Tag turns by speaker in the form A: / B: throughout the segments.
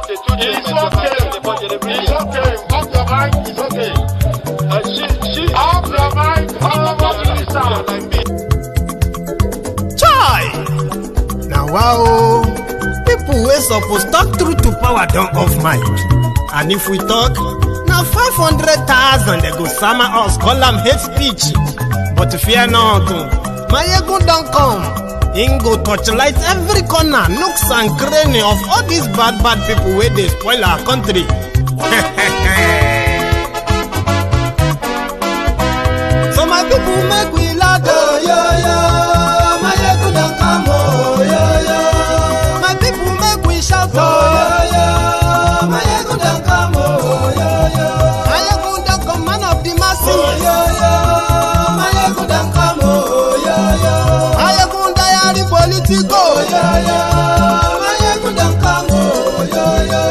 A: It's okay. Off your mic. It's okay. Off your mic.
B: Chai! Now wow, people wey suppose talk truth to power don't off mic. And if we talk, now 500,000 they go sama us, call them hate speech. But fear not, Maiyegun don't come. Him go torchlight every corner, nooks and cranny of all these bad people where they spoil our country. So my people make we laugh, oh, yo, yo. Maiyegun don't come, oh, yo, yo. My people make we shout, oh, yo, yo. Maiyegun don't come, oh, yo, yo. Maiyegun don't come, man of the masses, oh, yo, yo. Maiyegun don't come, oh, yo, yo. Maiyegun diary Politico, yo, yo. Maiyegun don't come, oh, yo, yo.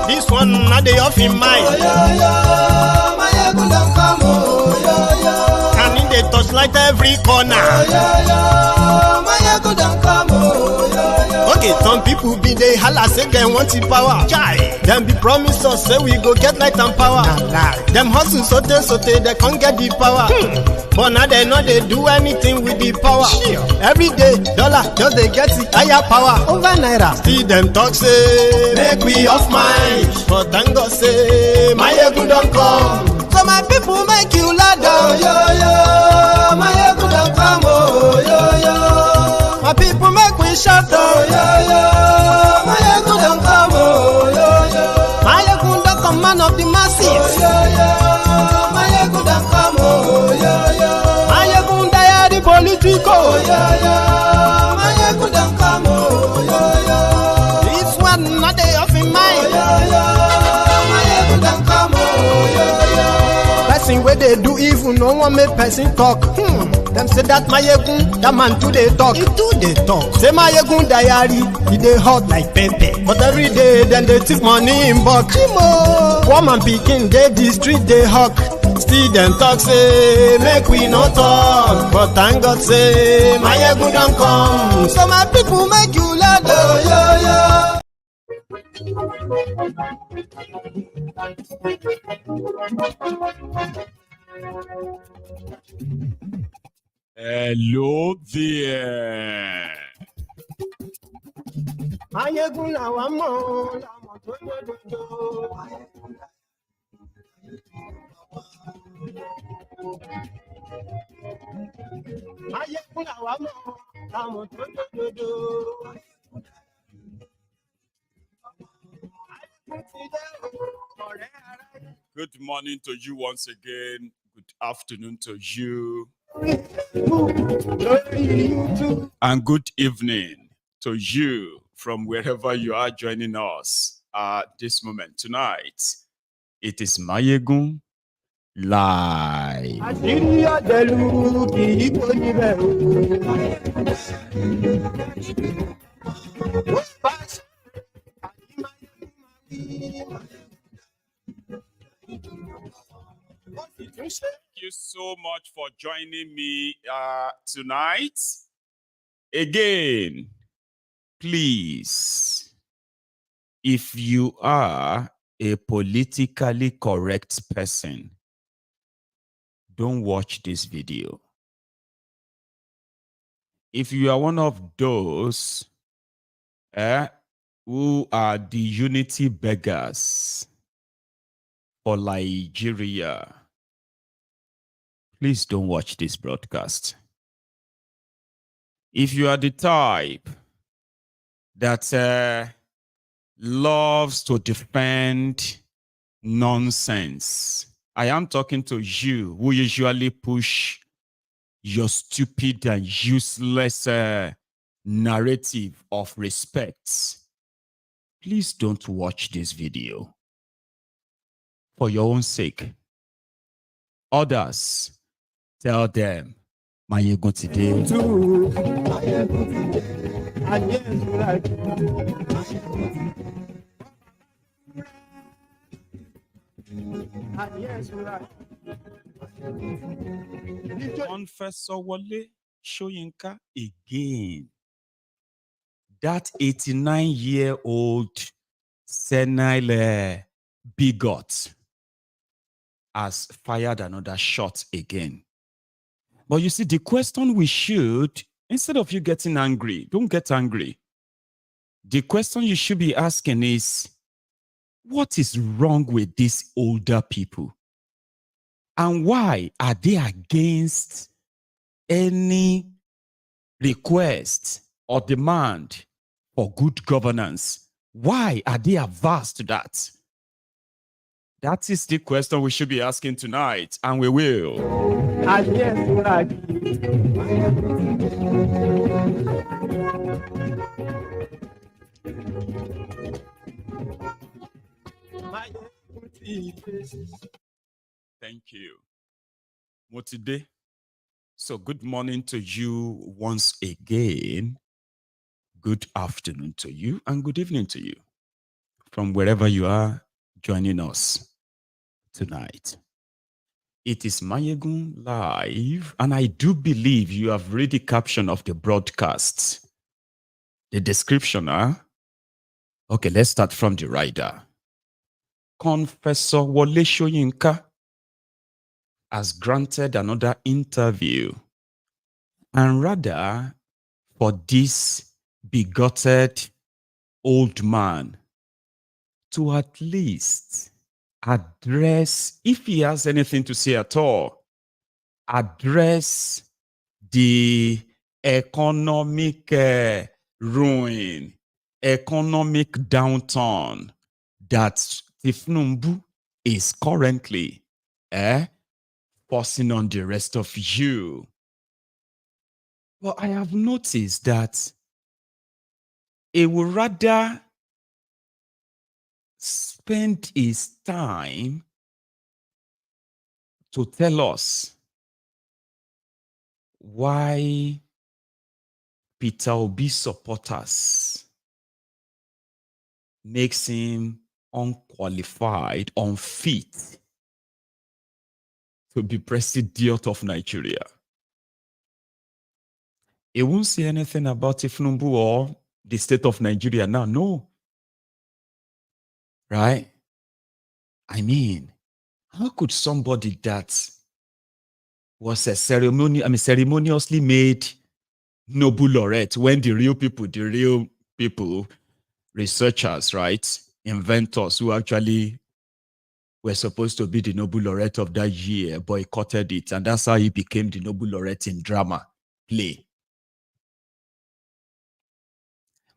B: This one not the off in mind, oh, yo, yo. Maiyegun don't come, oh, yo, yo. And in the touchlight every corner, oh, yo, yo. Maiyegun don't come, oh, yo, yo. Okay, some people be they holla say they want the power. Chai. Them be promise us say we go get light and power. Nah. Them hustle sote they can't get the power. But now they know they do anything with the power. Every day, dollar just they get the higher power. Over naira. See them talk say make we off mind. But thank God say Maiyegun don't come. So my people make you laugh, oh, yo, yo. Maiyegun don't come, oh, yo, yo. My people make we shout, oh, yo, yo. Maiyegun don't come, oh, yo, yo. Maiyegun don't come, man of the masses, oh, yo, yo. Maiyegun don't come, oh, yo, yo. Maiyegun diary Politico, oh, yo, yo. Maiyegun don't come, oh, yo, yo. This one not they off in mind, oh, yo, yo. Maiyegun don't come, oh, yo, yo. Person where they do evil, no one make person talk. Them say that Maiyegun, that man too they talk. He too they talk. Say Maiyegun diary, he they hot like pepper. But every day, then they take money in bulk. Woman picking, they the street they hawk. Still them talk say, make we no talk. But thank God say, Maiyegun don't come. So my people make you laugh, oh, yo, yo.
C: Hello there.
B: Maiyegun la wa mo, la mo to do. Maiyegun la wa mo, la mo to do.
C: Good morning to you once again. Good afternoon to you. And good evening to you from wherever you are joining us at this moment. Tonight, it is Maiyegun Live. Thank you so much for joining me tonight. Again, please, if you are a politically correct person, don't watch this video. If you are one of those who are the unity beggars for Nigeria, please don't watch this broadcast. If you are the type that loves to defend nonsense, I am talking to you who usually push your stupid and useless narrative of respect. Please don't watch this video for your own sake. Others, tell them, Maiyegun today. Cornfessor Wole Soyinka again. That 89-year-old senile bigot has fired another shot again. But you see, the question we should, instead of you getting angry, don't get angry. The question you should be asking is, what is wrong with these older people? And why are they against any request or demand for good governance? Why are they averse to that? That is the question we should be asking tonight, and we will. Thank you. Motide. So good morning to you once again. Good afternoon to you and good evening to you from wherever you are joining us tonight. It is Maiyegun live, and I do believe you have read the caption of the broadcast. The description, huh? Okay, let's start from the rider. Cornfessor Wole Soyinka has granted another interview, and rather for this bigoted old man to at least address, if he has anything to say at all, address the economic ruin, economic downturn that Thiefnubu is currently forcing on the rest of you. Well, I have noticed that he would rather spend his time to tell us why Peter Obi supporters makes him unqualified, unfit to be president of Nigeria. He won't say anything about Thiefnubu or the state of Nigeria now. No. Right? I mean, how could somebody that was a ceremoniously made Nobel laureate, when the real people, researchers, right, inventors who actually were supposed to be the Nobel laureate of that year, boycotted it, and that's how he became the Nobel laureate in drama play.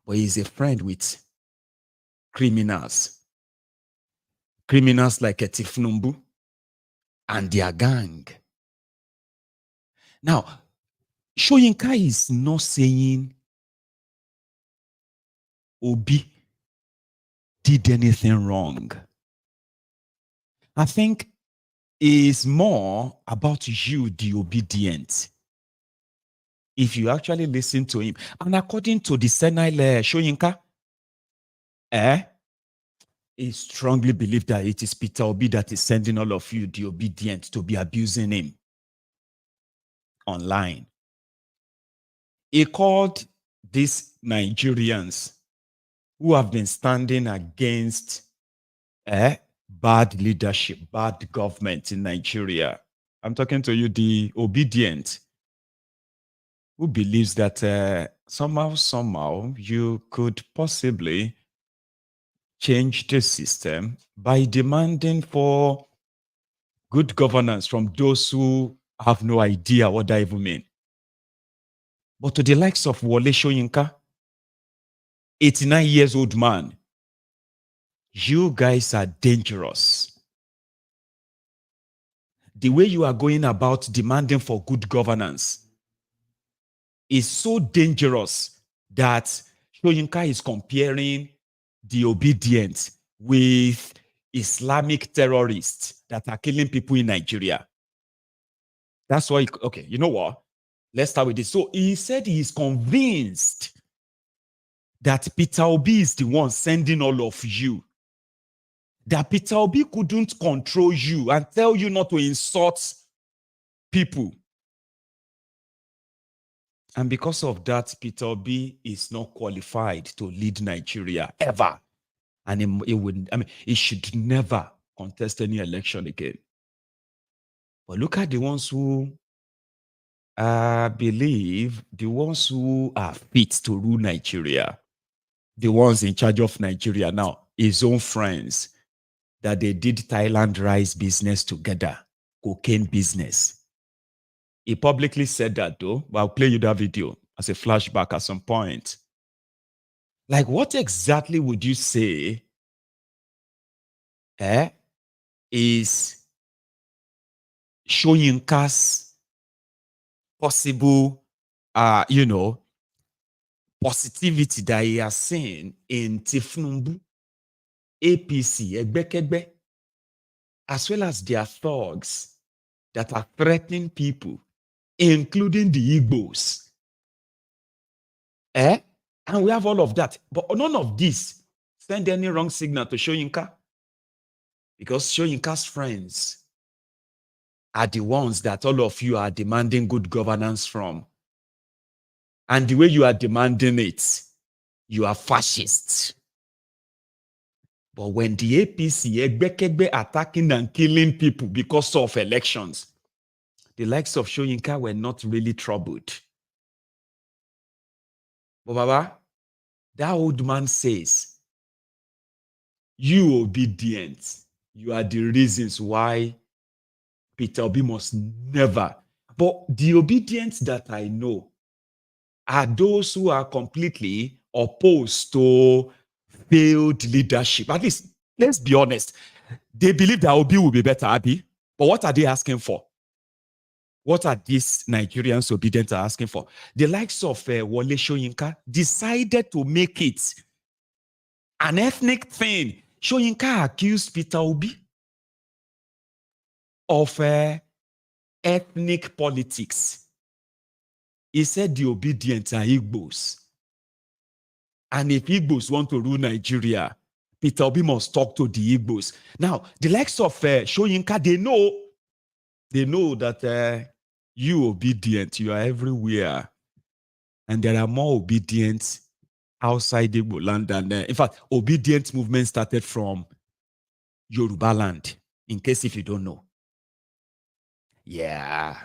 C: But he's a friend with criminals like a Thiefnubu and their gang. Now, Soyinka is not saying Obi did anything wrong. I think it's more about you, the obedient. If you actually listen to him, and according to the senile Soyinka, he strongly believes that it is Peter Obi that is sending all of you, the obedient, to be abusing him online. He called these Nigerians who have been standing against bad leadership, bad government in Nigeria. I'm talking to you, the obedient, who believes that somehow you could possibly change the system by demanding for good governance from those who have no idea what that even means. But to the likes of Wole Soyinka, 89 years old man, you guys are dangerous. The way you are going about demanding for good governance is so dangerous that Soyinka is comparing the obedient with Islamic terrorists that are killing people in Nigeria. That's why, okay, you know what? Let's start with this. So he said he is convinced that Peter Obi is the one sending all of you. That Peter Obi couldn't control you and tell you not to insult people. And because of that, Peter Obi is not qualified to lead Nigeria ever. And it would, I mean, it should never contest any election again. But look at the ones who believe, the ones who are fit to rule Nigeria, the ones in charge of Nigeria now, his own friends, that they did Thailand rice business together, cocaine business. He publicly said that though, but I'll play you that video as a flashback at some point. Like, what exactly would you say is Soyinka's possible, positivity that he has seen in Thiefnubu, APC, egbekegbe, as well as their thugs that are threatening people, including the Igbos. And we have all of that. But none of this send any wrong signal to Soyinka. Because Soyinka's friends are the ones that all of you are demanding good governance from. And the way you are demanding it, you are fascists. But when the APC, egbekegbe, attacking and killing people because of elections, the likes of Soyinka were not really troubled. But Baba, that old man says, you obedient, you are the reasons why Peter Obi must never. But the obedience that I know are those who are completely opposed to failed leadership. At least, let's be honest. They believe that Obi will be better, Abi. But what are they asking for? What are these Nigerians obedient are asking for? The likes of Wole Soyinka decided to make it an ethnic thing. Soyinka accused Peter Obi of ethnic politics. He said the obedient are Igbos. And if Igbos want to rule Nigeria, Peter Obi must talk to the Igbos. Now, the likes of Soyinka, they know that you obedient, you are everywhere. And there are more obedient outside Igbo land than in fact, obedient movement started from Yoruba land, in case if you don't know. Yeah.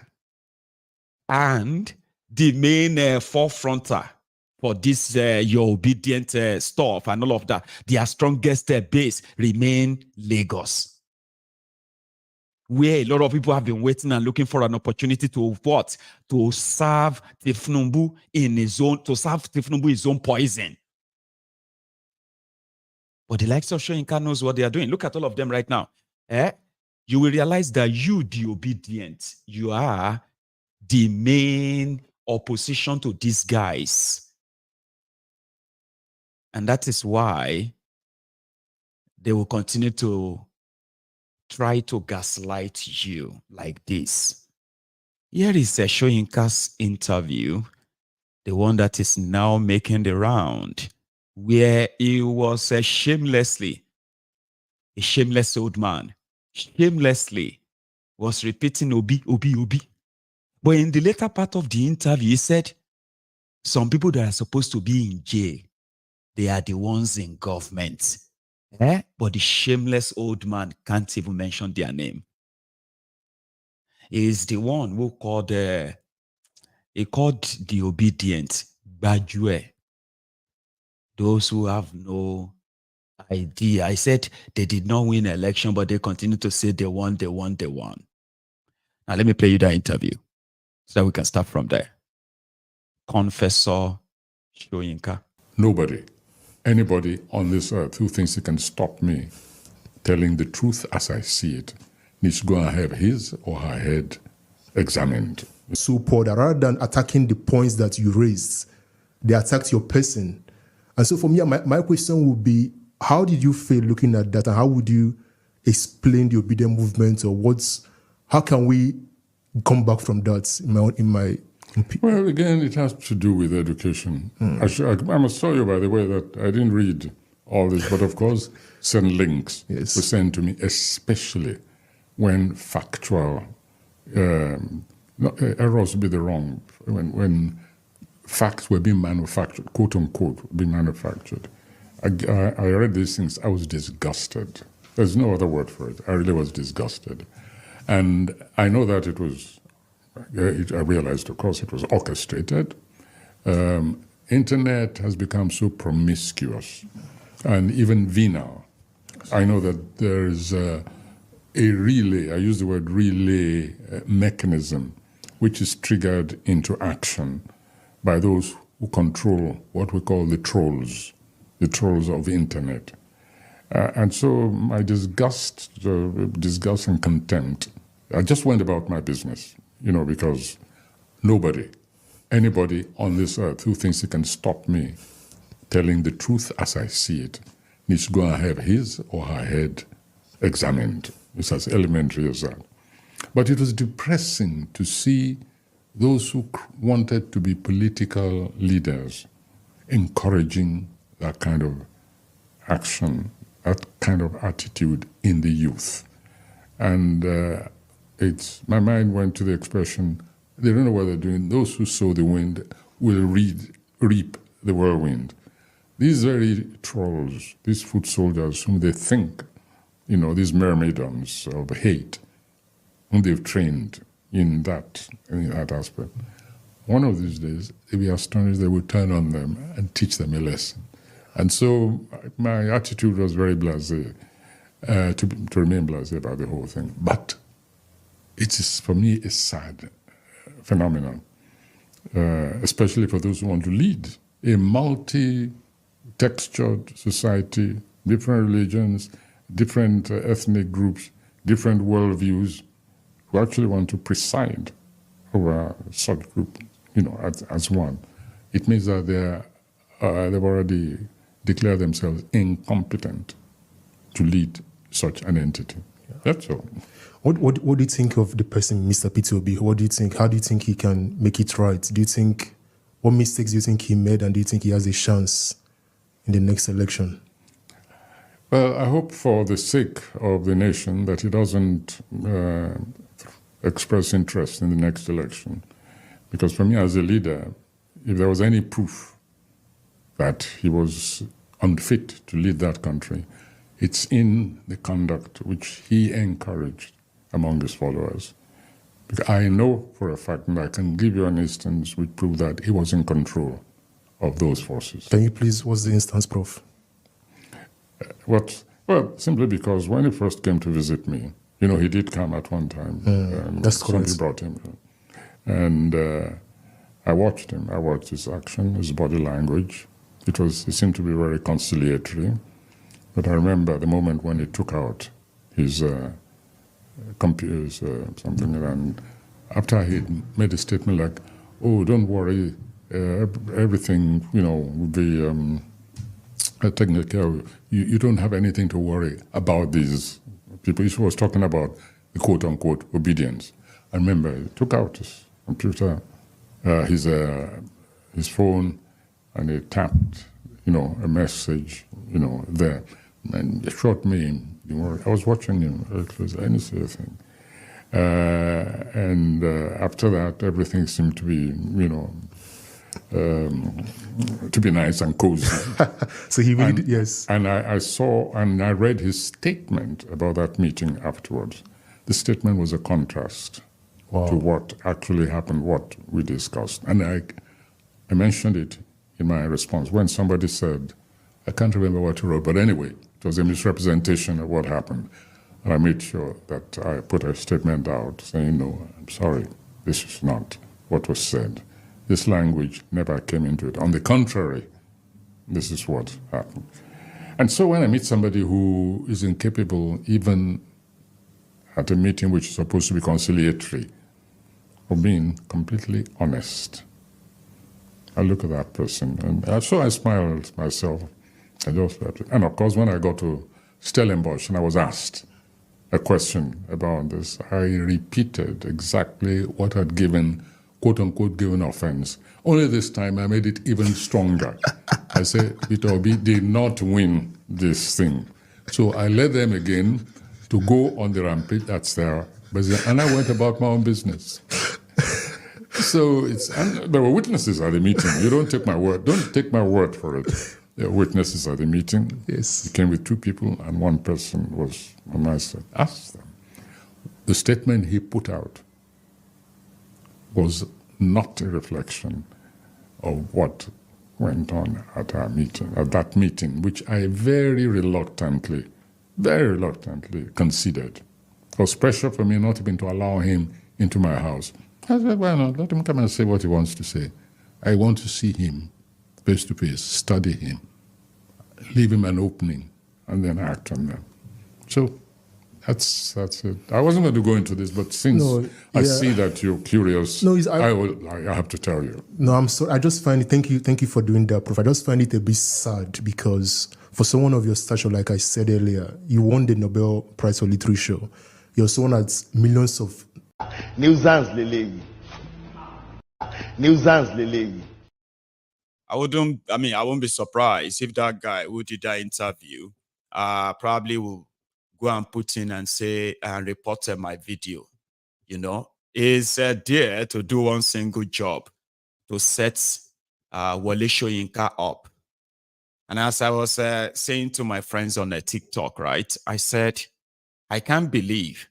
C: And the main forefronter for this your obedient stuff and all of that, their strongest base remain Lagos, where a lot of people have been waiting and looking for an opportunity to what? To serve Thiefnubu in his own, to serve Thiefnubu his own poison. But the likes of Soyinka knows what they are doing. Look at all of them right now. You will realize that you, the obedient, you are the main opposition to these guys. And that is why they will continue to try to gaslight you like this. Here is a Soyinka's interview, the one that is now making the round, where he was a shameless old man, shamelessly was repeating Obi, Obi, Obi. But in the later part of the interview, he said, some people that are supposed to be in jail, they are the ones in government. But the shameless old man can't even mention their name. He is the one who called the obedient Bajue. Those who have no idea. I said they did not win an election, but they continue to say they won, they won, they won. Now let me play you that interview so that we can start from there. Cornfessor Soyinka.
D: Nobody, anybody on this earth who thinks he can stop me telling the truth as I see it needs to go and have his or her head examined.
E: So, Paul, that rather than attacking the points that you raised, they attacked your person. And so for me, my question would be, how did you feel looking at that, and how would you explain the obedient movement, or how can we come back from that in my
D: Well, again, it has to do with education. I must tell you, by the way, that I didn't read all this, but of course, certain links were sent to me, especially when factual, errors would be the wrong, when facts were being manufactured, quote unquote, being manufactured. I read these things. I was disgusted. There's no other word for it. I really was disgusted. And I know that it was, I realized, of course, it was orchestrated. Internet has become so promiscuous and even venal. I know that there is a relay, I use the word relay mechanism, which is triggered into action by those who control what we call the trolls of the internet. And so my disgust and contempt, I just went about my business, because anybody on this earth who thinks he can stop me telling the truth as I see it needs to go and have his or her head examined. It's as elementary as that. But it was depressing to see those who wanted to be political leaders encouraging that kind of action, that kind of attitude in the youth. And my mind went to the expression, they don't know what they're doing. Those who sow the wind will reap the whirlwind. These very trolls, these foot soldiers whom they think, these myrmidons of hate, whom they've trained in that aspect. One of these days, they'll be astonished, they will turn on them and teach them a lesson. And so my attitude was very blasé, to remain blasé about the whole thing. But it is, for me, a sad phenomenon, especially for those who want to lead a multi-textured society, different religions, different ethnic groups, different worldviews, who actually want to preside over such group, as one. It means that they've already declared themselves incompetent to lead such an entity. Yeah. That's all.
E: What do you think of the person, Mr. Peter Obi? What do you think? How do you think he can make it right? What mistakes do you think he made, and do you think he has a chance in the next election?
D: Well, I hope for the sake of the nation that he doesn't express interest in the next election. Because for me as a leader, if there was any proof that he was unfit to lead that country, it's in the conduct which he encouraged among his followers. Because I know for a fact, and I can give you an instance which proves that he was in control of those forces.
E: Can you please, what's the instance, Prof?
D: Well, simply because when he first came to visit me, he did come at one time.
E: That's correct.
D: Somebody brought him. And I watched him. I watched his action, his body language. It seemed to be very conciliatory. But I remember the moment when he took out his computers, something, and after he made a statement like, "Oh, don't worry, everything, will be taken care of. You don't have anything to worry about these people." He was talking about the quote-unquote obedience. I remember he took out his computer, his phone, and he tapped, a message, there. And it shot me. I was watching him very closely. I didn't see a thing. And after that, everything seemed to be, to be nice and cozy.
E: So he really did, yes.
D: And I saw and I read his statement about that meeting afterwards. The statement was a contrast to what actually happened, what we discussed. And I mentioned it in my response when somebody said, I can't remember what he wrote, but anyway, it was a misrepresentation of what happened. And I made sure that I put a statement out saying, no, I'm sorry, this is not what was said. This language never came into it. On the contrary, this is what happened. And so when I meet somebody who is incapable, even at a meeting which is supposed to be conciliatory, of being completely honest, I look at that person, and so I smiled myself. I just left it. And of course, when I got to Stellenbosch and I was asked a question about this, I repeated exactly what had given, quote-unquote, given offense. Only this time I made it even stronger. I said, Peter Obi did not win this thing. So I led them again to go on the rampage, that's their business, and I went about my own business. So and there were witnesses at the meeting. You don't take my word. Don't take my word for it. witnesses at the meeting.
E: Yes.
D: He came with 2 people, and 1 person was, and I said, ask them. The statement he put out was not a reflection of what went on at our meeting, at that meeting, which I very reluctantly considered. It was pressure for me not even to allow him into my house. I said, why not? Let him come and say what he wants to say. I want to see him face to face, study him, leave him an opening, and then act on them. So that's it. I wasn't going to go into this, but since I see that you're curious, I have to tell you.
E: No, I'm sorry. I just find it, thank you for doing that, Prof. I just find it a bit sad because for someone of your stature, like I said earlier, you won the Nobel Prize for Literature. You're someone that's millions of...
A: Nuisance lele.
C: I won't be surprised if that guy who did that interview probably will go and put in and say and report my video. You know, is there to do one single job to set Wole Soyinka up. And as I was saying to my friends on TikTok, right, I said, I can't believe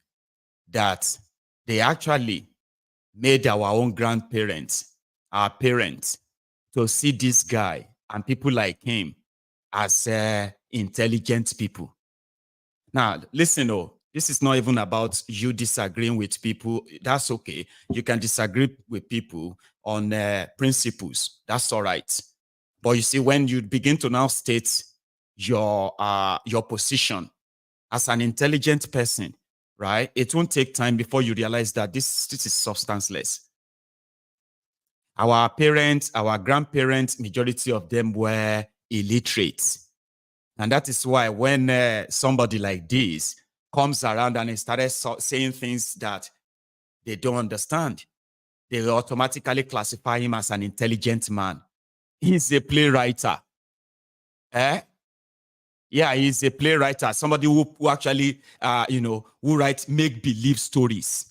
C: that they actually made our own grandparents, our parents, to see this guy and people like him as intelligent people. Now, listen, this is not even about you disagreeing with people. That's okay. You can disagree with people on principles. That's all right. But you see, when you begin to now state your position as an intelligent person, right, it won't take time before you realize that this is substanceless. Our parents, our grandparents, majority of them were illiterate. And that is why when somebody like this comes around and he started saying things that they don't understand, they will automatically classify him as an intelligent man. He's a playwright. Yeah, he's a playwright, somebody who actually, who writes make-believe stories.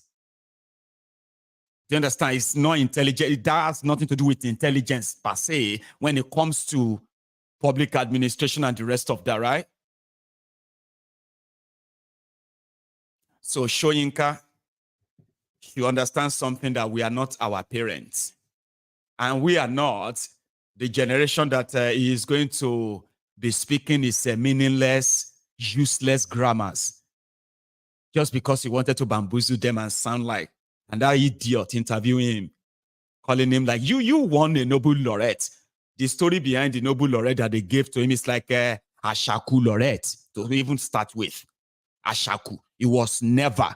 C: Do you understand? It's not intelligent. It has nothing to do with intelligence per se when it comes to public administration and the rest of that, right? So Soyinka, you understand something, that we are not our parents. And we are not the generation that is going to be speaking is meaningless, useless grammars. Just because he wanted to bamboozle them and sound like, and that idiot interviewing him, calling him like, you won a Nobel laureate. The story behind the Nobel laureate that they gave to him is like a Ashaku laureate, to even start with. Ashaku. It was never,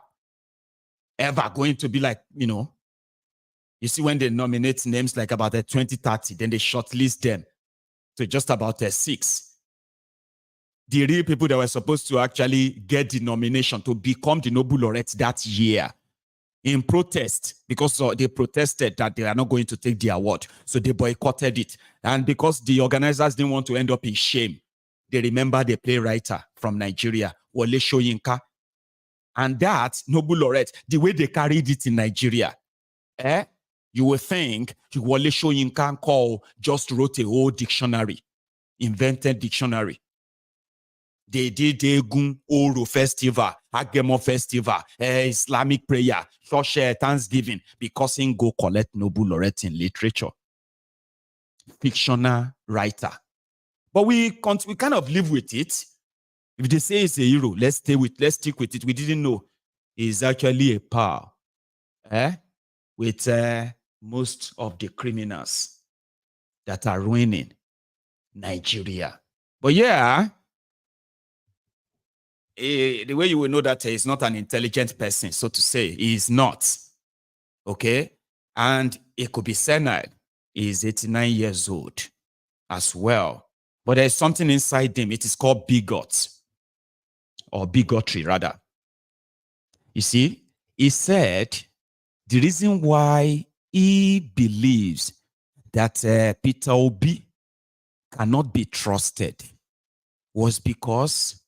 C: ever going to be like, you see, when they nominate names like about 20, 30, then they shortlist them to just about 6. The real people that were supposed to actually get the nomination to become the Nobel laureate that year, in protest, because they protested that they are not going to take the award. So they boycotted it. And because the organizers didn't want to end up in shame, they remember the playwright from Nigeria, Wole Soyinka. And that Nobel laureate, the way they carried it in Nigeria, you will think Wole Soyinka just wrote a whole dictionary, invented dictionary. They did Egun, Oro Festival, Agemo Festival, Islamic prayer, church Thanksgiving, because he go collect Nobel laureate in literature. Fictional writer. But we kind of live with it. If they say it's a hero, let's stick with it. We didn't know he's actually a pal with most of the criminals that are ruining Nigeria. But yeah, the way you will know that he's not an intelligent person, so to say, he is not. Okay? And it could be senile. He's 89 years old as well. But there's something inside him. It is called bigot, or bigotry, rather. You see, he said the reason why he believes that Peter Obi cannot be trusted was because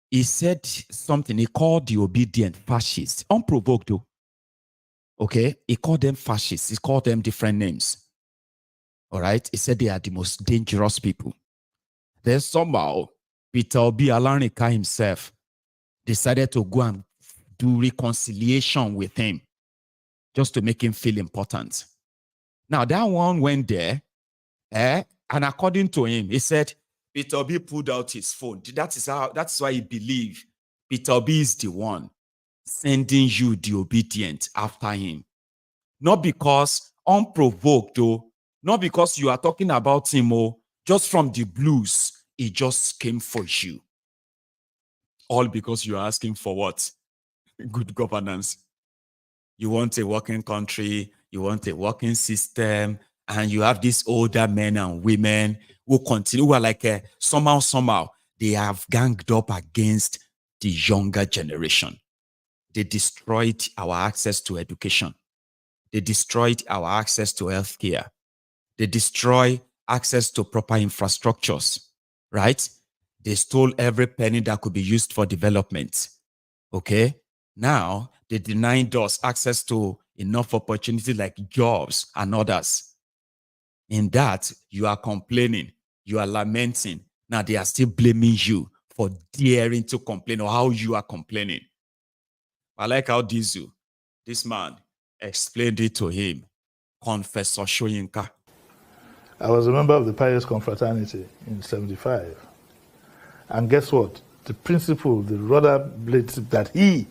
C: he said something. He called the obedient fascists, unprovoked though. Okay, he called them fascists. He called them different names. All right, he said they are the most dangerous people. Then somehow, Peter Obi Alanika himself decided to go and do reconciliation with him just to make him feel important. Now, that one went there, and according to him, he said, Peter Obi pulled out his phone. That's why he believed Peter Obi is the one sending you the obedient after him. Not because unprovoked, though, not because you are talking about him, just from the blues, he just came for you. All because you are asking for what? Good governance. You want a working country, you want a working system, and you have these older men and women who continue, who are like somehow, they have ganged up against the younger generation. They destroyed our access to education. They destroyed our access to healthcare. They destroy access to proper infrastructures, right? They stole every penny that could be used for development. Okay? Now, they denied us access to enough opportunity like jobs and others. In that, you are complaining, you are lamenting. Now, they are still blaming you for daring to complain or how you are complaining. I like how this man explained it to him. Cornfessor Soyinka.
F: I was a member of the Pious Confraternity in 75. And guess what? The principle, the rudder blades that he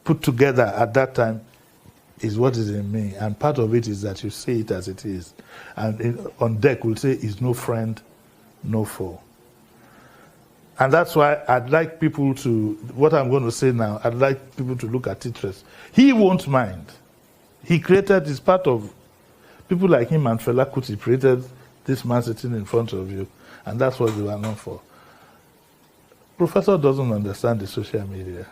F: put together at that time is what is in me. And part of it is that you say it as it is. And on deck, we'll say, is no friend, no foe. And that's why I'd like people to, what I'm going to say now, I'd like people to look at it. He won't mind. He created, is part of people like him and Fela Kuti created this man sitting in front of you. And that's what they were known for. Professor doesn't understand the social media.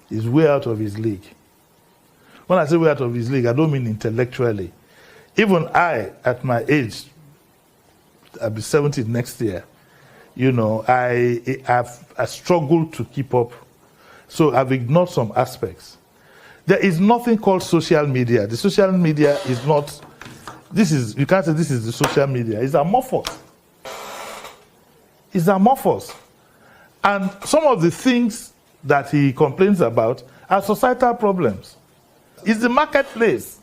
F: He's way out of his league. When I say way out of his league, I don't mean intellectually. Even I, at my age, I'll be 70 next year, you know, I struggled to keep up. So I've ignored some aspects. There is nothing called social media. The social media is not, you can't say this is the social media. It's amorphous. It's amorphous. And some of the things that he complains about are societal problems. It's the marketplace.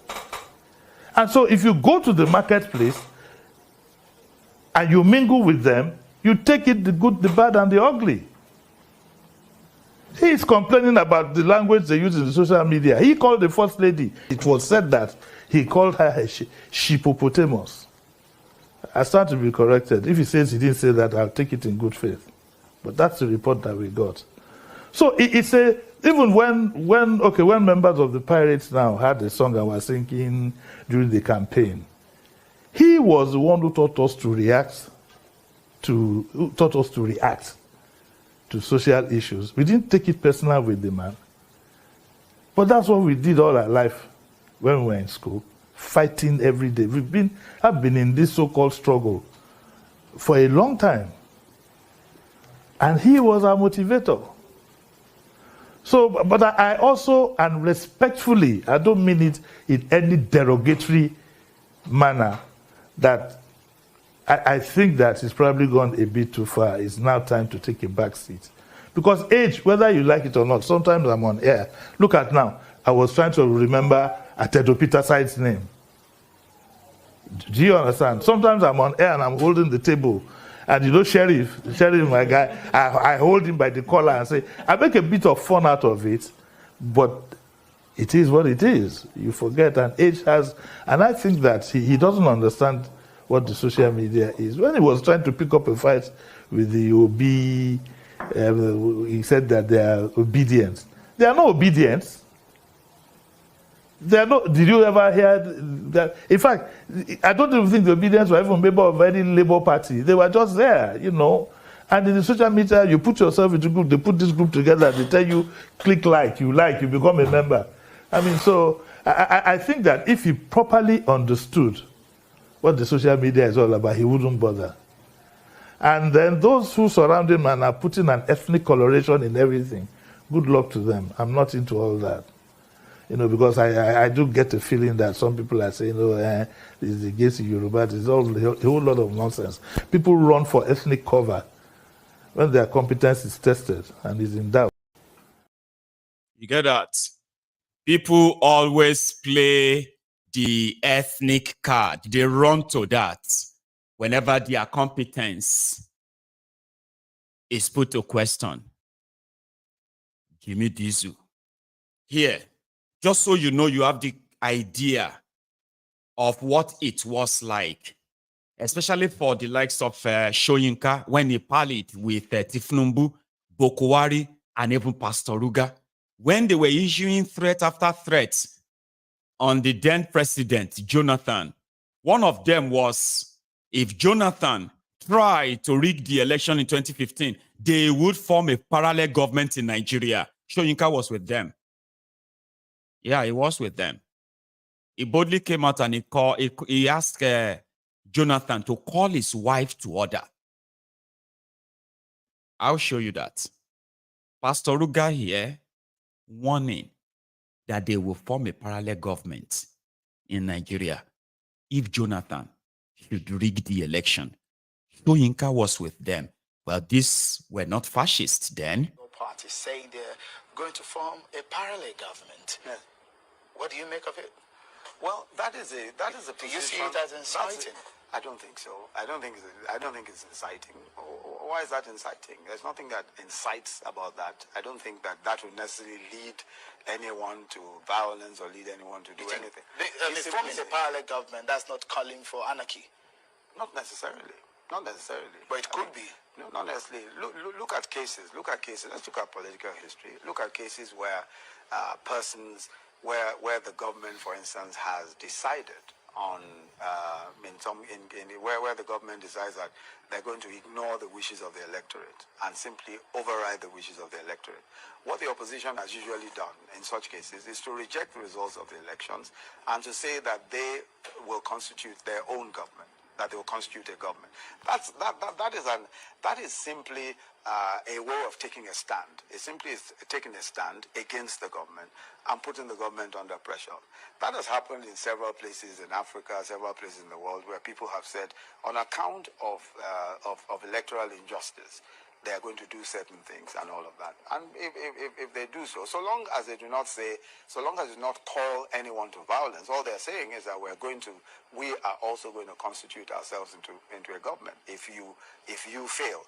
F: And so if you go to the marketplace and you mingle with them, you take it, the good, the bad, and the ugly. He is complaining about the language they use in the social media. He called the first lady. It was said that he called her a sheepopotamus. I stand to be corrected. If he says he didn't say that, I'll take it in good faith. But that's the report that we got. So it's even when members of the Pirates now had a song I was singing during the campaign, he was the one who taught us to react to social issues. We didn't take it personal with the man. But that's what we did all our life when we were in school, fighting every day. I've been in this so-called struggle for a long time. And he was our motivator. So, but I also, and respectfully, I don't mean it in any derogatory manner, that I think that it's probably gone a bit too far. It's now time to take a back seat. Because age, whether you like it or not, sometimes I'm on air. Look at now. I was trying to remember Atedo Peter Side's name. Do you understand? Sometimes I'm on air and I'm holding the table. And you know, Sheriff, my guy, I hold him by the collar and say, I make a bit of fun out of it, but it is what it is. You forget, and age has, and I think that he doesn't understand what the social media is. When he was trying to pick up a fight with the Obi, he said that they are obedience. They are not obedience. They are not. Did you ever hear that? In fact, I don't even think the obedience were even a member of any Labour Party. They were just there, you know. And in the social media, you put yourself into a group, they put this group together, they tell you, click you become a member. I mean, so I think that if he properly understood what the social media is all about, he wouldn't bother. And then those who surround him and are putting an ethnic coloration in everything, good luck to them. I'm not into all that. Because I do get the feeling that some people are saying, this is against Yoruba. It's all a whole lot of nonsense. People run for ethnic cover when their competence is tested and is in doubt.
C: You get that? People always play the ethnic card. They run to that whenever their competence is put to question. Give me this. Here, just so you know, you have the idea of what it was like, especially for the likes of Soyinka when he parlayed with Thiefnubu, Bokwari, and even Pastor Ruga, when they were issuing threat after threat on the then president, Jonathan. One of them was, if Jonathan tried to rig the election in 2015, they would form a parallel government in Nigeria. Soyinka was with them. Yeah, he was with them. He boldly came out and he asked Jonathan to call his wife to order. I'll show you that. Pastor Ruga here warning that they will form a parallel government in Nigeria if Jonathan should rig the election. Soyinka was with them. Well, these were not fascists then.
G: Parties saying they're going to form a parallel government. Yeah. What do you make of it?
H: Well, that is a position.
G: Do you see it as inciting?
H: I don't think so. I don't think it's inciting. Why is that inciting? There's nothing that incites about that. I don't think that would necessarily lead anyone to violence or lead anyone to do anything.
G: Forming a parallel government, that's not calling for anarchy.
H: Not necessarily. Not necessarily.
G: But it could be.
H: No, not necessarily. Look at cases. Look at cases. Let's look at political history. Look at cases where persons, where the government, for instance, has decided on where the government decides that they're going to ignore the wishes of the electorate and simply override the wishes of the electorate. What the opposition has usually done in such cases is to reject the results of the elections and to say that they will constitute their own government, that they will constitute a government. That is simply a way of taking a stand. It simply is taking a stand against the government and putting the government under pressure. That has happened in several places in Africa, several places in the world, where people have said, on account of electoral injustice, they are going to do certain things and all of that. And if they do so, so long as they do not call anyone to violence, all they're saying is that we are also going to constitute ourselves into a government. If you fail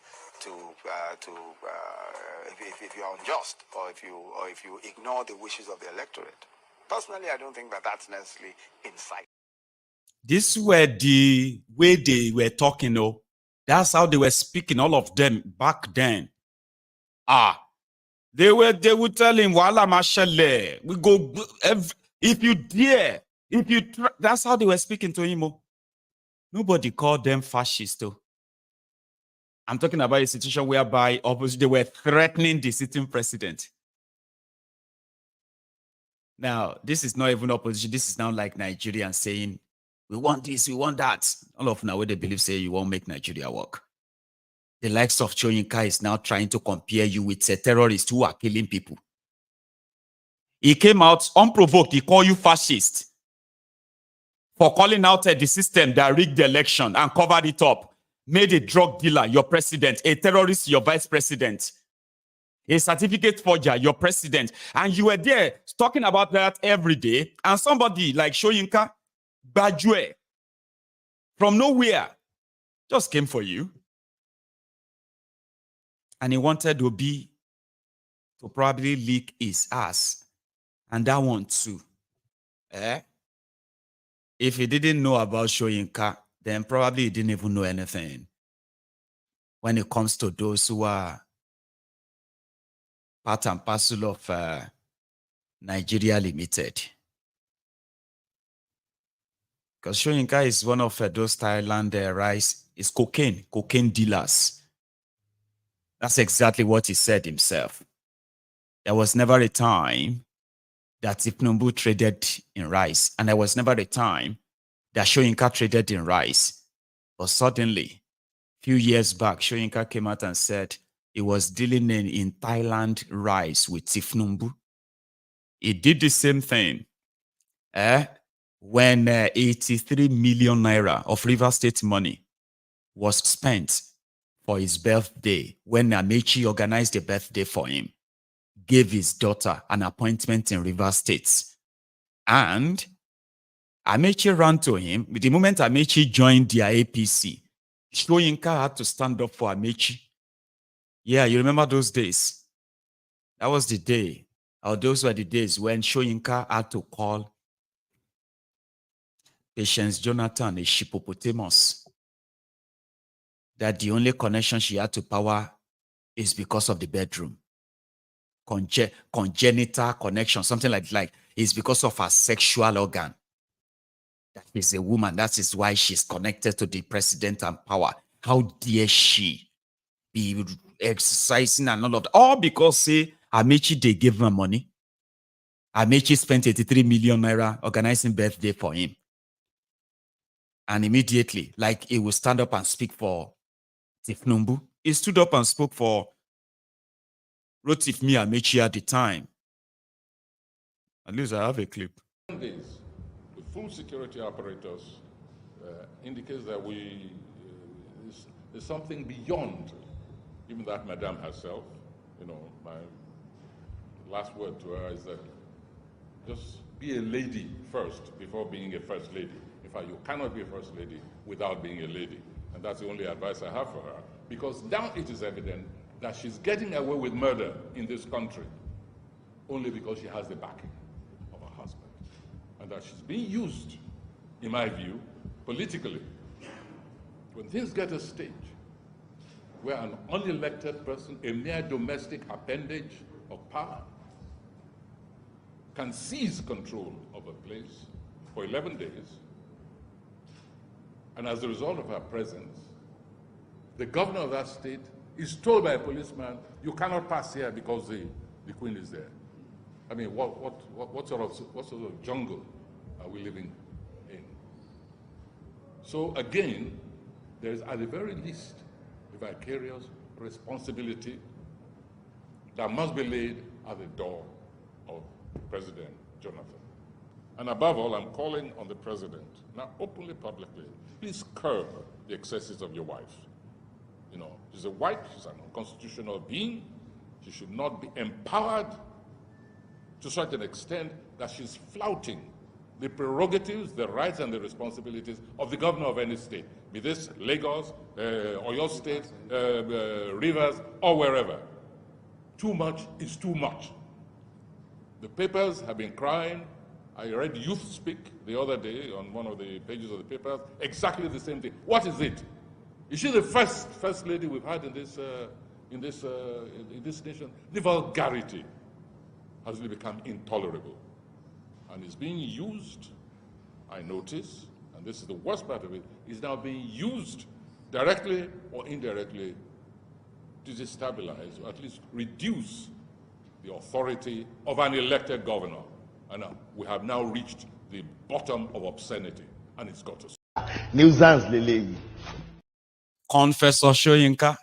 H: if you are unjust or if you ignore the wishes of the electorate. Personally, I don't think that's necessarily insight.
C: This were the way they were talking, though. That's how they were speaking, all of them back then. They would tell him, "Wala mashale, we go if you dare, if you try." That's how they were speaking to him. Nobody called them fascists, though. I'm talking about a situation whereby they were threatening the sitting president. Now, this is not even opposition. This is now like Nigerians saying, we want this, we want that. All of now, what they believe say you won't make Nigeria work. The likes of Soyinka is now trying to compare you with terrorists who are killing people. He came out unprovoked. He called you fascist for calling out the system that rigged the election and covered it up. Made a drug dealer your president, a terrorist your vice president, a certificate forger your president. And you were there talking about that every day. And somebody like Soyinka, Bajwe, from nowhere, just came for you. And he wanted Obi to probably lick his ass. And that one too. If he didn't know about Soyinka, then probably he didn't even know anything when it comes to those who are part and parcel of Nigeria Limited. Because Soyinka is one of those Thailand rice, is cocaine dealers. That's exactly what he said himself. There was never a time that Thiefnubu traded in rice, and there was never a time that Soyinka traded in rice. But suddenly, a few years back, Soyinka came out and said he was dealing in Thailand rice with Thiefnubu. He did the same thing when 83 million naira of River State money was spent for his birthday, when Amechi organized a birthday for him, gave his daughter an appointment in River State. And Amechi ran to him. The moment Amechi joined their APC, Soyinka had to stand up for Amechi. Yeah, you remember those days? That was the day, or those were the days when Soyinka had to call Patience Jonathan a hippopotamus. That the only connection she had to power is because of the bedroom. Congenital connection, something like it's because of her sexual organ. That is a woman. That is why she's connected to the president and power. How dare she be exercising and all of that? All because, say, Amechi, they gave her money. Amechi spent 83 million naira organizing birthday for him. And immediately, like, he will stand up and speak for Thiefnubu. He stood up and spoke for Rotifmi Amechi at the time. At least I have a clip.
D: The full security apparatus indicates that there's something beyond even that madam herself. You know, my last word to her is that just be a lady first before being a first lady. In fact, you cannot be a first lady without being a lady. And that's the only advice I have for her. Because now it is evident that she's getting away with murder in this country only because she has the backing of her husband. And that she's being used, in my view, politically. When things get to a stage where an unelected person, a mere domestic appendage of power, can seize control of a place for 11 days, and as a result of her presence, the governor of that state is told by a policeman, you cannot pass here because the queen is there. I mean, what sort of jungle are we living in? So again, there is at the very least a vicarious responsibility that must be laid at the door of President Jonathan. And above all, I'm calling on the president, now openly, publicly, please curb the excesses of your wife. You know, she's a wife, she's an unconstitutional being. She should not be empowered to such an extent that she's flouting the prerogatives, the rights, and the responsibilities of the governor of any state, be this Lagos, Oyo State, Rivers, or wherever. Too much is too much. The papers have been crying. I read Youth Speak the other day on one of the pages of the papers, exactly the same thing. What is it? Is she the first lady we've had in this nation? The vulgarity has really become intolerable, and is being used. I notice, and this is the worst part of it, is now being used directly or indirectly to destabilize, or at least reduce, the authority of an elected governor. And we have now reached the bottom of obscenity, and it's got to stop.
I: Nuisance Lele.
C: Cornfessor Soyinka.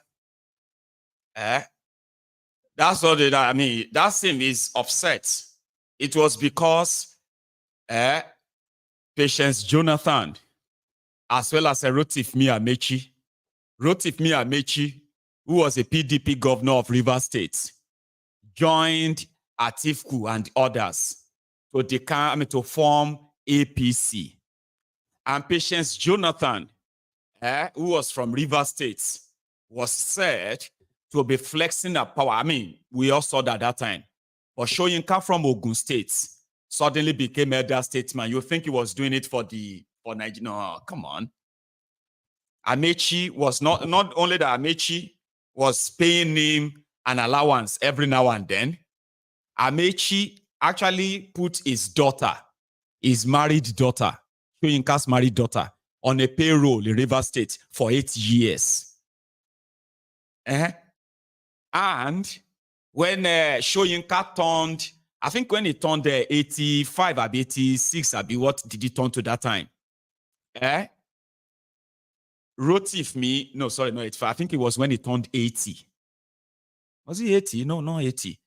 C: That's all that I mean. That scene is upset. It was because Patience Jonathan, as well as Rotifmi Amechi, who was a PDP governor of Rivers State, joined Atiku and others to form APC. And Patience Jonathan, who was from Rivers State, was said to be flexing her power. I mean, we all saw that at that time. But Soyinka from Ogun State suddenly became elder statesman. You think he was doing it for Nigeria? No, come on. Amechi was not only that Amechi was paying him an allowance every now and then. Amechi actually put his daughter, his married daughter, Soyinka's married daughter, on a payroll in Rivers State for 8 years. And when Soyinka turned, I think when he turned 85 or 86, what did he turn to that time? Rotifmi, no, sorry, no, 85. I think it was when he turned 80. Was he 80? No, not 80.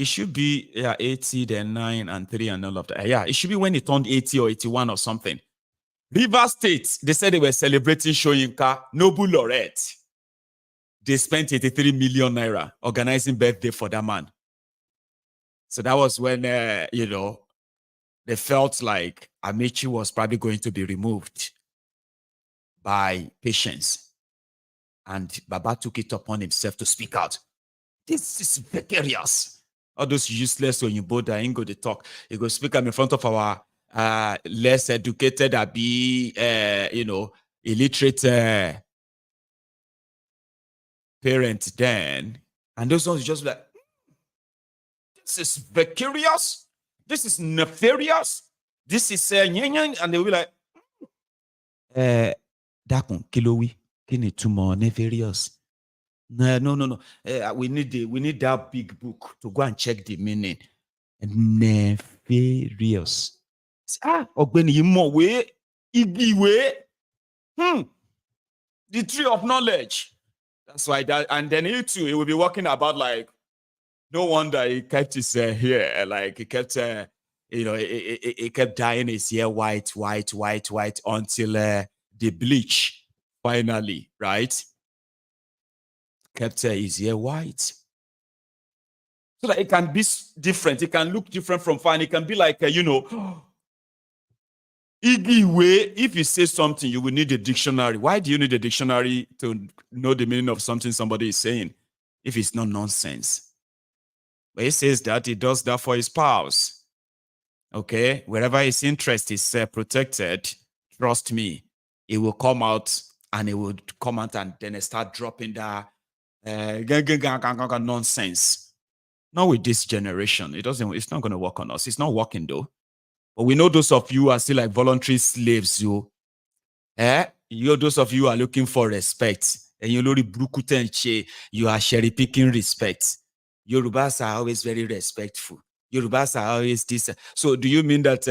C: It should be 80, then 9 and 3 and all of that. Yeah, it should be when he turned 80 or 81 or something. River State, they said they were celebrating Soyinka, Noble Laureate. They spent 83 million naira organizing birthday for that man. So that was when, they felt like Amici was probably going to be removed by patience. And Baba took it upon himself to speak out. This is vicarious. All those useless Oyinbo that ain't go to talk. He go speak up in front of our less educated, illiterate parents then. And those ones just like, this is vicarious. This is nefarious. This is and they'll be like, Dakun, kilowi, kini tumo nefarious. No. We need that big book to go and check the meaning. Nefarious. Ogbeni imo we, igi we. The tree of knowledge. That's why that, and then he too, he will be walking about like, no wonder he kept his hair, like he kept, he kept dyeing his hair white until the bleach finally, right? Kept his hair white. So that it can be different. It can look different from fine. It can be like, Iggy way, if you say something, you will need a dictionary. Why do you need a dictionary to know the meaning of something somebody is saying if it's not nonsense? But he says that he does that for his spouse. Okay? Wherever his interest is protected, trust me, it will come out and it will come out and then start dropping that nonsense. Not with this generation. It's not going to work on us. It's not working though. But we know those of you are still like voluntary slaves, those of you are looking for respect. And you are cherry picking respect. Yorubas are always very respectful. Yorubas are always this. So do you mean that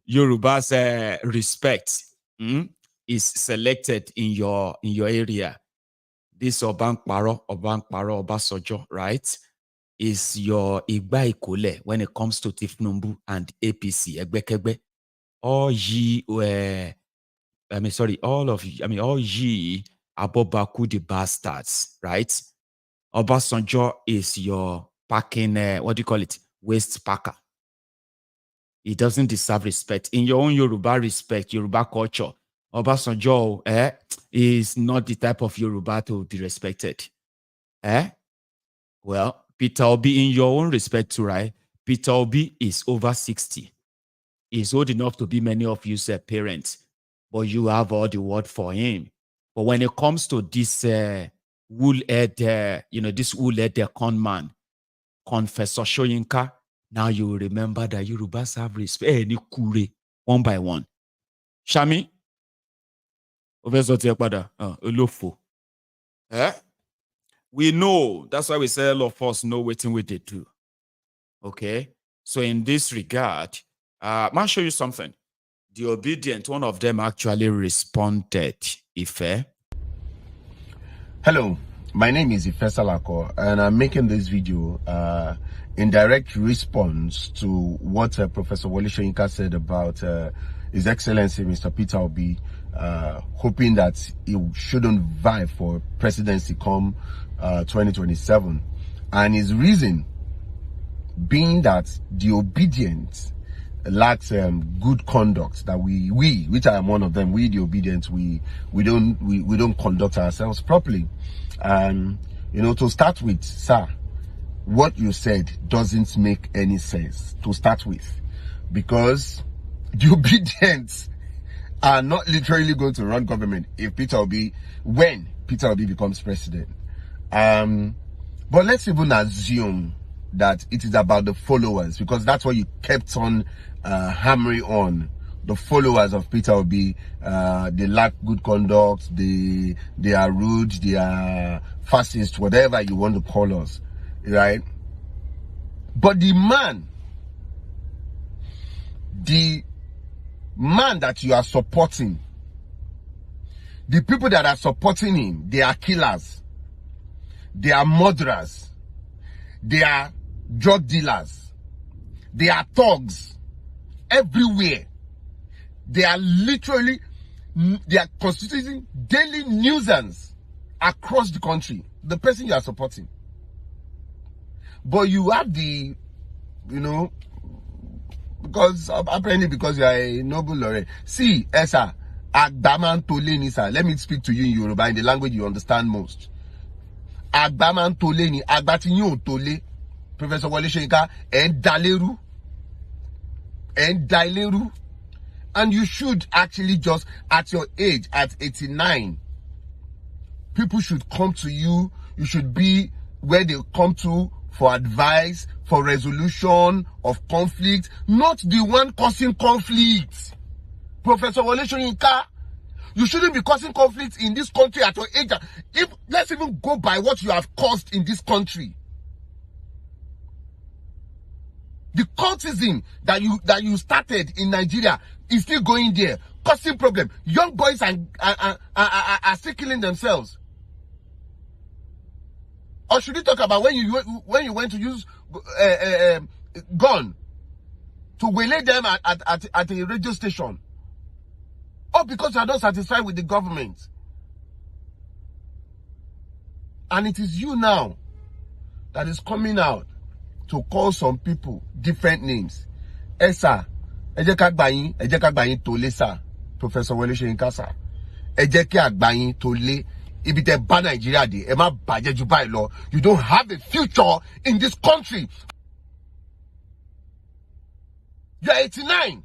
C: Yorubas respect is selected in your area? This Obasanjo, right? Is your egbekegbe when it comes to Thiefnubu and APC, egbekegbe. All ye Abobaku the bastards, right? Obasanjo is your packing, waste packer. He doesn't deserve respect. In your own Yoruba respect, Yoruba culture, Obasanjo is not the type of Yoruba to be respected. Well, Peter Obi, in your own respect too, right? Peter Obi is over 60. He's old enough to be many of you's parents, but you have all the word for him. But when it comes to this wool-head, this wool-head con man, Cornfessor Soyinka, now you will remember that Yorubas have respect. One by one. Shami? We know, that's why we say all of us know what we did do. Okay? So in this regard, I'll show you something. The Obedient, one of them actually responded, Ife.
I: Hello, my name is Ife Salako, and I'm making this video in direct response to what Professor Wole Soyinka said about His Excellency Mr. Peter Obi, hoping that he shouldn't vie for presidency come 2027. And his reason being that the Obedient lacks good conduct, that we, which I am one of them, we the Obedient, we don't conduct ourselves properly. And to start with, sir, what you said doesn't make any sense to start with, because the Obedients are not literally going to run government when Peter Obi becomes president. But let's even assume that it is about the followers, because that's what you kept on hammering on. The followers of Peter Obi, they lack good conduct, they are rude, they are fascist, whatever you want to call us, right? But the man that you are supporting, the people that are supporting him, they are killers, they are murderers, they are drug dealers. They are thugs everywhere. They are literally, they are constituting daily nuisance across the country. The person you are supporting. But you have the, you know, because apparently because you are a noble lawyer. See, Esa, Agbaman Toleni, sir. Let me speak to you in Yoruba, in the language you understand most. Agbaman Toleni, Agbatinyo Tole, Professor Wole Soyinka, and Daleru. And you should actually just, at your age, at 89, people should come to you. You should be where they come to for advice, for resolution of conflict, not the one causing conflict. Professor Wole Soyinka, you shouldn't be causing conflict in this country at your age. If let's even go by what you have caused in this country. The cultism that you started in Nigeria is still going there, causing problem. Young boys are still killing themselves. Or should we talk about when you went to use gun to waylay them at a radio station? Or because you are not satisfied with the government? And it is you now that is coming out to call some people different names. Esa, ejekagbayin tole sa, Professor Wole Soyinka sa. Ejekagbayin tole. If it's a bad Nigeria, you don't have a future in this country. You are 89.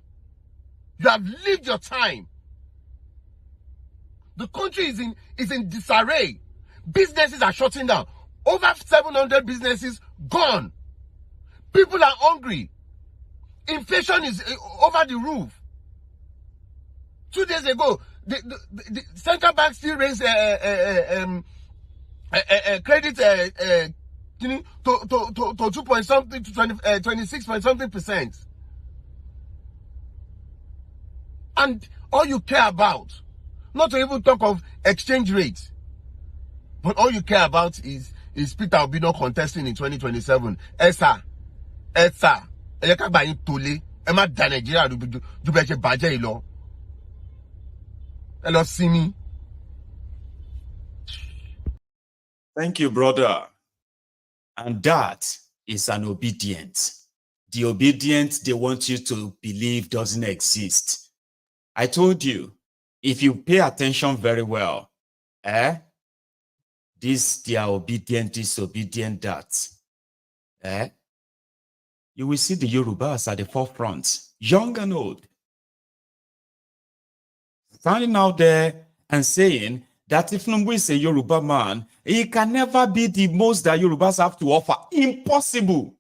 I: You have lived your time. The country is in disarray. Businesses are shutting down. Over 700 businesses gone. People are hungry. Inflation is over the roof. 2 days ago, the central bank still raised credit to 2 point something to 26 point something %. And all you care about, not to even talk of exchange rates, but all you care about is Peter Obi not contesting in 2027. Esa, Eyekagbayin Tole, Emma da Nigeria Jubeche Baje Ilo. Hello, see me.
C: Thank you, brother. And that is an obedient. The obedient they want you to believe doesn't exist. I told you, if you pay attention very well, this they are obedient, disobedient, that. You will see the Yorubas at the forefront, young and old, standing out there and saying that if Thiefnubu is a Yoruba man, he can never be the most that Yorubas have to offer. Impossible.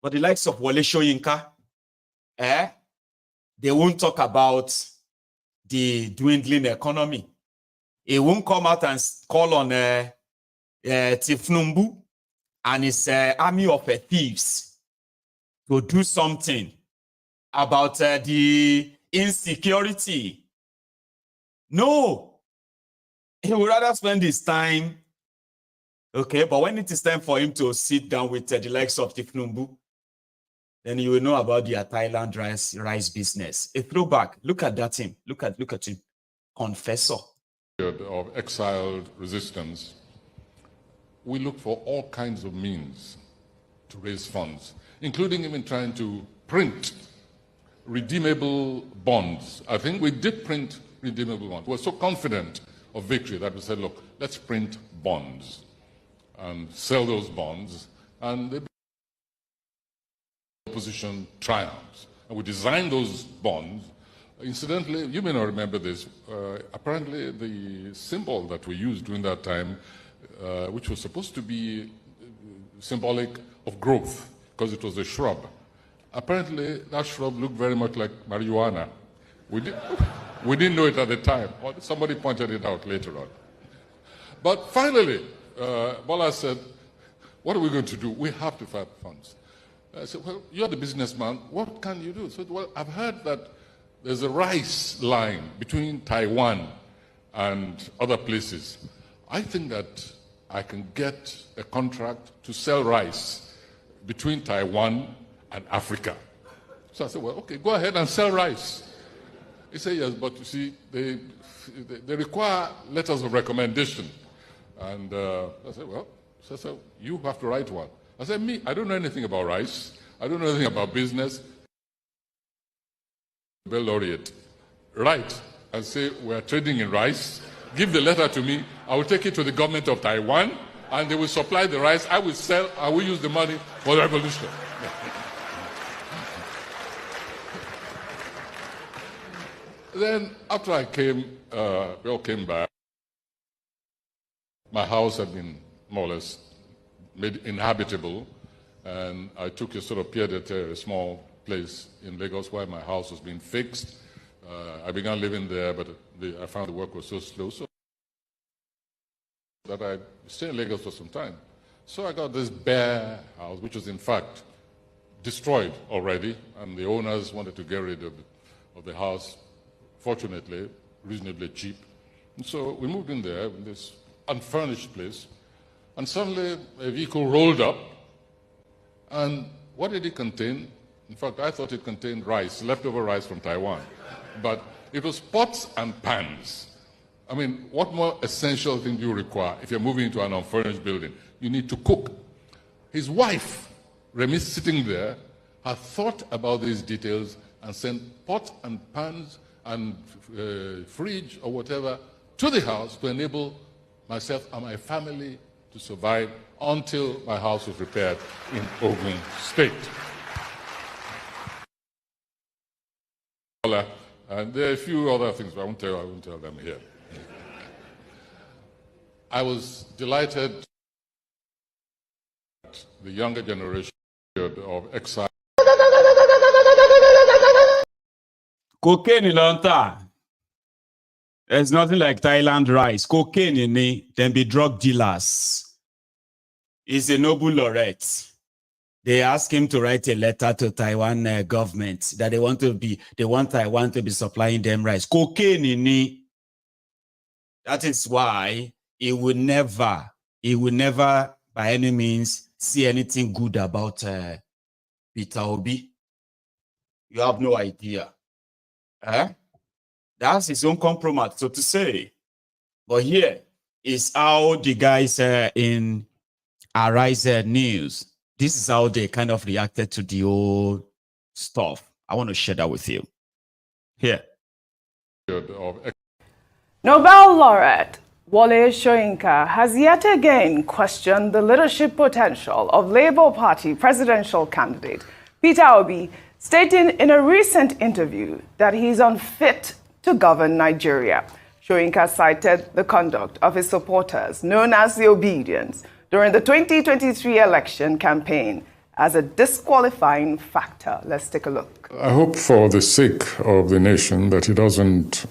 C: But the likes of Wole Soyinka, they won't talk about the dwindling economy. He won't come out and call on Thiefnubu and his army of thieves to do something about the insecurity. No. He would rather spend his time. Okay, but when it is time for him to sit down with the likes of Thiefnubu, then you will know about the Thailand rice business. A throwback. Look at that him. Look at him. Cornfessor.
D: Of exiled resistance, we look for all kinds of means to raise funds, including even trying to print redeemable bonds. I think we did print redeemable bonds. We were so confident of victory that we said, look, let's print bonds and sell those bonds, and the opposition triumphs. And we designed those bonds. Incidentally, you may not remember this, apparently the symbol that we used during that time, which was supposed to be symbolic of growth, because it was a shrub. Apparently, that shrub looked very much like marijuana. We didn't know it at the time. Somebody pointed it out later on. But finally, Bola said, what are we going to do? We have to find funds. I said, well, you're the businessman. What can you do? So, well, I've heard that there's a rice line between Taiwan and other places. I think that I can get a contract to sell rice between Taiwan and Africa. So I said, well, okay, go ahead and sell rice. He said, yes, but you see, they require letters of recommendation. And I said, well, so you have to write one. I said, me, I don't know anything about rice. I don't know anything about business. Nobel laureate, write and say, we're trading in rice. Give the letter to me. I will take it to the government of Taiwan, and they will supply the rice. I will sell. I will use the money for the revolution. Then, after I came, we all came back. My house had been more or less made inhabitable, and I took a sort of pied-à-terre, a small place in Lagos where my house was being fixed. I began living there, but I found the work was so slow, so that I stayed in Lagos for some time. So I got this bare house, which was in fact destroyed already, and the owners wanted to get rid of the house, fortunately, reasonably cheap. And so we moved in there, in this unfurnished place, and suddenly a vehicle rolled up, and what did it contain? In fact, I thought it contained rice, leftover rice from Taiwan, but it was pots and pans. I mean, what more essential thing do you require if you're moving into an unfurnished building? You need to cook. His wife, Remi, sitting there, had thought about these details and sent pots and pans and fridge or whatever to the house to enable myself and my family to survive until my house was repaired in Ogun State. And there are a few other things, but I won't tell them here. I was delighted that the younger generation of exile.
C: Cocaine in Lanta. There's nothing like Thailand rice. Cocaine in it, then be drug dealers. He's a Nobel laureate. They asked him to write a letter to Taiwan government that they want Taiwan to be supplying them rice. Cocaine in it. That is why he will never, by any means, see anything good about Peter Obi. You have no idea. That's his own compromise, so to say. But here is how the guys in Arise News, this is how they kind of reacted to the old stuff. I want to share that with you. Here.
J: Nobel laureate Wole Soyinka has yet again questioned the leadership potential of Labour Party presidential candidate Peter Obi, stating in a recent interview that he's unfit to govern Nigeria. Soyinka cited the conduct of his supporters, known as the Obidients, during the 2023 election campaign as a disqualifying factor. Let's take a look.
D: I hope for the sake of the nation that he doesn't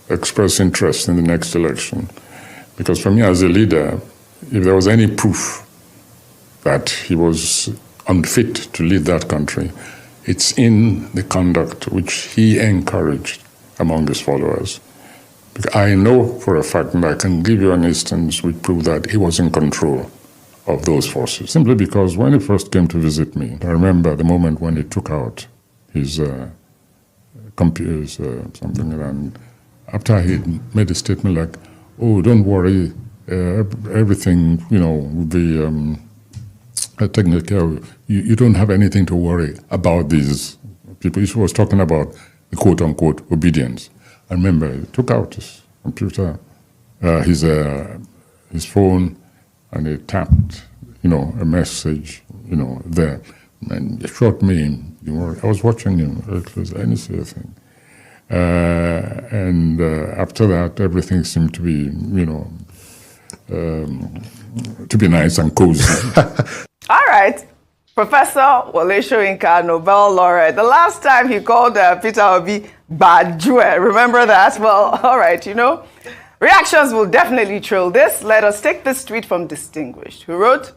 D: express interest in the next election. Because for me as a leader, if there was any proof that he was unfit to lead that country, it's in the conduct which he encouraged among his followers. I know for a fact, and I can give you an instance which proves that he was in control of those forces. Simply because when he first came to visit me, I remember the moment when he took out his computers, something, and after he made a statement like, "Oh, don't worry, everything, will be taken care of. You don't have anything to worry about these people." He was talking about the quote-unquote obedience. I remember he took out his computer, his phone, and he tapped, a message, there. And he shot me. I was watching him very closely. I didn't see a thing. And after that, everything seemed to be, to be nice and cozy.
J: All right. Professor Wole Soyinka, Nobel laureate. The last time he called Peter Obi Bajue. Remember that? Well, all right, Reactions will definitely trail this. Let us take this tweet from Distinguished, who wrote,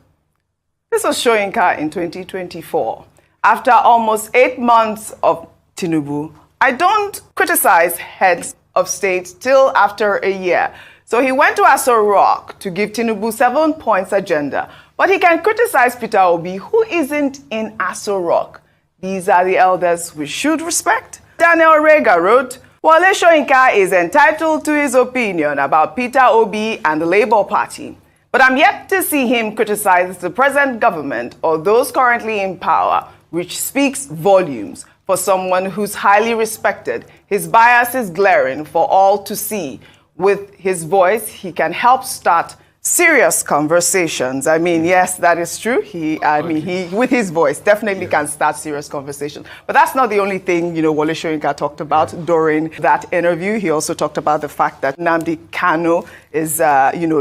J: "This was Soyinka in 2024. After almost 8 months of Thiefnubu, I don't criticize heads of state till after a year. So he went to Aso Rock to give Tinubu 7 points agenda. But he can criticize Peter Obi, who isn't in Aso Rock. These are the elders we should respect. Daniel Rega wrote, Wole Soyinka is entitled to his opinion about Peter Obi and the Labour Party. But I'm yet to see him criticize the present government or those currently in power, which speaks volumes for someone who's highly respected. His bias is glaring for all to see. With his voice, he can help start serious conversations. I mean, yes, that is true. He, with his voice, definitely can start serious conversations. But that's not the only thing, Wole Soyinka talked about during that interview. He also talked about the fact that Nnamdi Kanu is,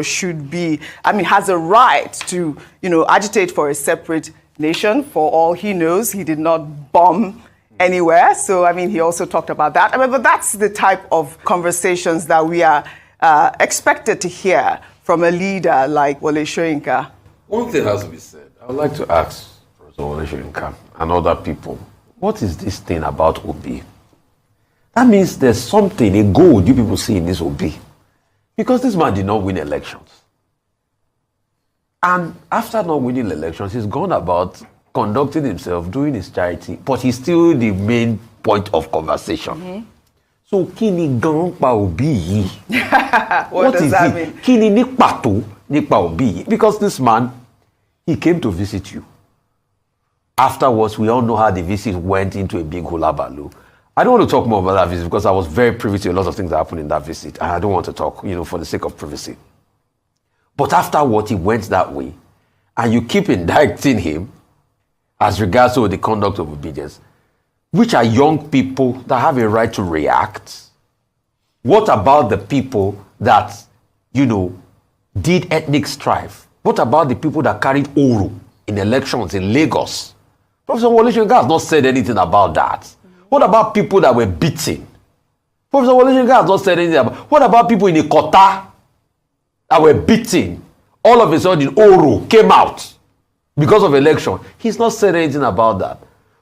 J: should be, has a right to, agitate for a separate nation. For all he knows, he did not bomb anywhere. So, he also talked about that. But that's the type of conversations that we are expected to hear from a leader like Wole Soyinka.
K: One thing has to be said. I would like to ask Professor Wole Soyinka and other people, what is this thing about Obi? That means there's something, a goal you people see in this Obi. Because this man did not win elections. And after not winning elections, he's gone about conducting himself, doing his charity, but he's still the main point of conversation. Mm-hmm. So, kini gan pa Obi?
J: What does that mean?
K: Kini ni pato ni pa Obi? Because this man, he came to visit you. Afterwards, we all know how the visit went into a big hulabaloo. I don't want to talk more about that visit because I was very privy to a lot of things that happened in that visit, and I don't want to talk, for the sake of privacy. But afterwards, he went that way, and you keep indicting him as regards to the conduct of obedience, which are young people that have a right to react. What about the people that, did ethnic strife? What about the people that carried Oro in elections in Lagos? Professor Wole Soyinka has not said anything about that. What about people that were beaten? Professor Wole Soyinka has not said anything about. What about people in Ikota that were beaten? All of a sudden, Oro came out because of election. He's not said anything about that.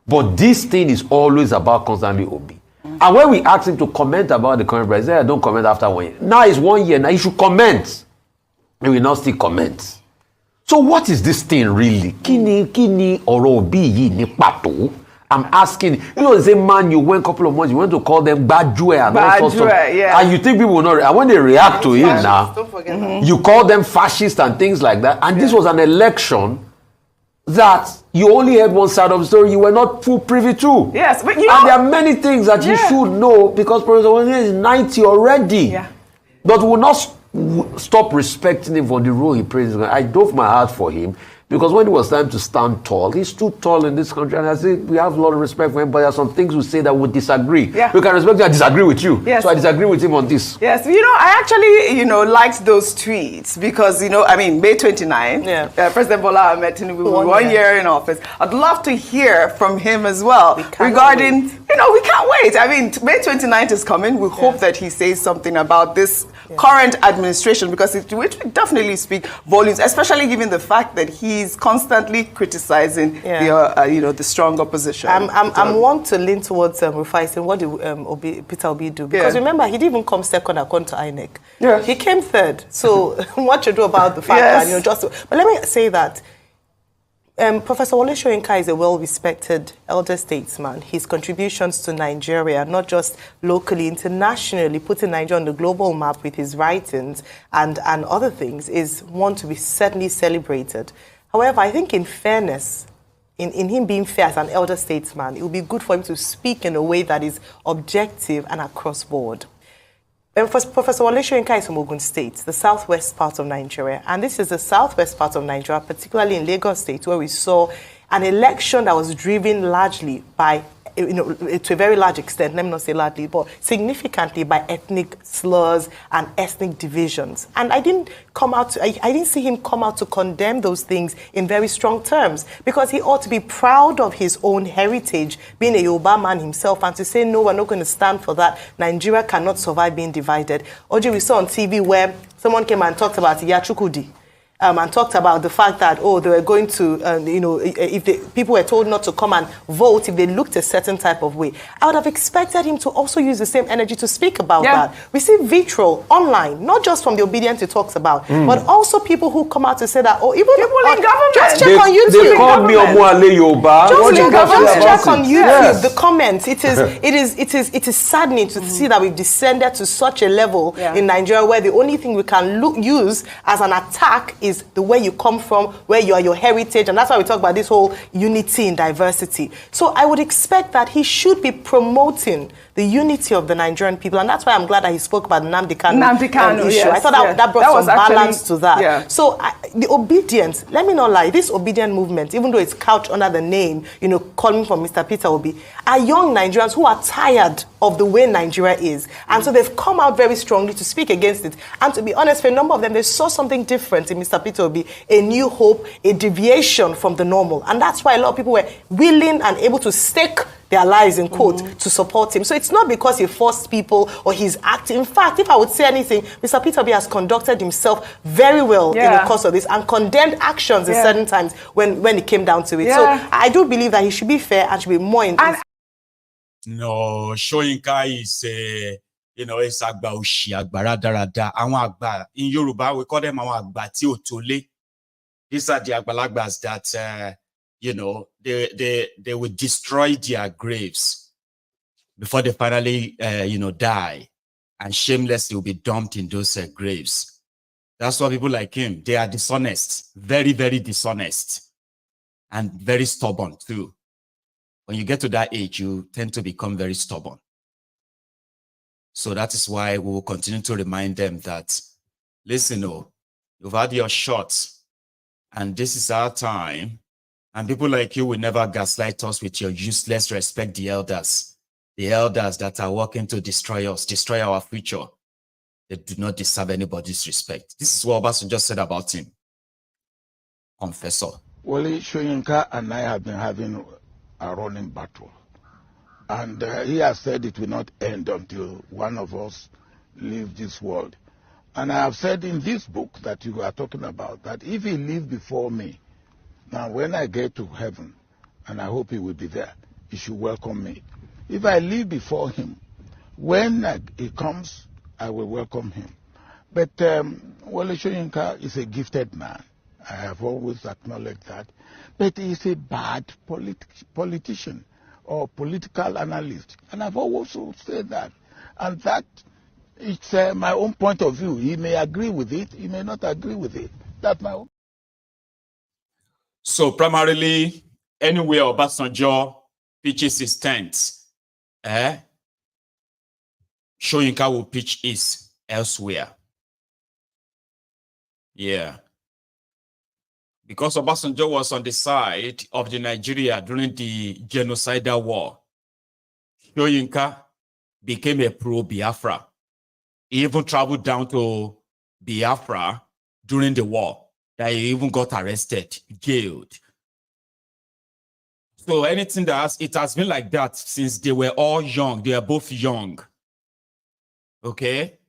K: But this thing is always about constantly Obi. And when we ask him to comment about the current president, I don't comment after 1 year. Now it's 1 year. Now he should comment. He will not still comment. So what is this thing really? Kini oro Obi yi ni pato? I'm asking, the same man you went a couple of months, you went to call them Bajue and all sorts of stuff. Yeah. And you think people will not, and when they react to him now, you call them fascists and things like that. And this was an election that you only had one side of the story, you were not full privy to.
J: Yes, but
K: and there are many things that you should know because Professor Wole is 90 already. Yeah. But we will not stop respecting him for the role he plays. I dove my heart for him because when it was time to stand tall, he stood tall in this country, and I say we have a lot of respect for him, but there are some things we say that we disagree. Yeah. We can respect you and disagree with you. Yes. So I disagree with him on this.
J: Yes, I actually, liked those tweets because, May 29, President Bola Ahmed Tinubu, 1 year in office. I'd love to hear from him as well regarding, we can't wait. May 29th is coming. We hope that he says something about this current administration because it would definitely speak volumes, especially given the fact that he's constantly criticizing the strong opposition.
L: I'm one to lean towards revising what did Peter Obi do? Because remember, he didn't even come second according to INEC. Yeah. He came third. So what you do about the fact that but let me say that Professor Wole Soyinka is a well-respected elder statesman. His contributions to Nigeria, not just locally, internationally, putting Nigeria on the global map with his writings and other things, is one to be certainly celebrated. However, I think in fairness, in him being fair as an elder statesman, it would be good for him to speak in a way that is objective and across board. Professor Wole Soyinka is from Ogun State, the southwest part of Nigeria. And this is the southwest part of Nigeria, particularly in Lagos State, where we saw an election that was driven largely by, to a very large extent, let me not say largely, but significantly by ethnic slurs and ethnic divisions. And I didn't see him come out to condemn those things in very strong terms, because he ought to be proud of his own heritage, being a Yoruba man himself, and to say, no, we're not going to stand for that. Nigeria cannot survive being divided. Oji, we saw on TV where someone came and talked about Yachukudi. and talked about the fact that, oh, they were going to, if people were told not to come and vote if they looked a certain type of way, I would have expected him to also use the same energy to speak about that. We see vitriol online, not just from the Obidients he talks about, but also people who come out to say that, even
J: people in government.
L: Just check on YouTube.
K: They called me Omuale Yoba.
L: Just check on YouTube, the comments. It is saddening to see that we've descended to such a level in Nigeria where the only thing we can use as an attack is the way you come from, where you are, your heritage, and that's why we talk about this whole unity in diversity. So I would expect that he should be promoting the unity of the Nigerian people, and that's why I'm glad that he spoke about the Nnamdi Kanu issue. I thought that brought some balance to that. So the Obidients, let me not lie, this Obidient movement, even though it's couched under the name, calling for Mr. Peter Obi, are young Nigerians who are tired of the way Nigeria is. And so they've come out very strongly to speak against it. And to be honest, for a number of them, they saw something different in Mr. Peter Obi, a new hope, a deviation from the normal. And that's why a lot of people were willing and able to stake their lives, in quote, to support him. So it's not because he forced people or he's acting. In fact, if I would say anything, Mr. Peter Obi has conducted himself very well in the course of this and condemned actions in certain times when it came down to it. So I do believe that he should be fair and should be more intense.
C: No, Soyinka is it's agba oshi, agba radarada. Àwọn agba in Yoruba we call them àwọn agba tí ò tó lé. These are the agbalagbas that they will destroy their graves before they finally die, and shamelessly will be dumped in those graves. That's why people like him, they are dishonest, very, very dishonest, and very stubborn too. When you get to that age, you tend to become very stubborn. So that is why we will continue to remind them that, listen, you've had your shot, and this is our time. And people like you will never gaslight us with your useless respect the elders that are working to destroy us, destroy our future. They do not deserve anybody's respect. This is what Obasanjo just said about him. Cornfessor.
M: Wole Soyinka and I have been having a running battle. And he has said it will not end until one of us leave this world. And I have said in this book that you are talking about, that if he leaves before me, now when I get to heaven, and I hope he will be there, he should welcome me. If I leave before him, when he comes, I will welcome him. But Wole Soyinka is a gifted man. I have always acknowledged that. But he is a bad politician or political analyst. And I've also said that. And that it's my own point of view. He may agree with it. He may not agree with it. That's my own.
C: So primarily, anywhere Obasanjo pitches his tent, Soyinka will pitch his elsewhere. Yeah. Because Obasanjo was on the side of the Nigeria during the genocidal war, Soyinka became a pro-Biafra. He even traveled down to Biafra during the war. That he even got arrested, jailed. So anything it has been like that since they were all young. They are both young. Okay?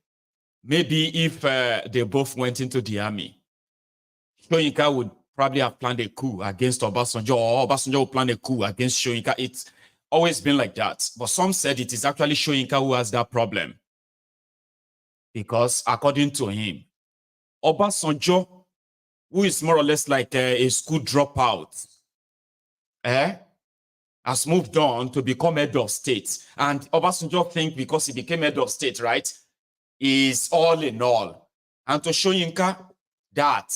C: Maybe if they both went into the army, Soyinka would probably have planned a coup against Obasanjo, or Obasanjo would plan a coup against Soyinka. It's always been like that. But some said it is actually Soyinka who has that problem. Because according to him, Obasanjo, who is more or less like a school dropout, has moved on to become head of state. And Obasanjo thinks because he became head of state, right, is all in all. And to Soyinka, that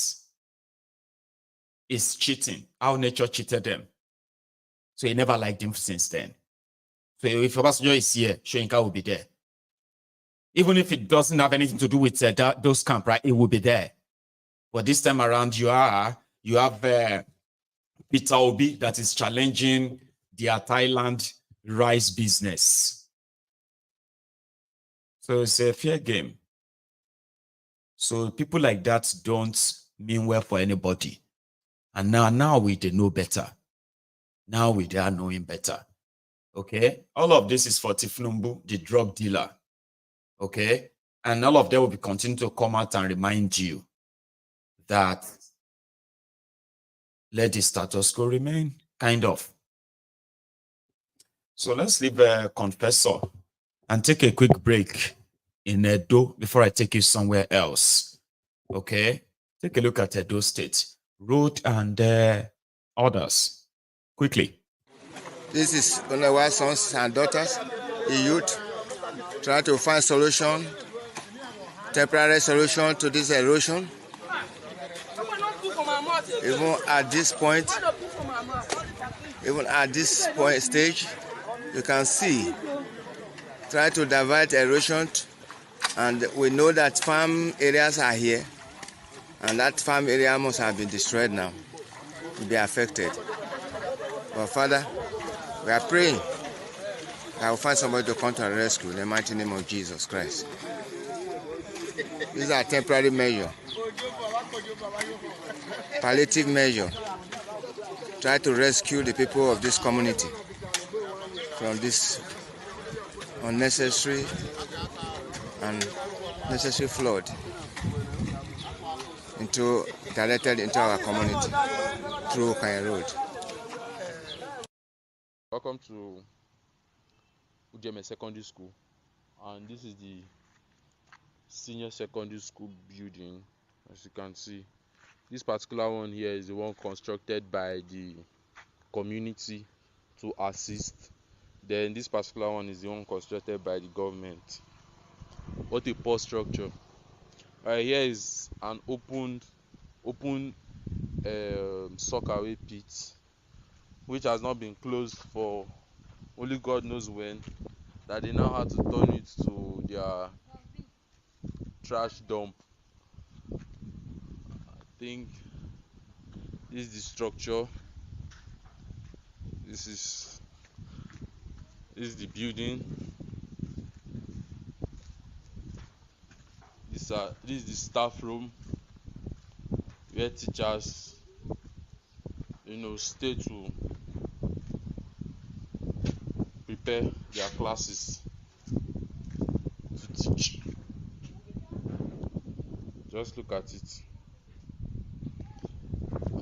C: is cheating, how nature cheated them. So he never liked him since then. So if Obasanjo is here, Soyinka will be there. Even if it doesn't have anything to do with those camps, right, it will be there. But this time around, you have Peter Obi that is challenging their Thailand rice business. So it's a fair game. So people like that don't mean well for anybody. And now they know better. Now they are knowing better. Okay? All of this is for Thiefnubu, the drug dealer. Okay? And all of them will be continue to come out and remind you that let the status quo remain, kind of. So let's leave Cornfessor and take a quick break in Edo before I take you somewhere else. Okay? Take a look at Edo State, Road and others. Quickly.
N: This is one of our sons and daughters, the youth, trying to find solution, temporary solution to this erosion. Even at this point stage, you can see, try to divert erosion, and we know that farm areas are here, and that farm area must have been destroyed now, to be affected. But Father, we are praying that we'll find somebody to come to our rescue in the mighty name of Jesus Christ. These are temporary measures, palliative measure. Try to rescue the people of this community from this unnecessary and necessary flood directed into our community through Kaya Road.
O: Welcome to Ujeme Secondary School, and this is the senior secondary school building. As you can see, this particular one here is the one constructed by the community to assist. Then this particular one is the one constructed by the government. What a poor structure. Here is an open sockaway pit, which has not been closed for only God knows when, that they now had to turn it to their trash dump. I think this is the structure. This is the building. This is the staff room where teachers, stay to prepare their classes to teach. Just look at it.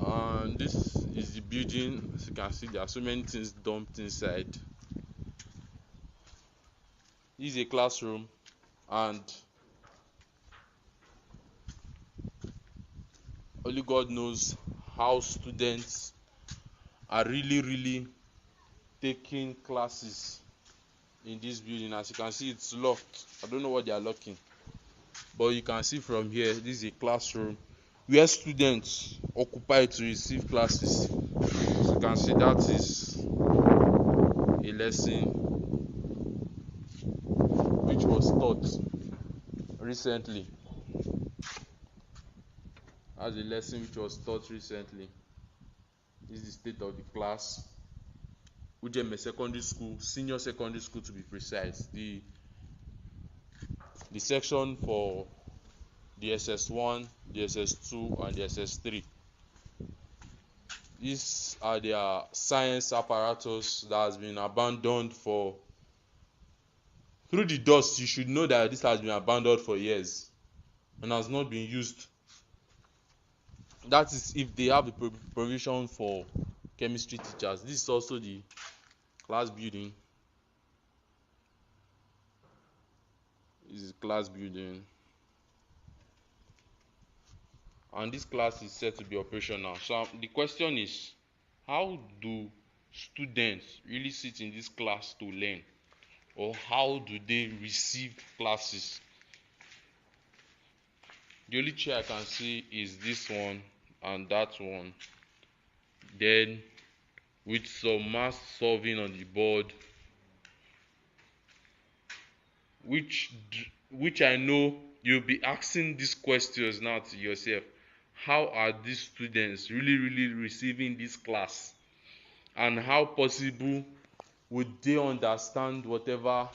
O: And this is the building. As you can see, there are so many things dumped inside. This is a classroom, and only God knows how students are really taking classes in this building. As you can see, it's locked. I don't know what they are locking, but you can see from here, this is a classroom where students occupy to receive classes. As you can see, that is a lesson which was taught recently. As a lesson which was taught recently. This is the state of the class. Ujeme Secondary School, senior secondary school to be precise. The section for the SS1, the SS2, and the SS3. These are their science apparatus that has been abandoned for. Through the dust, you should know that this has been abandoned for years and has not been used. That is if they have the provision for chemistry teachers. This is also the class building. This is class building. And this class is set to be operational. So the question is, how do students really sit in this class to learn? Or how do they receive classes? The only chair I can see is this one and that one. Then with some math solving on the board, which I know you'll be asking these questions now to yourself. How are these students really receiving this class? And how possible would they understand whatever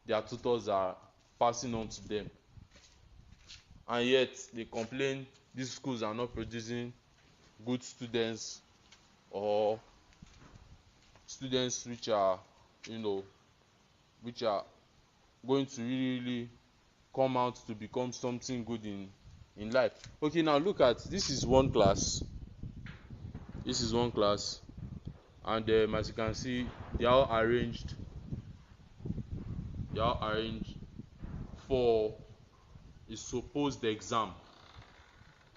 O: their tutors are passing on to them? And yet they complain these schools are not producing good students, or students which are going to really come out to become something good in life. Okay, now look at this. Is one class. This is one class, and as you can see, they are all arranged. They are arranged for a supposed exam.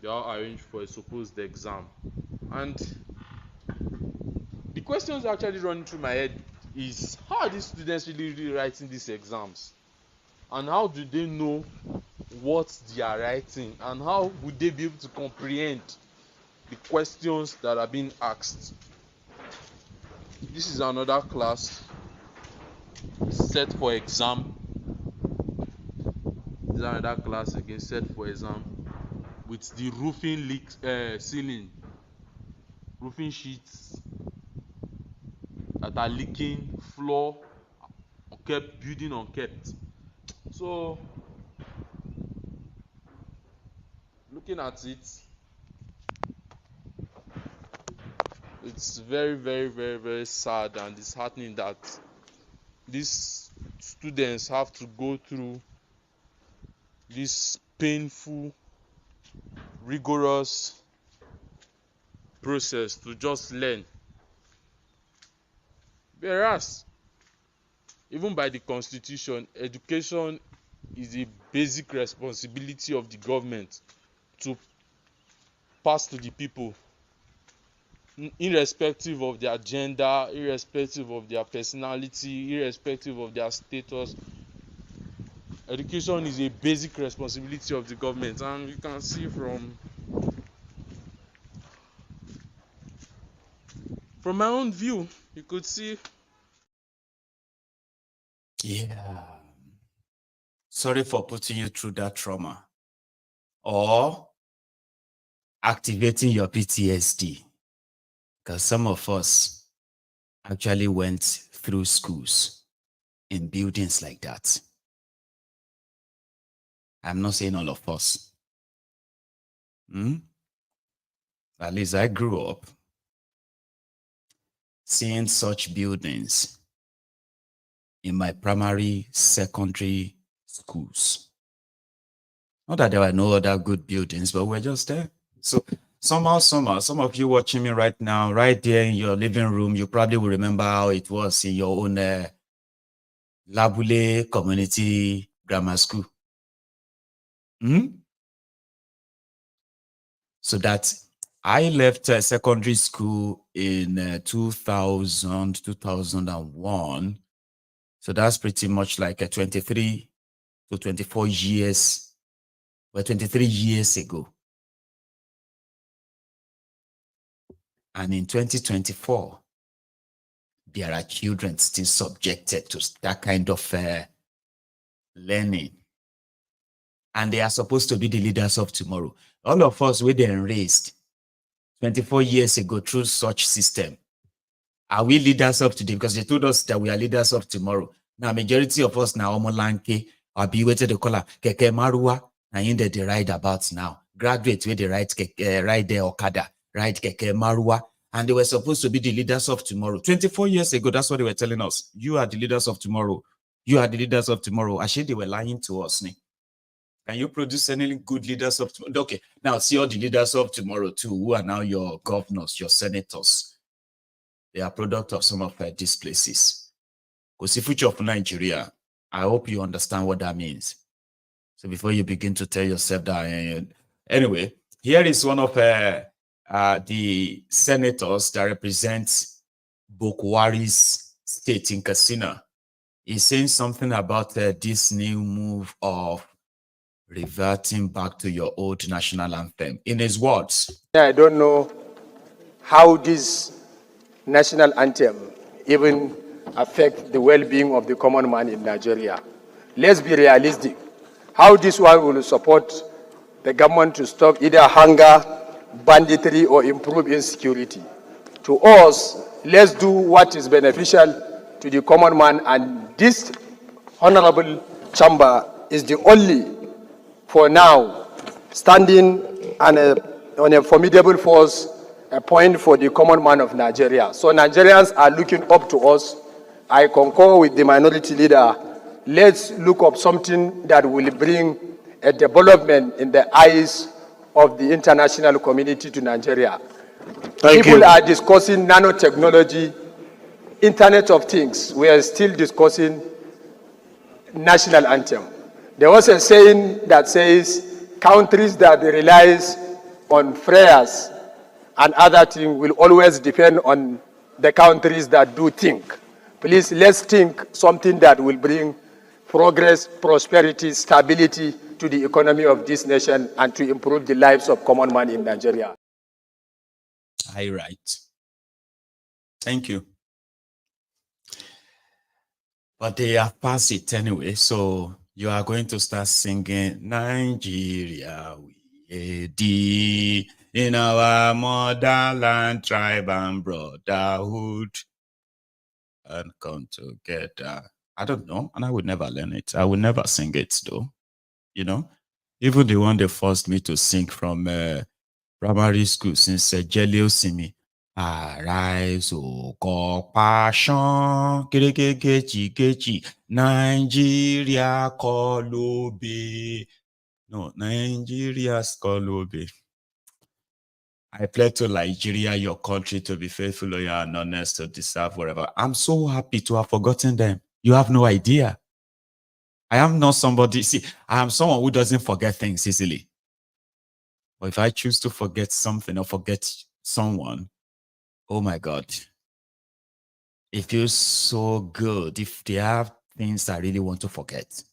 O: They are arranged for a supposed exam, and the questions actually running through my head is, how are these students really writing these exams, and how do they know what they are writing, and how would they be able to comprehend the questions that are being asked? This is another class set for exam. This is another class again set for exam, with the roofing leaks, ceiling, roofing sheets that are leaking, floor unkept, building unkept. So looking at it, it's very, very, very, very sad and disheartening that these students have to go through this painful, rigorous process to just learn. Whereas, even by the constitution, education is a basic responsibility of the government to pass to the people, irrespective of their gender, irrespective of their personality, irrespective of their status. Education is a basic responsibility of the government, and you can see from my own view, you could see.
C: Yeah. Sorry for putting you through that trauma or activating your PTSD, because some of us actually went through schools in buildings like that. I'm not saying all of us. At least I grew up seeing such buildings in my primary, secondary schools. Not that there were no other good buildings, but we're just there. So somehow, some of you watching me right now, right there in your living room, you probably will remember how it was in your own Labule Community Grammar School. So that I left secondary school in 2001. So that's pretty much like 23 to 24 years, well, 23 years ago. And in 2024, there are children still subjected to that kind of learning. And they are supposed to be the leaders of tomorrow. All of us were then raised 24 years ago through such system. Are we leaders of today? Because they told us that we are leaders of tomorrow. Now, majority of us now, Omolanke, or be waited to call Keke Marua, and they ride about now. Graduate where they ride their Okada, ride Keke Marua, and they were supposed to be the leaders of tomorrow. 24 years ago, that's what they were telling us. You are the leaders of tomorrow. You are the leaders of tomorrow. Actually, they were lying to us. Can you produce any good leaders of tomorrow? Okay, now see all the leaders of tomorrow too, who are now your governors, your senators. They are product of some of these places. Because the future of Nigeria, I hope you understand what that means. So before you begin to tell yourself that, anyway, here is one of the senators that represents Bokwari's state in Katsina. He's saying something about this new move of reverting back to your old national anthem. In his words,
P: I don't know how this national anthem even affect the well-being of the common man in Nigeria. Let's be realistic. How this one will support the government to stop either hunger, banditry, or improve insecurity. To us, let's do what is beneficial to the common man, and this honorable chamber is the only, for now, standing on a formidable force, a point for the common man of Nigeria. So Nigerians are looking up to us. I concur with the minority leader. Let's look up something that will bring a development in the eyes of the international community to Nigeria. People are discussing nanotechnology, Internet of Things. We are still discussing national anthem. There was a saying that says countries that relies on prayers and other things will always depend on the countries that do think. Please, let's think something that will bring progress, prosperity, stability to the economy of this nation and to improve the lives of common man in Nigeria.
C: All right. Thank you. But they have passed it anyway, so you are going to start singing Nigeria, we in our motherland, tribe and brotherhood, and come together. I don't know, and I would never learn it. I would never sing it, though. You know, even the one they forced me to sing from primary school since Jelly Osimi. Arise, O God, passion, gechi, Nigeria kolobe. No, Nigeria's kolobe. I pledge to Nigeria, your country, to be faithful, loyal, and honest, to deserve whatever. I'm so happy to have forgotten them. You have no idea. I am not somebody, see, I am someone who doesn't forget things easily. But if I choose to forget something or forget someone, oh my God, it feels so good. If they have things I really want to forget,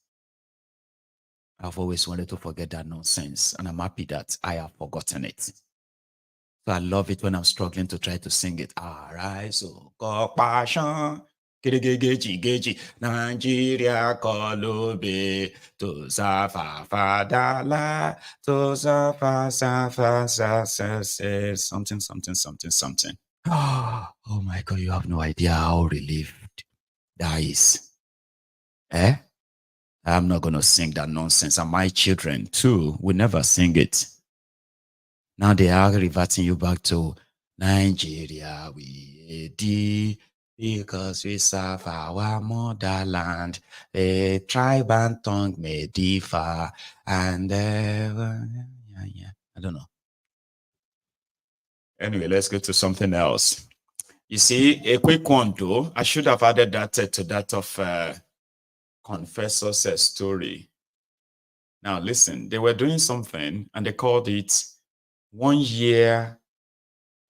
C: I've always wanted to forget that nonsense, and I'm happy that I have forgotten it. So I love it when I'm struggling to try to sing it. Arise, oh God, passion, gechi, Nigeria kolobe, to zafa fadala, to zafa something. Oh my God, you have no idea how relieved that is. I'm not going to sing that nonsense. And my children, too, will never sing it. Now they are reverting you back to Nigeria, we did, because we serve our motherland. A tribe and tongue may differ. And, I don't know. Anyway, let's go to something else. You see, a quick one though. I should have added that to that of Cornfessor's story. Now listen, they were doing something and they called it 1 year,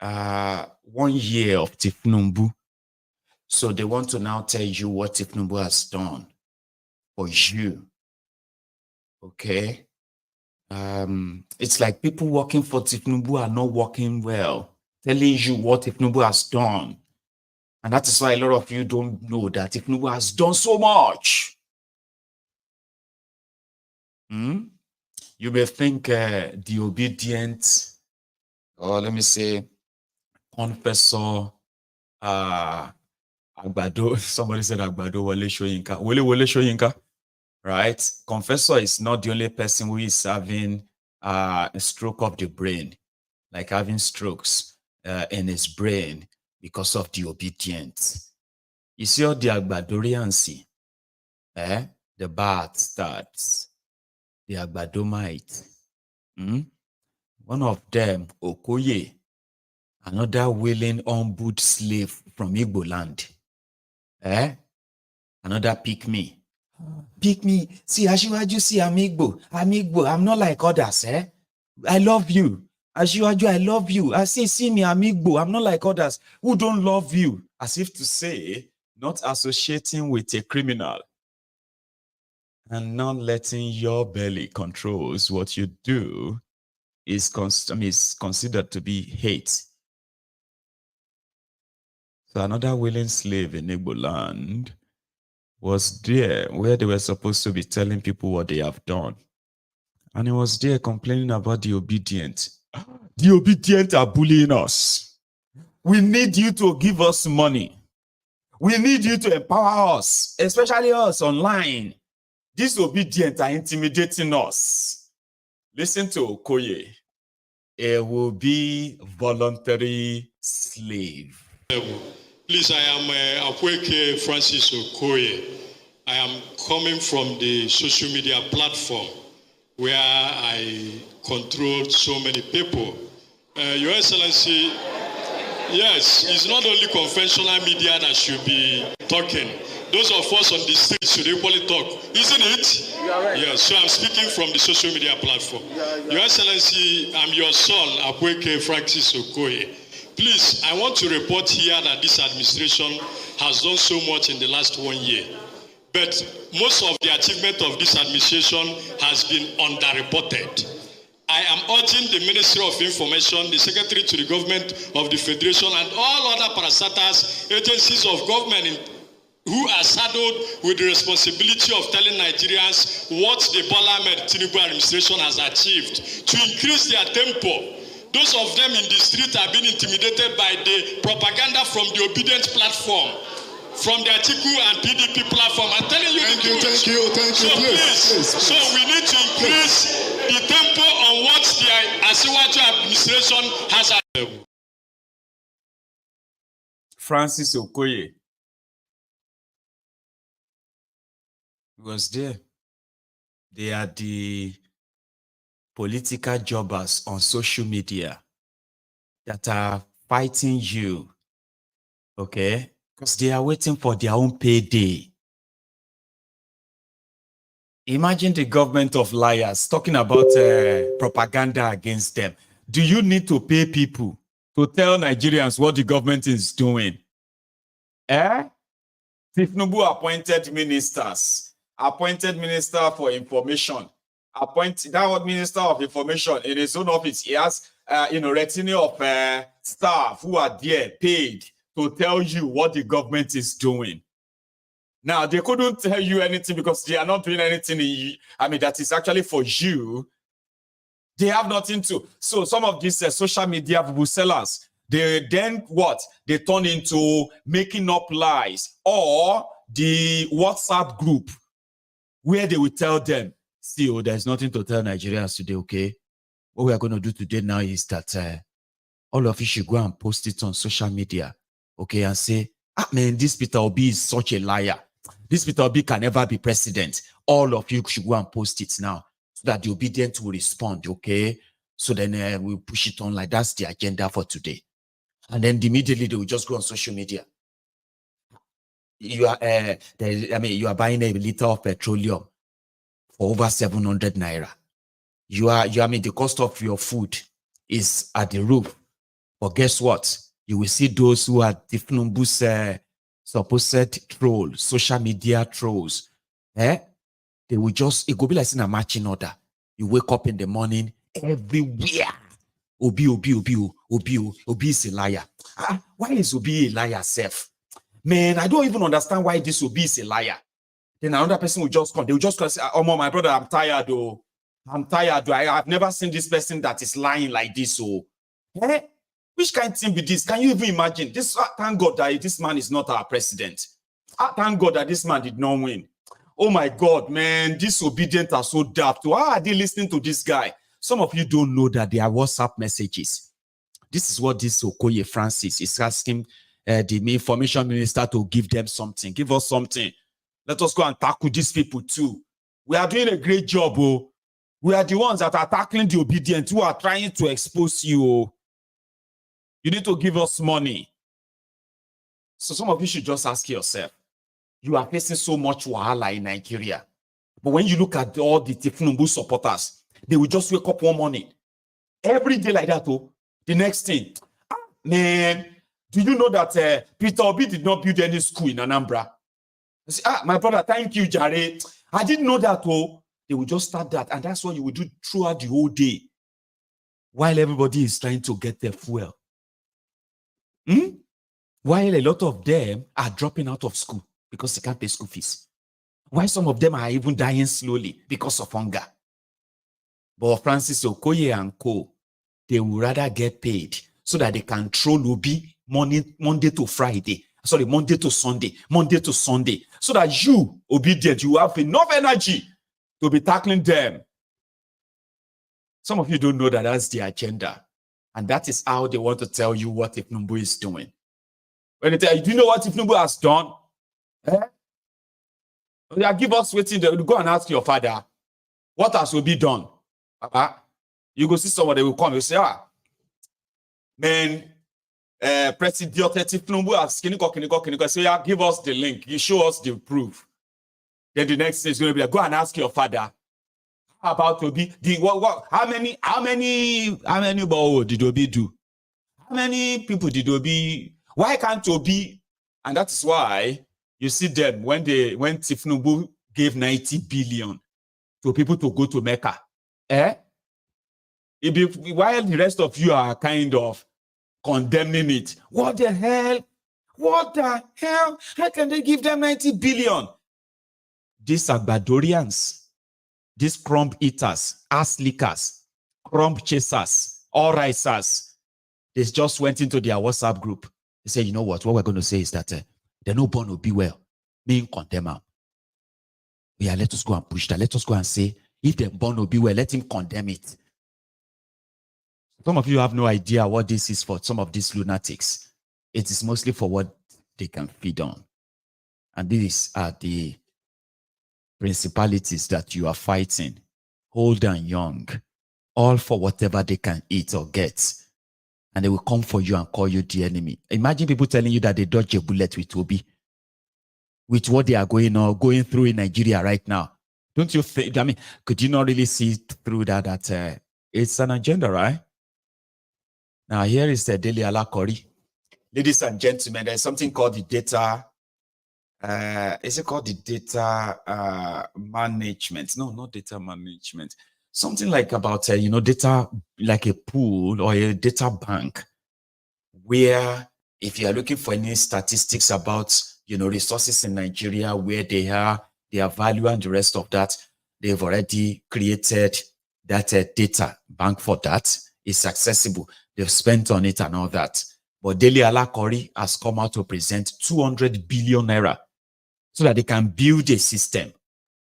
C: 1 year of Thiefnubu. So they want to now tell you what Thiefnubu has done for you. Okay? It's like people working for Thiefnubu are not working well, telling you what Thiefnubu has done. And that is why a lot of you don't know that Thiefnubu has done so much. You may think the obedient, or let me say, Cornfessor Agbado, somebody said Agbado Wole Soyinka. Wole Soyinka, right? Cornfessor is not the only person who is having a stroke of the brain, like having strokes in his brain because of the obedience. You see all the Agbadorians, the bastards, the Agbadomite. One of them, Okoye, another willing unboot slave from Igbo land. Another pick me. See, Ashiwaju, see, I'm Igbo, I'm not like others, I love you. Ashiwaju, I love you. I see me, I'm Igbo, I'm not like others who don't love you. As if to say, not associating with a criminal and not letting your belly controls what you do is considered to be hate. So another willing slave in Igbo land was there where they were supposed to be telling people what they have done. And he was there complaining about the obedient. The obedient are bullying us. We need you to give us money. We need you to empower us, especially us online. These obedient are intimidating us. Listen to Okoye. It will be voluntary slave.
Q: Please, I am Akweke Francis Okoye. I am coming from the social media platform where I control so many people. Your Excellency, yes, it's not only conventional media that should be talking. Those of us on the street should equally talk, isn't it?
I: You are right.
Q: Yes, so I'm speaking from the social media platform. Your Excellency, I'm your son, Akweke Francis Okoye. Please, I want to report here that this administration has done so much in the last 1 year. But most of the achievement of this administration has been underreported. I am urging the Ministry of Information, the Secretary to the Government of the Federation, and all other parastatals, agencies of government who are saddled with the responsibility of telling Nigerians what the Bola Ahmed Tinubu administration has achieved to increase their tempo. Those of them in the street are being intimidated by the propaganda from the Obedient platform, from the Atiku and PDP platform. I'm telling you the truth.
R: Thank you.
Q: Please. So we need to increase the tempo on what the Asiwaju administration has achieved.
C: Francis Okoye was there. They are the political jobbers on social media that are fighting you, okay? Because they are waiting for their own payday. Imagine the government of liars talking about propaganda against them. Do you need to pay people to tell Nigerians what the government is doing? Thiefnubu appointed ministers, appointed minister for information, that minister of information in his own office. He has retinue of staff who are there paid to tell you what the government is doing. Now, they couldn't tell you anything because they are not doing anything that is actually for you. They have nothing to. So some of these social media sellers, they then what? They turn into making up lies, or the WhatsApp group where they will tell them, see, there's nothing to tell Nigerians today, okay? What we are going to do today now is that all of you should go and post it on social media, okay? And say, man, this Peter Obi is such a liar. This Peter Obi can never be president. All of you should go and post it now so that the obedient will respond, okay? So then we'll push it on like that's the agenda for today. And then immediately they will just go on social media. You are, you are buying a liter of petroleum for over 700 naira. The cost of your food is at the roof. But guess what? You will see those who are Thiefnubu's supposed trolls, social media trolls. They will just, it will be like in a marching order. You wake up in the morning, everywhere. Obi is a liar. Why is Obi a liar, self? Man, I don't even understand why this Obi is a liar. Then another person will just come. They will just come and say, oh, my brother, I'm tired, though. I'm tired. I've never seen this person that is lying like this. So, which kind of thing be this? Can you even imagine? This? Thank God that this man is not our president. Thank God that this man did not win. Oh my God, man, disobedient are so daft. Why are they listening to this guy? Some of you don't know that they are WhatsApp messages. This is what this Okoye Francis is asking the information minister to give them something. Give us something. Let us go and tackle these people too. We are doing a great job. Oh. We are the ones that are tackling the obedient who are trying to expose you. Oh. You need to give us money. So some of you should just ask yourself, you are facing so much wahala in Nigeria. But when you look at all the Thiefnubu supporters, they will just wake up one morning. Every day like that, oh, the next thing. Man, do you know that Peter Obi did not build any school in Anambra? I say, my brother, thank you, Jare. I didn't know that, oh. They will just start that. And that's what you will do throughout the whole day. While everybody is trying to get their fuel. While a lot of them are dropping out of school because they can't pay school fees. Why some of them are even dying slowly because of hunger. But Francis Okoye and co, they will rather get paid so that they can troll Obi Monday to Friday. Sorry, Monday to Sunday. So that you, obedient, you have enough energy to be tackling them. Some of you don't know that that's the agenda. And that is how they want to tell you what Thiefnubu is doing. When they tell you, do you know what Thiefnubu has done? Yeah, give us waiting. Go and ask your father, what has Obi done? You go see someone, they will come, you say, Man, President Thiefnubu asks, Kiniko, say, yeah, give us the link. You show us the proof. Then the next thing is going to be like, go and ask your father. How about Obi? How many did Obi do? How many people did Obi? Why can't Obi? And that's why you see them when Thiefnubu gave 90 billion to people to go to Mecca. While the rest of you are kind of condemning it. What the hell? What the hell? How can they give them 90 billion? These Agbadorians, these crumb eaters, ass lickers, crumb chasers, all risers, they just went into their WhatsApp group. They say, you know what we're going to say is that they're no born to be well. Being condemn them. Yeah, let us go and push that. Let us go and say, if they're born to be well, let him condemn it. Some of you have no idea what this is for some of these lunatics. It is mostly for what they can feed on. And these are the principalities that you are fighting, old and young, all for whatever they can eat or get. And they will come for you and call you the enemy. Imagine people telling you that they dodge a bullet with Obi, with what they are going through in Nigeria right now. Don't you think, I mean, could you not really see through that it's an agenda, right? Now, here is the Daily Alakori. Ladies and gentlemen, there's something called the data. Is it called the data management? No, not data management. Something like about, data, like a pool or a data bank, where if you are looking for any statistics about, resources in Nigeria, where they are, their value and the rest of that, they've already created that data bank for that. It's accessible. They've spent on it and all that. But Daily Alakori has come out to present 200 billion naira so that they can build a system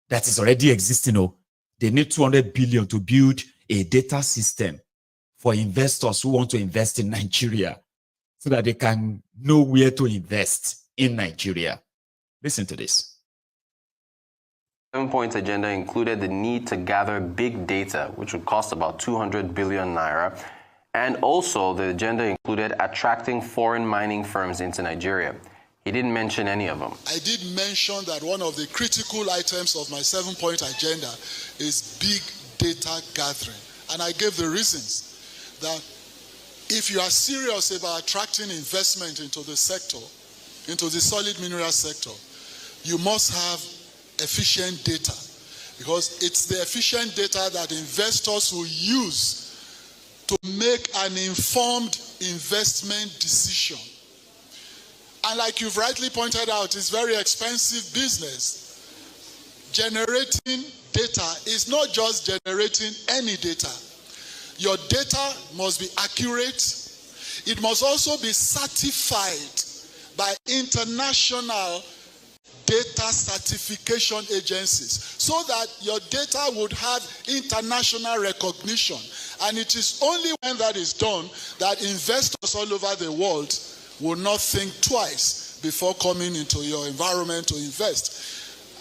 C: that is already existing. They need 200 billion to build a data system for investors who want to invest in Nigeria so that they can know where to invest in Nigeria. Listen to this.
R: 7-point agenda included the need to gather big data, which would cost about 200 billion naira. And also, the agenda included attracting foreign mining firms into Nigeria. He didn't mention any of them.
S: I did mention that one of the critical items of my 7-point agenda is big data gathering. And I gave the reasons that if you are serious about attracting investment into the sector, into the solid mineral sector, you must have efficient data, because it's the efficient data that investors will use to make an informed investment decision. And like you've rightly pointed out, it's very expensive business. Generating data is not just generating any data. Your data must be accurate. It must also be certified by international data certification agencies so that your data would have international recognition. And it is only when that is done that investors all over the world will not think twice before coming into your environment to invest.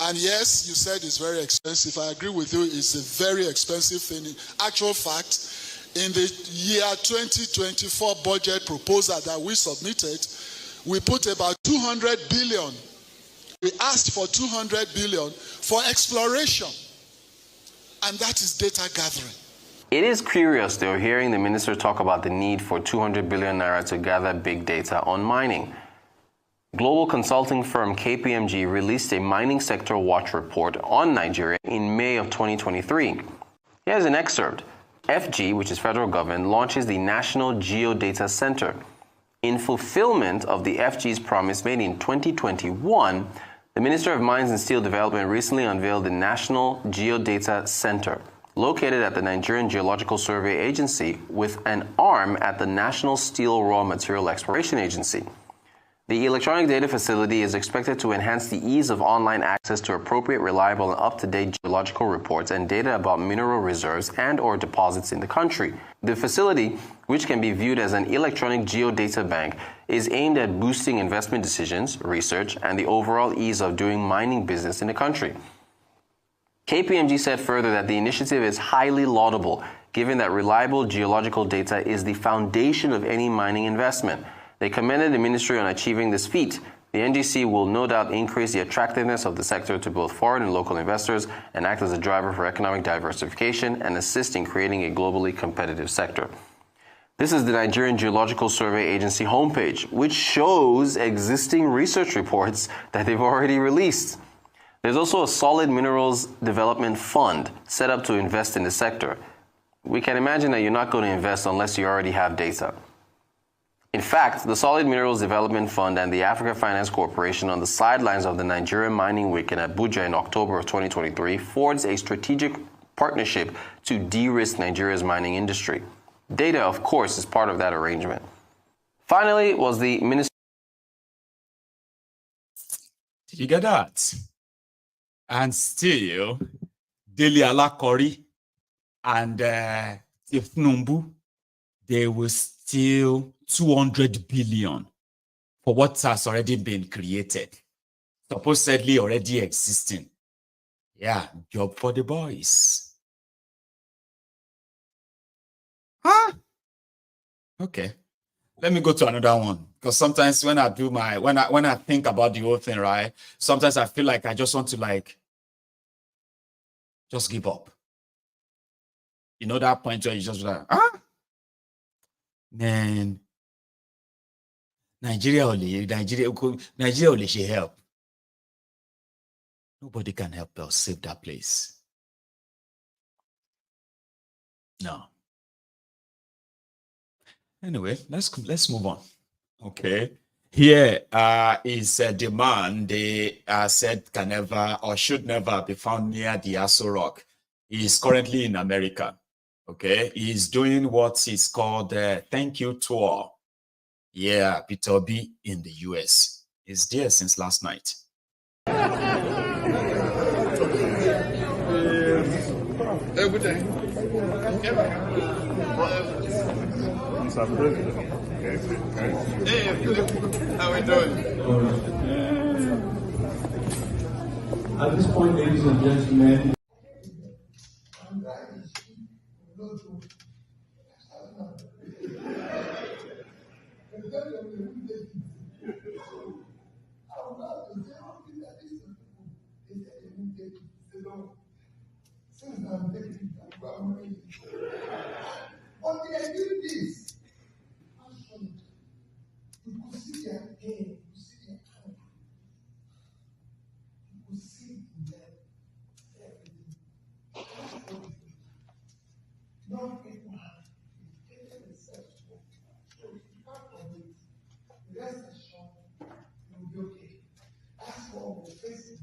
S: And yes, you said it's very expensive. I agree with you, it's a very expensive thing. In actual fact, in the year 2024 budget proposal that we submitted, we put about 200 billion. We asked for 200 billion for exploration. And that is data gathering.
R: It is curious, though, hearing the minister talk about the need for 200 billion naira to gather big data on mining. Global consulting firm KPMG released a mining sector watch report on Nigeria in May of 2023. Here's an excerpt. FG, which is federal government, launches the National Geodata Center. In fulfillment of the FG's promise made in 2021, the Minister of Mines and Steel Development recently unveiled the National Geodata Center, located at the Nigerian Geological Survey Agency with an arm at the National Steel Raw Material Exploration Agency. The electronic data facility is expected to enhance the ease of online access to appropriate, reliable, and up-to-date geological reports and data about mineral reserves and/or deposits in the country. The facility, which can be viewed as an electronic geodata bank, is aimed at boosting investment decisions, research, and the overall ease of doing mining business in the country. KPMG said further that the initiative is highly laudable given that reliable geological data is the foundation of any mining investment. They commended the ministry on achieving this feat. The NGC will no doubt increase the attractiveness of the sector to both foreign and local investors and act as a driver for economic diversification and assist in creating a globally competitive sector. This is the Nigerian Geological Survey Agency homepage, which shows existing research reports that they've already released. There's also a solid minerals development fund set up to invest in the sector. We can imagine that you're not going to invest unless you already have data. In fact, the Solid Minerals Development Fund and the Africa Finance Corporation, on the sidelines of the Nigerian Mining Week in Abuja in October of 2023, forged a strategic partnership to de-risk Nigeria's mining industry. Data, of course, is part of that arrangement. Finally, was the minister.
C: Did you get that? And still, Dele Alakori and Thiefnubu, they will steal 200 billion for what has already been created, supposedly already existing. Yeah, job for the boys. Huh? Okay. Let me go to another one. Because sometimes when I do my when I think about the whole thing, right? Sometimes I feel like I just want to just give up. You know that point where you just like, man, Nigeria only should help. Nobody can help us save that place. No. Anyway, let's move on. Okay. Here is a demand they said can never or should never be found near the Aso Rock. He is currently in America. Okay. He is doing what is called a thank you tour. Yeah, Peter Obi in the US. He's there since last night.
A: Everything.
D: Mr. President.
A: Hey, how we doing?
T: At this point, ladies and gentlemen,
B: until I do this, you could see their pain, you could see their anger, you could see in them everything. Not people have taken themselves to work. So if you can't commit, rest assured, you'll be okay. That's what we're facing.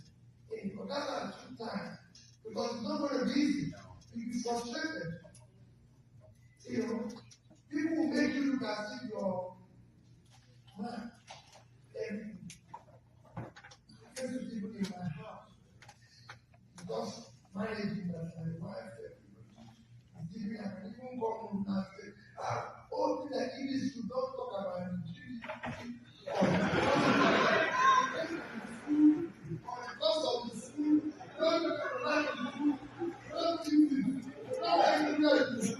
B: And for that time, because it's not going to be easy. You'll be frustrated. You know, people will make you look as if you're man. Everything. I guess with people in my house, because managing my wife, I can even come home and say, all things like this, you don't talk about it. Because of the food, don't look at the life of the food, don't keep it, don't everywhere you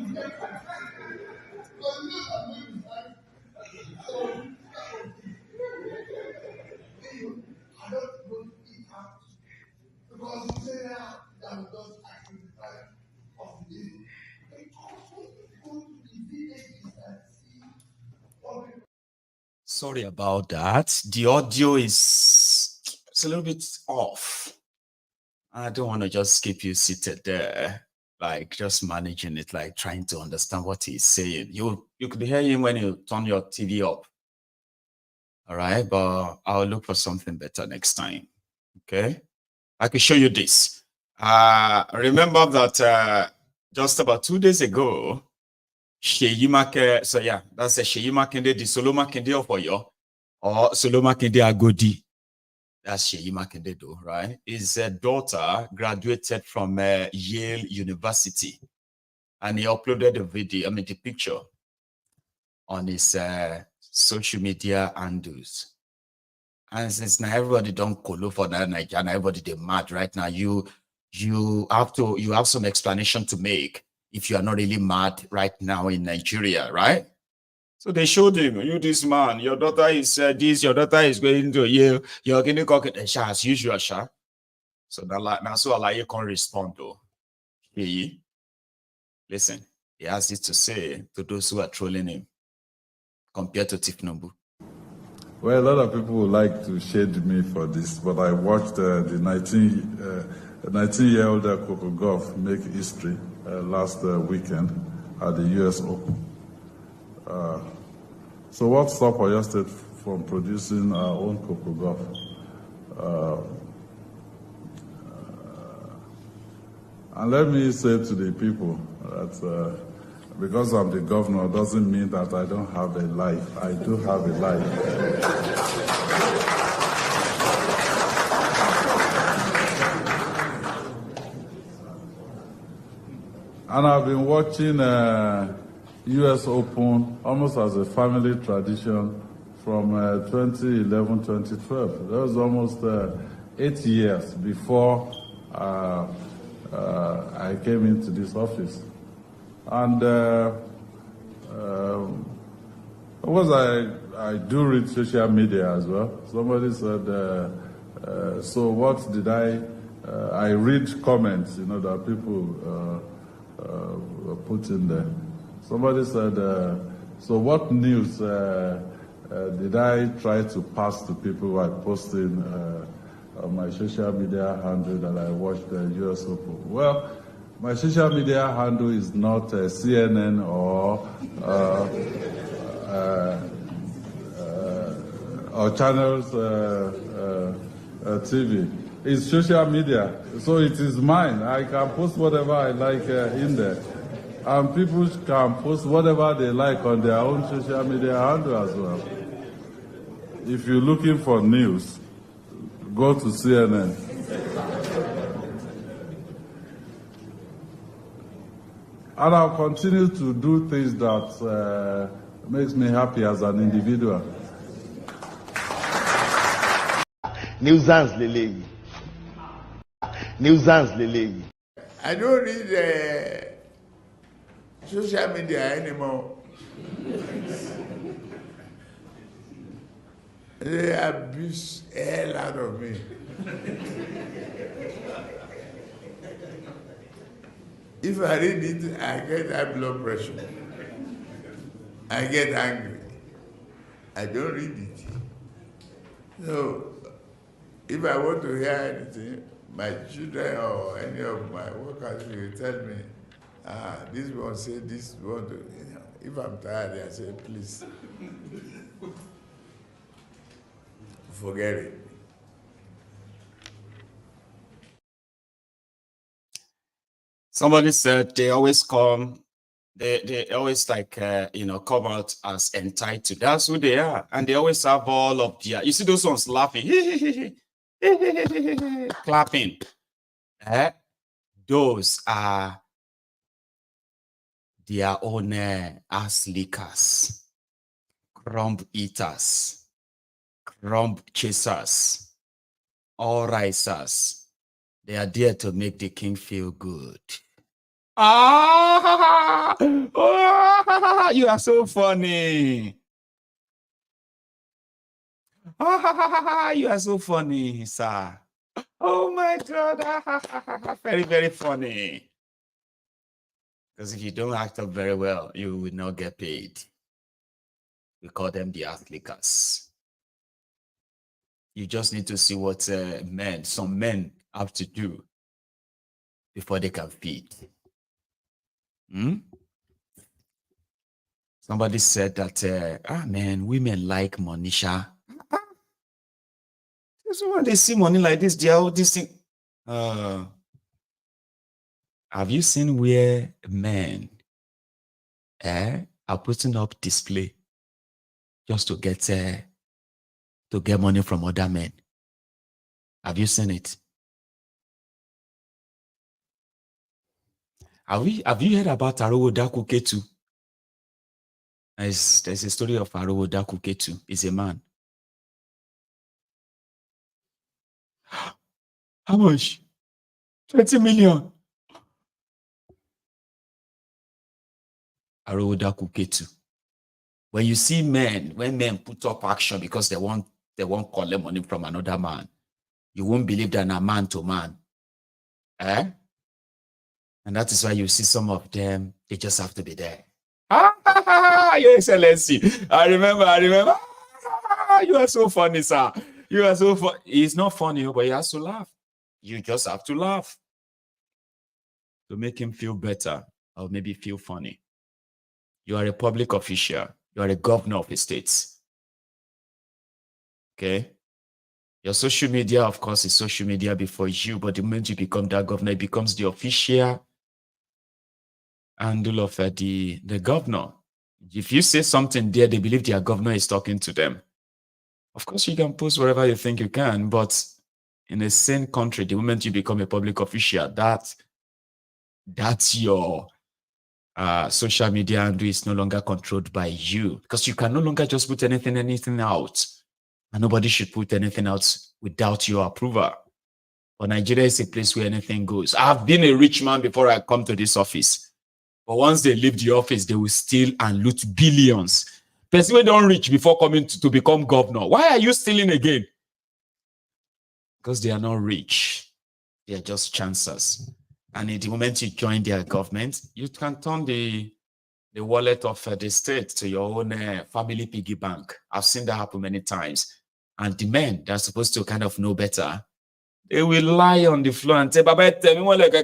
B: because you know that maybe so I don't want to eat out because you say now that we don't actually the time of the day. Because when you go to the villages and see what people.
C: Sorry about that. The audio is a little bit off. I don't want to just keep you seated there, like just managing it, like trying to understand what he's saying. You could hear him when you turn your TV up. All right, but I'll look for something better next time. Okay, I can show you this. Remember that just about 2 days ago, Seyi Makinde, so yeah, that's a Seyi Makinde, the Solo Makinde of Oyo, or Solo Makinde Agodi. That's Seyi Makinde, though, right? His daughter graduated from Yale University, and he uploaded the video, the picture, on his social media handles. And since now everybody don't call for that Nigerian, everybody they mad right now. You have some explanation to make. if you are not really mad right now in Nigeria, right? So they showed him, you this man, your daughter is this, your daughter is going to Yale, you're going to cook it as usual, sha. So now so Allah you can't respond though. Hey, listen, he has this to say to those who are trolling him compared to Thiefnubu.
U: Well, a lot of people would like to shade me for this, but I watched the 19-year-old Coco Gauff make history last weekend at the US Open. So what stopped Oyo State from producing our own Coco Gauff? And let me say to the people that because I'm the governor doesn't mean that I don't have a life. I do have a life. And I've been watching US Open almost as a family tradition from 2011, 2012. That was almost 8 years before I came into this office. And of course, I do read social media as well. Somebody said, so what did I read comments, that people put in there. Somebody said, so what news did I try to pass to people by posting on my social media handle that I watched the US Open? Well, my social media handle is not CNN or channels TV. It's social media, so it is mine. I can post whatever I like in there. And people can post whatever they like on their own social media handle as well. If you're looking for news, go to CNN. And I'll continue to do things that makes me happy as an individual.
V: Nuisance Lele. Nuisance Lele.
A: I don't read social media anymore. They abuse the hell out of me. If I read it, I get high blood pressure. I get angry. I don't read it. So, if I want to hear anything, my children or any of my workers will tell me, this one say this one. If I'm tired, I say, please, forget it.
C: Somebody said they always come, they always come out as entitled. That's who they are. And they always have all of their, you see those ones laughing, clapping. Those are their own ass lickers, crumb eaters, crumb chasers, all risers. They are there to make the king feel good. You are so funny. You are so funny, sir. Oh my God. Very, very funny. Because if you don't act up very well, you will not get paid. We call them the ass lickers. You just need to see what some men have to do before they can feed. Somebody said that, women like Monisha. So when they see money like this, they are all this thing. Have you seen where men are putting up display just to get money from other men? Have you seen it? Have you heard about Arowo Dakuketu? There's a story of Arowo Dakuketu. He's a man. How much? 20 million. Aroda Kuketu. When you see when men put up action because they won't collect money from another man, you won't believe that a man to man. And that is why you see some of them, they just have to be there. Your Excellency. I remember. You are so funny, sir. You are so funny. It's not funny, but he has to laugh. You just have to laugh to make him feel better or maybe feel funny. You are a public official. You are a governor of a state. Okay? Your social media, of course, is social media before you, but the moment you become that governor, it becomes the official handle of the governor. If you say something there, they believe their governor is talking to them. Of course, you can post wherever you think you can, but in a sane country, the moment you become a public official, that's your social media handle is no longer controlled by you, because you can no longer just put anything out, and nobody should put anything out without your approval. But Nigeria is a place where anything goes. I've been a rich man before I come to this office, but once they leave the office, they will steal and loot billions. Person don't reach before coming to become governor. Why are you stealing again? Because they are not rich. They are just chancers. And in the moment you join their government, you can turn the wallet of the state to your own family piggy bank. I've seen that happen many times. And the men that are supposed to kind of know better, they will lie on the floor and say, Baba, tell me what like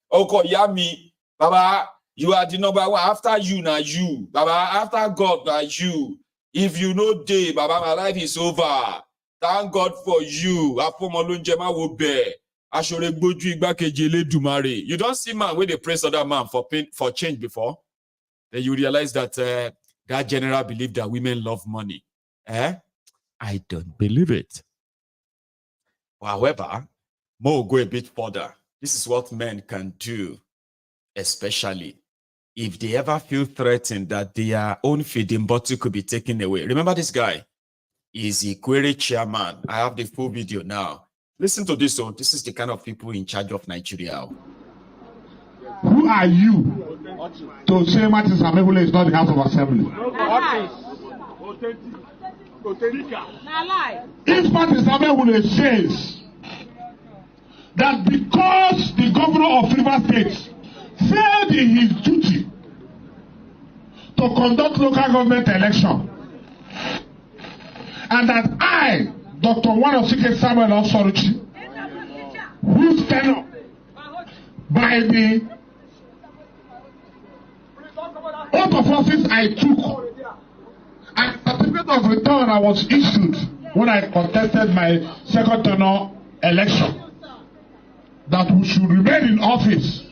C: Oko Yami, Baba, you are the number one. After you, now you. Baba, after God, now you. If you know day, Baba, my life is over. Thank God for you. You don't see man when they praise other man for change before. Then you realize that that general belief that women love money. I don't believe it. However, more go a bit further. This is what men can do, especially if they ever feel threatened that their own feeding bottle could be taken away. Remember this guy? He's a query chairman. I have the full video now. Listen to this one. This is the kind of people in charge of Nigeria.
E: Who are you to say Martin Samebule is not the House of Assembly? If Martin Samebule says that because the governor of Rivers State failed in his duty to conduct local government election, and that I, Dr. Wanosike Samuel Osoruchi, whose tenure by the oath of office I took, and certificate of return I was issued when I contested my second tenure election, that we should remain in office,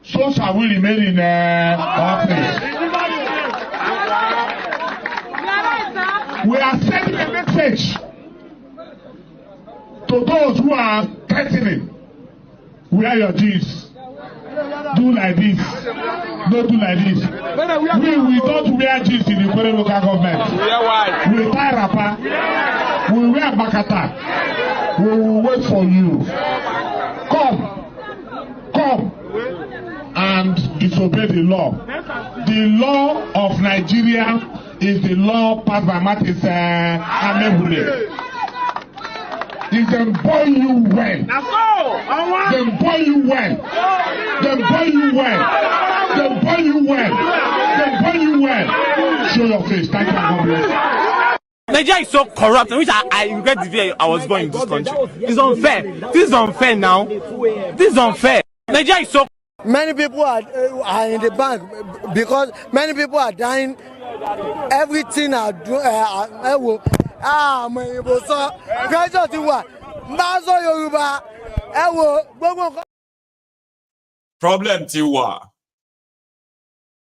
E: so shall we remain in office. We are sending a message to those who are threatening. Wear your jeans. Do like this. Don't do like this. We don't wear jeans in the Kwere local government. We tie wrapper. We wear bakata. We will wait for you. Come and disobey the law. The law of Nigeria is the law passed by Martin Samebule. If them boy you well, them boy you well, them boy you well, them boy you well, them boy you well. Show your face. Thank you, God bless.
F: Nigeria is so corrupt, which I regret the day I was born in this country. It's unfair. This is unfair now. This is unfair. Nigeria is so.
B: Many people are in the bank because many people are dying. Everything are doing.
C: Problem Tiwa.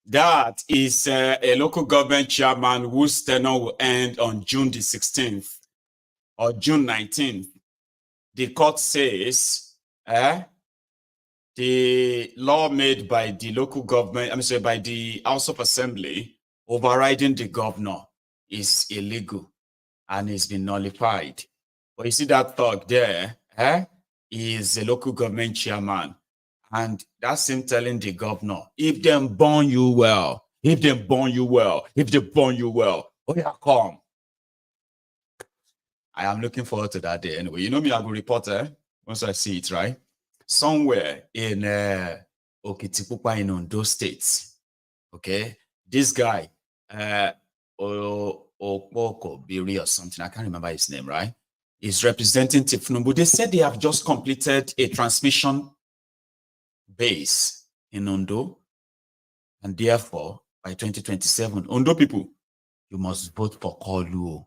C: That is a local government chairman whose tenure will end on June the 16th or June 19th. The court says the law made by the local government, by the House of Assembly, overriding the governor is illegal and it's been nullified. But you see that thug there, is a local government chairman. And that's him telling the governor, if them born you well, if they born you well, if they born you well, oh yeah, come. I am looking forward to that day anyway. You know me, I go reporter once I see it, right? Somewhere in Okitipupa in Ondo State, okay? This guy, Opoko Biri or something, I can't remember his name, right? He's representing Thiefnubu. They said they have just completed a transmission base in Ondo, and therefore by 2027, Ondo people, you must vote for Kolu.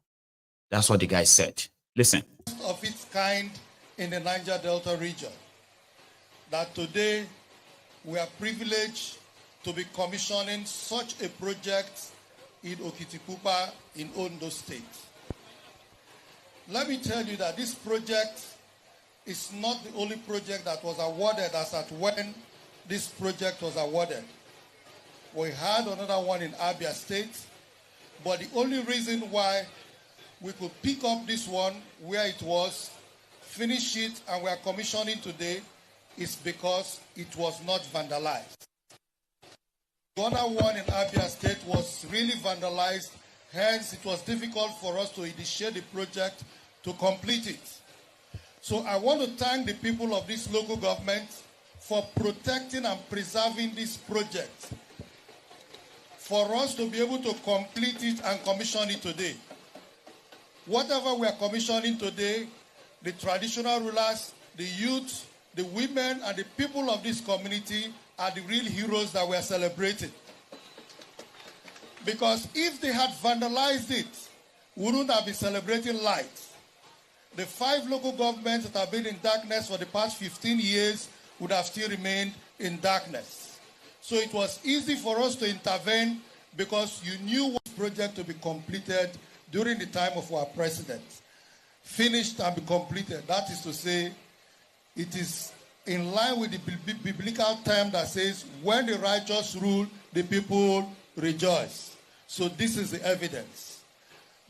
C: That's what the guy said. Listen.
G: Of its kind in the Niger Delta region, that today we are privileged to be commissioning such a project in Okitipupa in Ondo State. Let me tell you that this project is not the only project that was awarded as at when this project was awarded. We had another one in Abia State, but the only reason why we could pick up this one where it was, finish it, and we are commissioning today is because it was not vandalized. The other one in Abia State was really vandalized, hence it was difficult for us to initiate the project to complete it. So I want to thank the people of this local government for protecting and preserving this project, for us to be able to complete it and commission it today. Whatever we are commissioning today, the traditional rulers, the youth, the women, and the people of this community are the real heroes that we are celebrating. Because if they had vandalized it, we wouldn't have been celebrating light. The 5 local governments that have been in darkness for the past 15 years would have still remained in darkness. So it was easy for us to intervene because you knew what project to be completed during the time of our president. Finished and be completed. That is to say, it is in line with the biblical term that says, when the righteous rule, the people rejoice. So this is the evidence.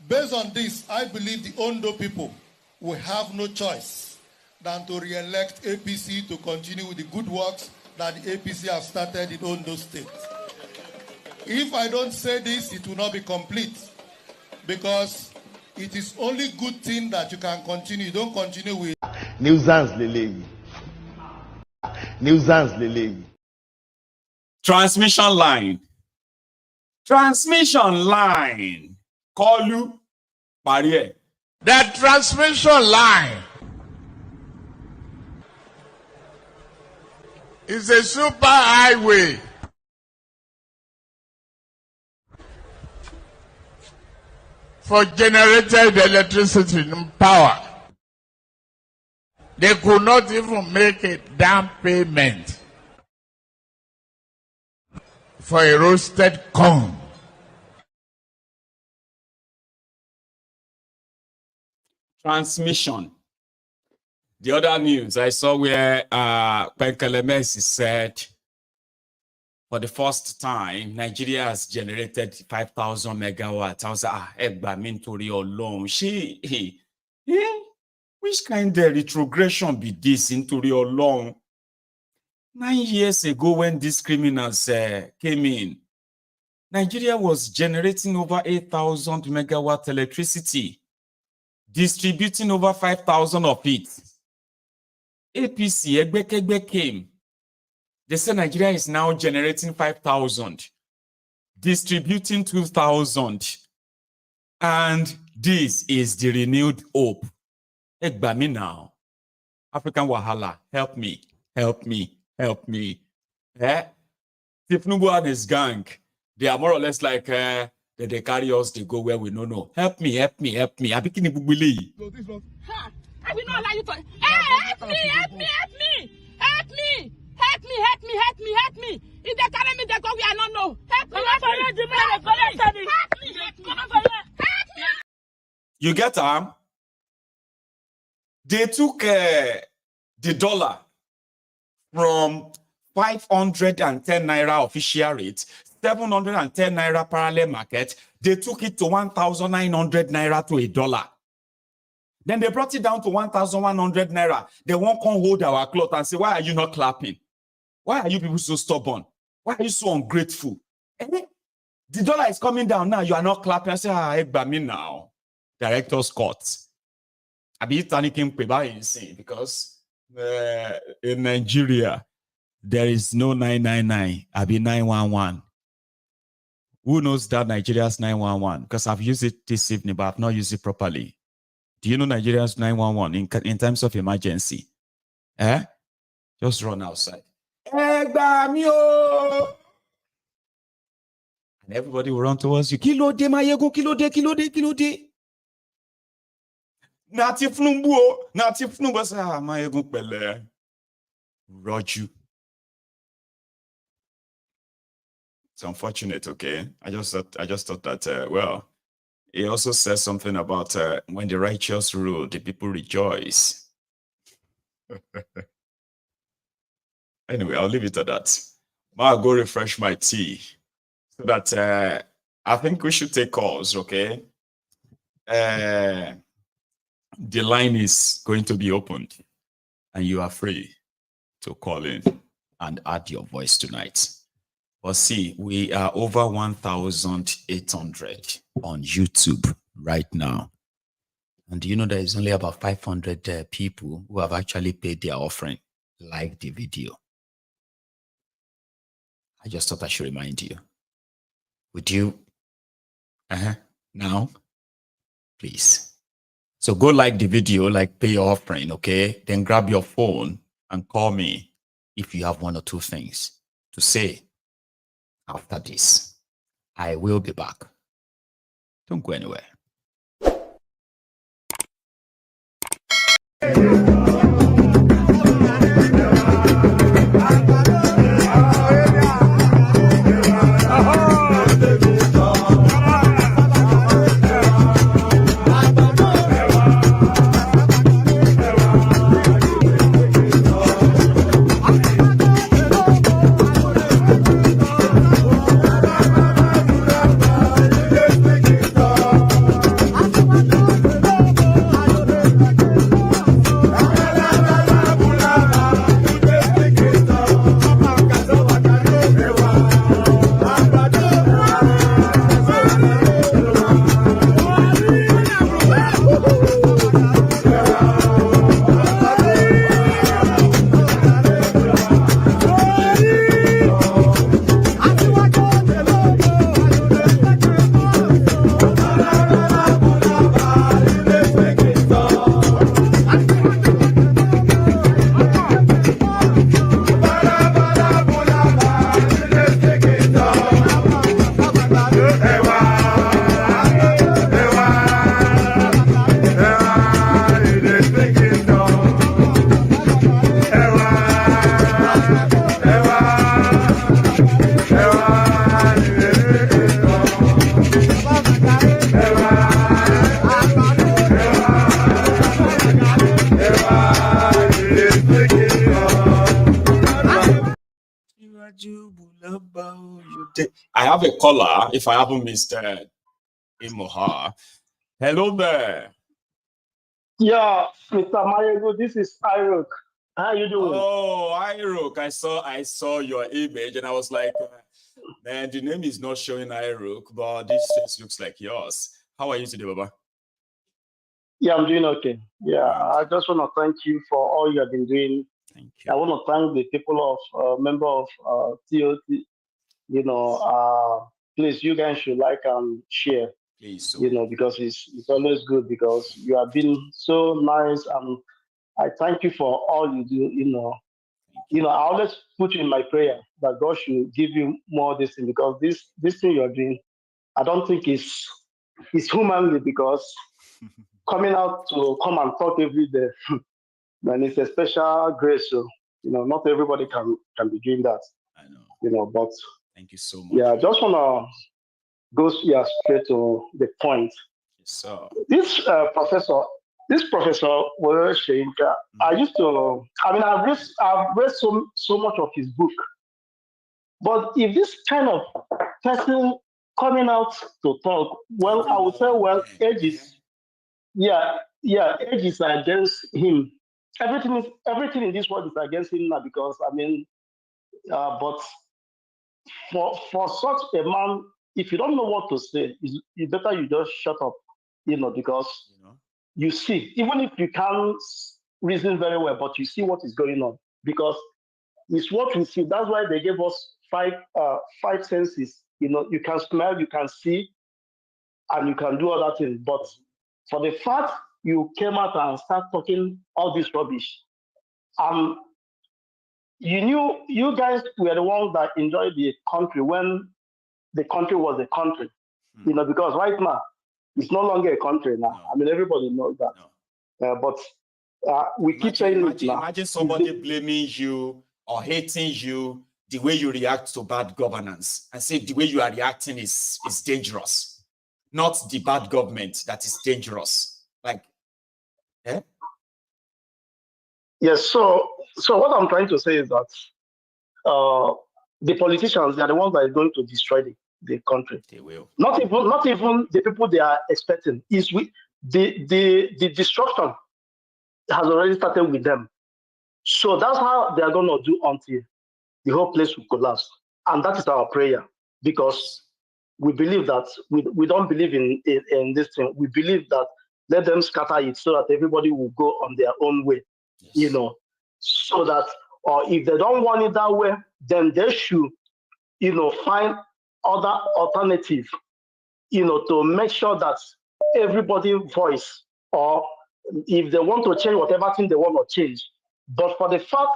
G: Based on this, I believe the Ondo people will have no choice than to re-elect APC to continue with the good works that the APC have started in Ondo State. If I don't say this, it will not be complete, because it is only good thing that you can continue. You don't continue with
V: Nuisance Lele. Nuisance Lele.
C: Transmission line. Transmission line. Call you barrier.
E: The transmission line is a super highway. For generated electricity and power. They could not even make a down payment for a roasted corn.
C: Transmission. The other news I saw where Penkelemesi said, for the first time, Nigeria has generated 5,000 megawatts. I was like, Egbamintori alone. Which kind of retrogression be this into your long? 9 years ago, when these criminals came in, Nigeria was generating over 8,000 megawatt electricity, distributing over 5,000 of it. APC, egbekegbe came. They said Nigeria is now generating 5,000, distributing 2,000. And this is the renewed hope. Egbami now. African Wahala, help me, help me, help me. Thiefnubu and his gang, they are more or less like that they carry us, they go where we don't know. Help me, help me, help me. I will not allow you to. Help me, help me, help me, help me. Help me, help me, help me, help me. If they carry me, they go where I don't know. Help me, help me, help me. You get they took the dollar from 510 naira official rate, 710 naira parallel market. They took it to 1,900 naira to $1. Then they brought it down to 1,100 naira. They won't come hold our cloth and say, why are you not clapping? Why are you people so stubborn? Why are you so ungrateful? The dollar is coming down now. You are not clapping. I say, by me now. Director's cut. I be panicking because in Nigeria, there is no 999. I be 911. Who knows that Nigeria's 911? Because I've used it this evening, but I've not used it properly. Do you know Nigeria's 911 in times of emergency? Just run outside. And everybody will run towards you. Kilo de Maiyegun, kilo de. Thiefnubu, Maiyegun pele. Roju. It's unfortunate, okay? I just thought that, well, he also says something about when the righteous rule, the people rejoice. Anyway, I'll leave it at that. I'll go refresh my tea. So that I think we should take calls, okay? The line is going to be opened, and you are free to call in and add your voice tonight. But see, we are over 1,800 on YouTube right now. And do you know there is only about 500 people who have actually paid their offering, like the video. I just thought I should remind you. Would you? Now, please. So go like the video, like pay your offering, okay? Then grab your phone and call me if you have one or two things to say. After this, I will be back. Don't go anywhere. I have a caller, if I haven't missed him or her. Hello there.
H: Yeah, Mr. Maiyegun, this is Iruk. How you doing?
C: Oh, Iruk. I saw your image and I was like, man, the name is not showing Iruk, but this face looks like yours. How are you today, Baba?
H: Yeah, I'm doing okay. Yeah, I just want to thank you for all you have been doing.
C: Thank you.
H: I want to thank the people of member of TOT. You know, please, you guys should like and share.
C: Please, so.
H: You know, because it's always good because you have been so nice, and I thank you for all you do. You know, I always put you in my prayer that God should give you more of this thing, because this thing you're doing, I don't think it's humanly, because coming out to come and talk every day, man, it's a special grace. So, you know, not everybody can be doing that.
C: I know.
H: You know, but
C: thank you so much.
H: Yeah, I just wanna go straight to the point.
C: Yes, sir.
H: This professor Wole Soyinka, I've read so much of his book. But if this kind of person coming out to talk, well, I would say, well, age is against him. Everything in this world is against him now, because I mean, But for such a man, if you don't know what to say, it's better you just shut up, because you see, even if you can't reason very well, but you see what is going on, because it's what we see. That's why they gave us five senses. You can smell, you can see, and you can do other things. But for the fact you came out and start talking all this rubbish, you guys were the ones that enjoyed the country when the country was a country. Because right now it's no longer a country now. I mean, everybody knows that. But we keep saying it now.
C: Imagine somebody blaming you or hating you the way you react to bad governance, and say the way you are reacting is dangerous, not the bad government that is dangerous.
H: Yes. So what I'm trying to say is that the politicians, they are the ones that are going to destroy the country.
C: They will.
H: Not even the people they are expecting. The destruction has already started with them. So that's how they are going to do until the whole place will collapse. And that is our prayer, because we believe that we don't believe in this thing. We believe that let them scatter it so that everybody will go on their own way, so that, or if they don't want it that way, then they should, find other alternative, to make sure that everybody's voice, or if they want to change whatever thing they want to change. But for the fact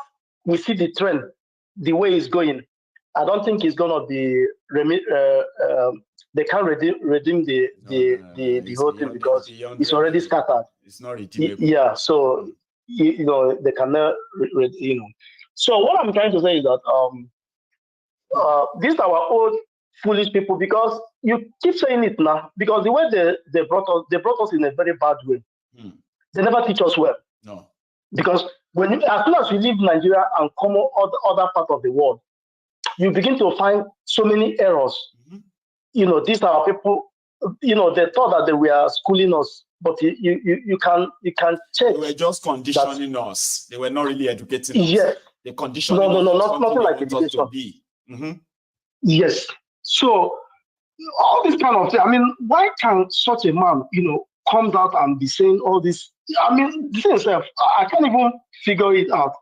H: we see the trend, the way it's going, I don't think it's going to be, they can't redeem the whole thing, because it's already scattered.
C: It's not redeemable.
H: Yeah, so, they cannot, So what I'm trying to say is that these are our old foolish people, because you keep saying it now, because the way they brought us in a very bad way. They never teach us well.
C: No.
H: Because as soon as you leave Nigeria and come other part of the world, you begin to find so many errors. These are people, they thought that they were schooling us, but you can check.
C: They were just conditioning us. They were not really educating us.
H: Yes.
C: They conditioned
H: us. Nothing like education.
C: To be.
H: Yes. So all this kind of thing. I mean, why can such a man, come out and be saying all this? I mean, this itself, I can't even figure it out,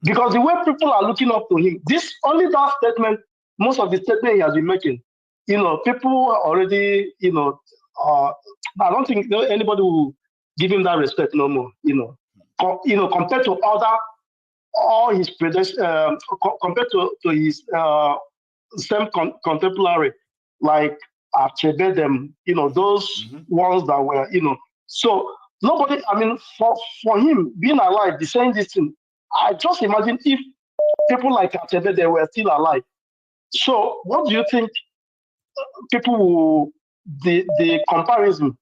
H: because the way people are looking up to him, only that statement, most of the statement he has been making, people already, I don't think anybody will give him that respect no more. Compared to all his predecessors, compared to his same contemporary, like Achebe them, those ones that were, so nobody, I mean, for him being alive, saying this thing, I just imagine if people like Achebe, they were still alive. So what do you think people will, the comparison?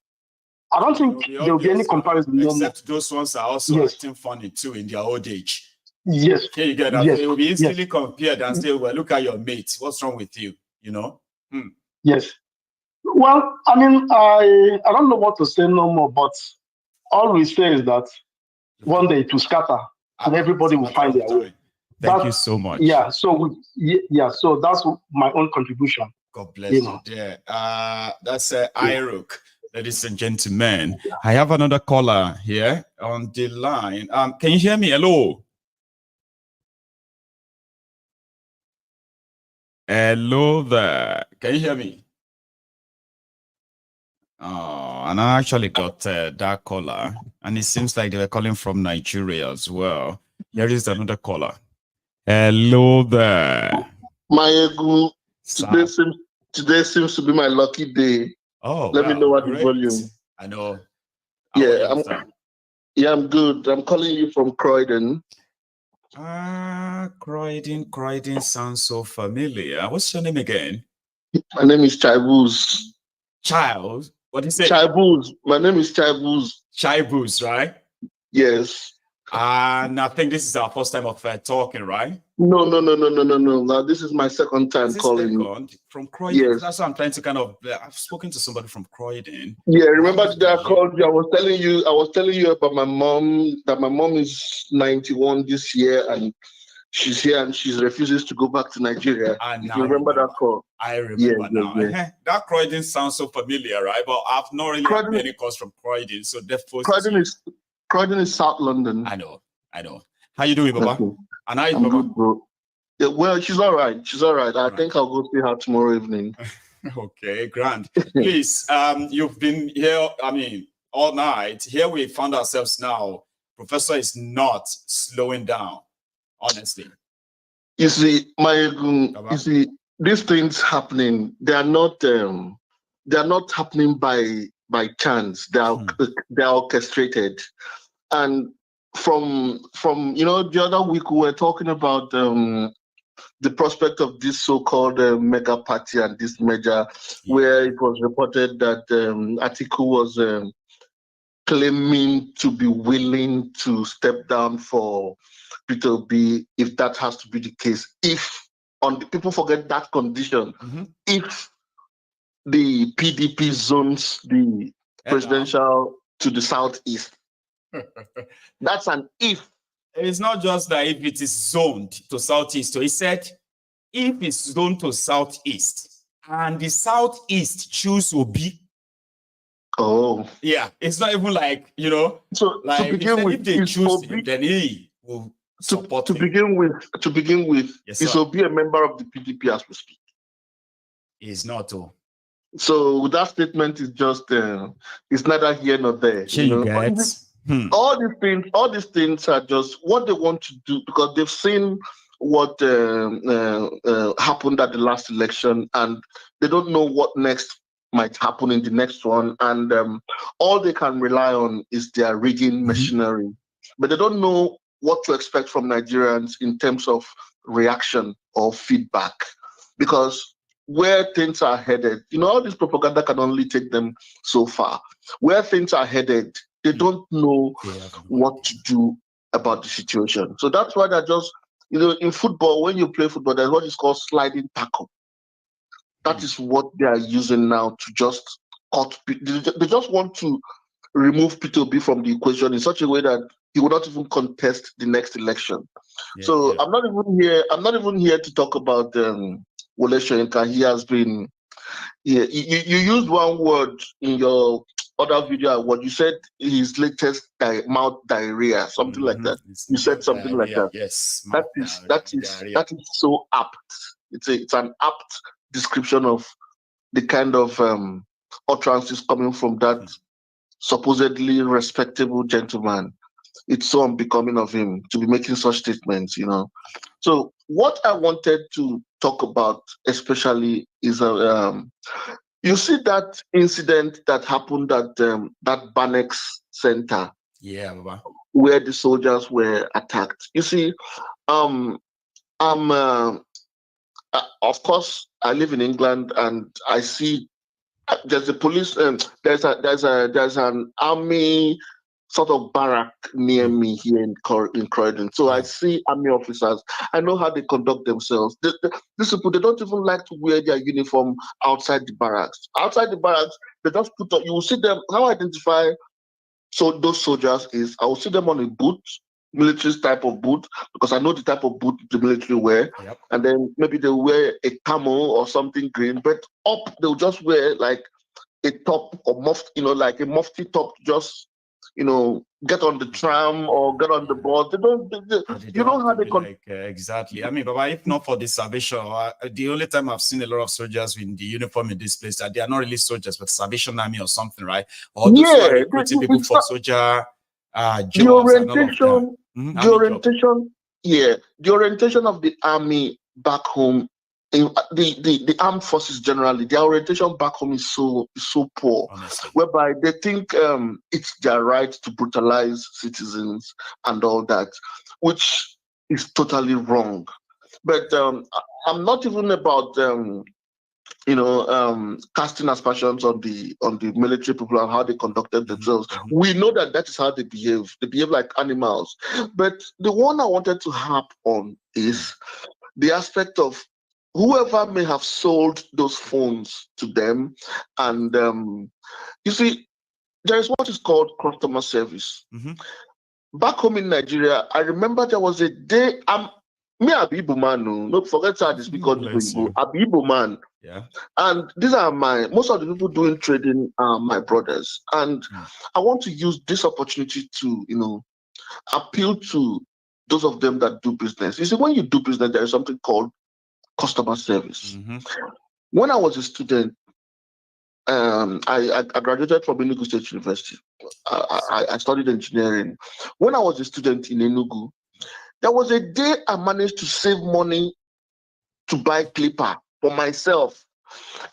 H: I don't think there will be any comparison.
C: Except those ones are also acting funny too in their old age.
H: Yes.
C: Okay, you get that. They will be easily compared and say, well, look at your mate. What's wrong with you?
H: Yes. Well, I mean, I don't know what to say no more, but all we say is that one day it will scatter and everybody will find their way.
C: Thank you so much.
H: Yeah. So so that's my own contribution.
C: God bless you. Yeah. That's Iruk, ladies and gentlemen. I have another caller here on the line. Can you hear me? Hello. Hello there. Can you hear me? Oh, and I actually got that caller, and it seems like they were calling from Nigeria as well. Here is another caller. Hello there.
J: Maiyegun, today seems to be my lucky day.
C: Oh,
J: let me know what the volume.
C: I know.
J: I'm good. I'm calling you from Croydon.
C: Croydon sounds so familiar. What's your name again?
J: My name is Chaibuz.
C: Child? What did you say?
J: Chaibuz. My name is Chaibuz.
C: Chaibuz, right?
J: Yes.
C: And I think this is our first time of talking, right?
J: No. Now, this is my second time calling.
C: From Croydon?
J: Yes.
C: That's what I'm trying to kind of... I've spoken to somebody from Croydon.
J: Yeah, remember today I called you. I was telling you about my mom, that my mom is 91 this year, and she's here and she refuses to go back to Nigeria. If you remember that call.
C: I remember now.
J: Yeah.
C: That Croydon sounds so familiar, right? But I've not really had many calls from Croydon, so therefore
J: Croydon is South London.
C: I know. How you doing, Baba?
J: Okay.
C: And how is
J: I'm
C: Baba?
J: good, bro. Yeah, well, she's all right. I think I'll go see her tomorrow evening.
C: Okay, grand. Please, you've been here, all night. Here we found ourselves now. Professor is not slowing down, honestly.
J: You see, Maiyegun, these things happening, they are not happening by chance. They are orchestrated. And from the other week we were talking about the prospect of this so-called mega party and this merger, where it was reported that Atiku was claiming to be willing to step down for Peter Obi, if that has to be the case. People forget that condition. If the PDP zones the presidential to the southeast, that's an if.
C: It's not just that if it is zoned to southeast. So he said, if it's zoned to southeast and the southeast choose Obi.
J: Oh.
C: Yeah, it's not even like,
J: So
C: like
J: to begin with,
C: if they choose him, then he will support him.
J: To begin with,
C: yes,
J: is Obi a member of the PDP as we speak?
C: He's not.
J: So that statement is just it's neither here nor there. All these things are just what they want to do, because they've seen what happened at the last election, and they don't know what next might happen in the next one, and all they can rely on is their rigging machinery. But they don't know what to expect from Nigerians in terms of reaction or feedback, because where things are headed, all this propaganda can only take them so far. Where things are headed, they don't know what to do about the situation. So that's why they're just, in football, when you play football, there's what is called sliding tackle. That is what they are using now to just cut. They just want to remove Peter Obi from the equation in such a way that he will not even contest the next election. I'm not even here to talk about Wole Soyinka. He has been. You used one word in your other video. What you said, his latest mouth diarrhea, something like that. You said something like that.
C: Yes,
J: that is so apt. It's an apt description of the kind of utterances coming from that supposedly respectable gentleman. It's so unbecoming of him to be making such statements, So what I wanted to talk about especially is you see that incident that happened at that Banex Center, where the soldiers were attacked. You see, of course, I live in England, and I see there's a police. There's an army sort of barrack near me here in Croydon. So I see army officers. I know how they conduct themselves. These people, they don't even like to wear their uniform outside the barracks. Outside the barracks, they just put up. You will see them. How I identify those soldiers is I will see them on a boot, military type of boot, because I know the type of boot the military wear. And then maybe they wear a camel or something green, but up they'll just wear like a top or mufti, like a mufti top, just get on the tram or get on the board. They don't how they
C: exactly. But if not for the Salvation, the only time I've seen a lot of soldiers in the uniform in this place, that they are not really soldiers, but Salvation Army or something, right? Or those who are recruiting people for soldier
J: the orientation of the army back home, the armed forces generally, their orientation back home is so poor, honestly. Whereby they think it's their right to brutalize citizens and all that, which is totally wrong. But I'm not even about casting aspersions on the military people and how they conducted themselves. We know that is how they behave. They behave like animals. But the one I wanted to harp on is the aspect of whoever may have sold those phones to them. And you see, there is what is called customer service. Back home in Nigeria, I remember there was a day, Me, I'm Igbo man, no, forget how to speak all the Igbo. I'm Igbo man.
C: Yeah.
J: And these are most of the people doing trading are my brothers. And I want to use this opportunity to, appeal to those of them that do business. You see, when you do business, there is something called customer service. When I was a student, I graduated from Enugu State University. I studied engineering. When I was a student in Enugu, there was a day I managed to save money to buy clipper for myself.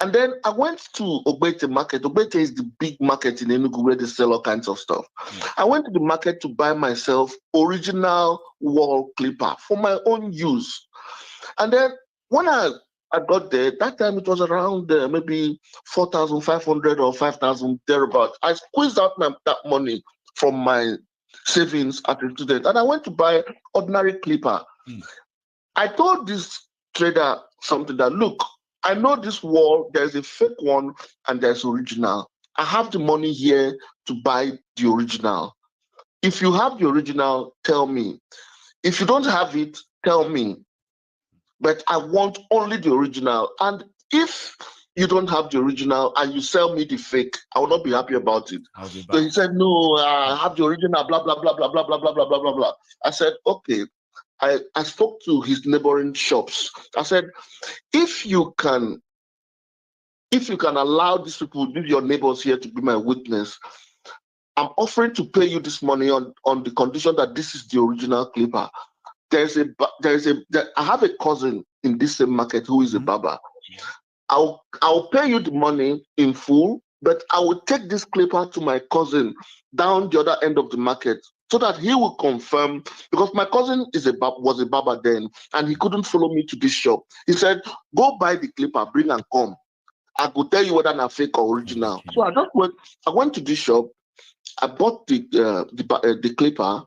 J: And then I went to Ogbete market. Ogbete is the big market in Enugu where they sell all kinds of stuff. I went to the market to buy myself original Wole clipper for my own use. And then when I got there, that time it was around maybe 4,500 or 5,000 thereabouts. I squeezed out that money from my savings as a student, and I went to buy ordinary clipper. I told this trader something that, look, I know this Wole, there's a fake one and there's original. I have the money here to buy the original. If you have the original, tell me. If you don't have it, tell me. But I want only the original. And if you don't have the original and you sell me the fake, I will not be happy about it. So he said, no, I have the original, blah, blah, blah, blah, blah, blah, blah, blah, blah, blah, blah. I said, okay. I spoke to his neighboring shops. I said, if you can allow these people, your neighbors here to be my witness, I'm offering to pay you this money on the condition that this is the original clipper. I have a cousin in this same market who is a barber. I'll pay you the money in full, but I will take this clipper to my cousin down the other end of the market so that he will confirm, because my cousin was a barber then, and he couldn't follow me to this shop. He said, go buy the clipper, bring and come. I could tell you whether I'm fake or original. So I went to this shop, I bought the clipper,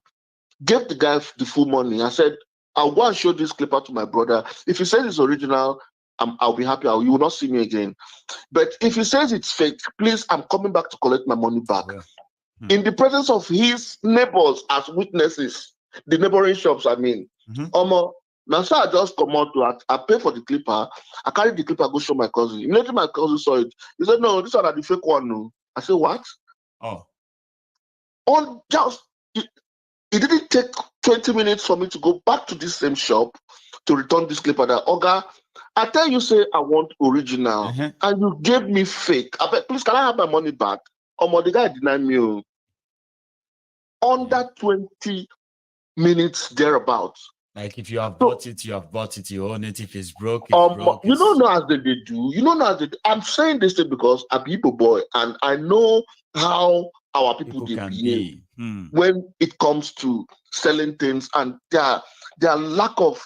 J: gave the guy the full money. I said, I'll go and show this clipper to my brother. If he says it's original, I'll be happy. You will not see me again. But if he says it's fake, please, I'm coming back to collect my money back. In the presence of his neighbors as witnesses, the neighboring shops, I mean. Now, so I just come out to I pay for the clipper. I carry the clipper, go show my cousin. Immediately my cousin saw it. He said, no, this one are the fake one. No. I said, what? It didn't take 20 minutes for me to go back to this same shop to return this clipper. That, Oga, I tell you, say I want original, and you gave me fake. I bet, please, can I have my money back? The guy denied me. Under 20 minutes thereabouts.
C: Like if you have bought it, you have bought it. You own it. If it's broke, it's broke.
J: You don't know as they do. You don't know as they do. I'm saying this thing because I'm a people boy, and I know how our people behave when it comes to selling things and their lack of.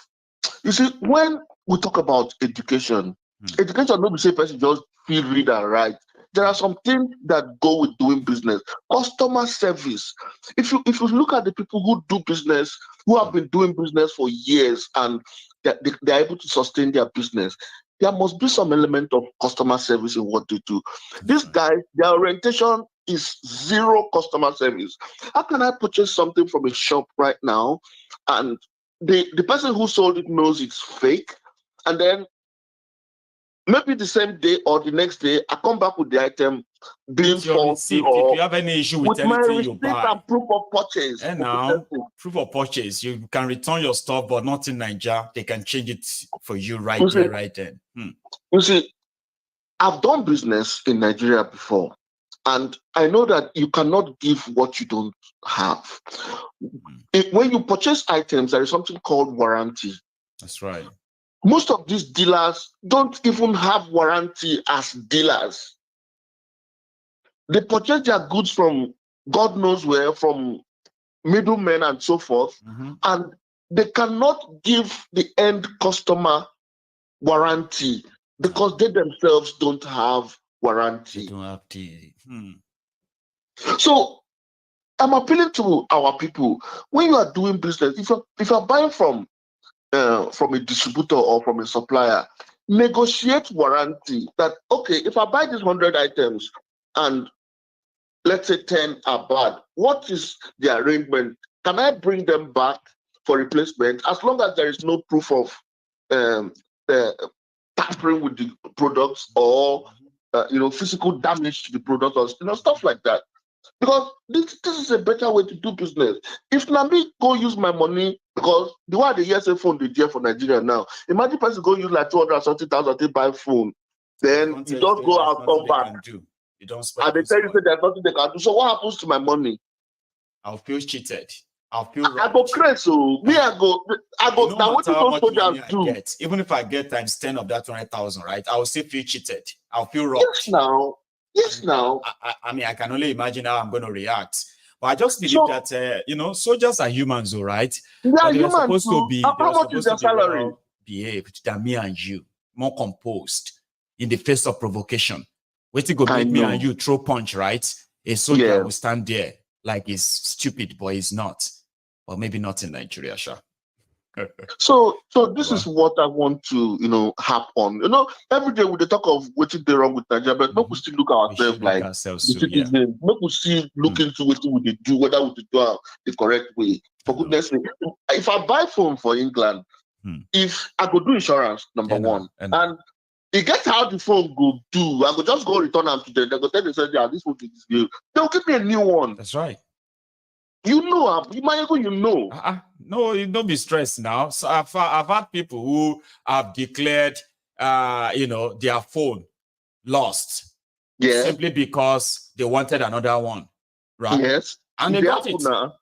J: You see, when we talk about education, education not be say person just feel read and write. There are some things that go with doing business. Customer service. If you look at the people who do business, who have been doing business for years and they're able to sustain their business, there must be some element of customer service in what they do. These guys, their orientation is zero customer service. How can I purchase something from a shop right now and the person who sold it knows it's fake, and then maybe the same day or the next day, I come back with the item being faulty, or
C: if you have any issue with
J: my
C: anything
J: receipt
C: you buy,
J: and proof of purchase.
C: And now, proof of purchase, you can return your stuff, but not in Nigeria. They can change it for you right there, right then.
J: You see, I've done business in Nigeria before, and I know that you cannot give what you don't have. When you purchase items, there is something called warranty.
C: That's right.
J: Most of these dealers don't even have warranty as dealers. They purchase their goods from God knows where, from middlemen and so forth, and they cannot give the end customer warranty because they themselves don't have warranty.
C: They don't have
J: So I'm appealing to our people. When you are doing business, if you're buying from a distributor or from a supplier, negotiate warranty that, okay, if I buy these 100 items and let's say 10 are bad, what is the arrangement? Can I bring them back for replacement, as long as there is no proof of tampering with the products or physical damage to the product or stuff like that. Because this is a better way to do business. If Nami go use my money, because the way the ESA phone they dear for Nigeria now, imagine person go use like 270,000 to buy phone, then you just go out, come back.
C: You don't
J: and they tell you say there's nothing they can do. So what happens to my money?
C: I'll feel cheated. I'll feel
J: I go crazy. So me, I go.
C: No
J: Now what
C: matter how much
J: soldiers
C: money I
J: do?
C: get, even if I get times 10 of that 200,000, right? I will still feel cheated. I'll feel robbed.
J: Yes, now.
C: I mean, I can only imagine how I'm going to react. But I just believe that soldiers are humans, all right?
J: They are
C: they're
J: humans
C: supposed
J: too.
C: to be.
J: How much is their salary?
C: Well behaved than me and you, more composed in the face of provocation. Waiting to make me and you throw punch, right? A soldier will stand there like he's stupid, but he's not. Or maybe not in Nigeria, sure.
J: So this is what I want to harp on. Every day we talk of what is wrong with Nigeria, but make we still look at ourselves like the citizens. Make we still look into what we do, whether we do the correct way. For goodness sake, if I buy phone for England, if I go do insurance, number one, and it gets how the phone go do, I go just go return them to them. They go tell themselves, yeah, this will be this deal. They'll give me a new one.
C: That's right.
J: Maiyegun,
C: No, you don't be stressed now. So I've had people who have declared, their phone lost, simply because they wanted another one, right?
J: Yes,
C: and they got it. Now.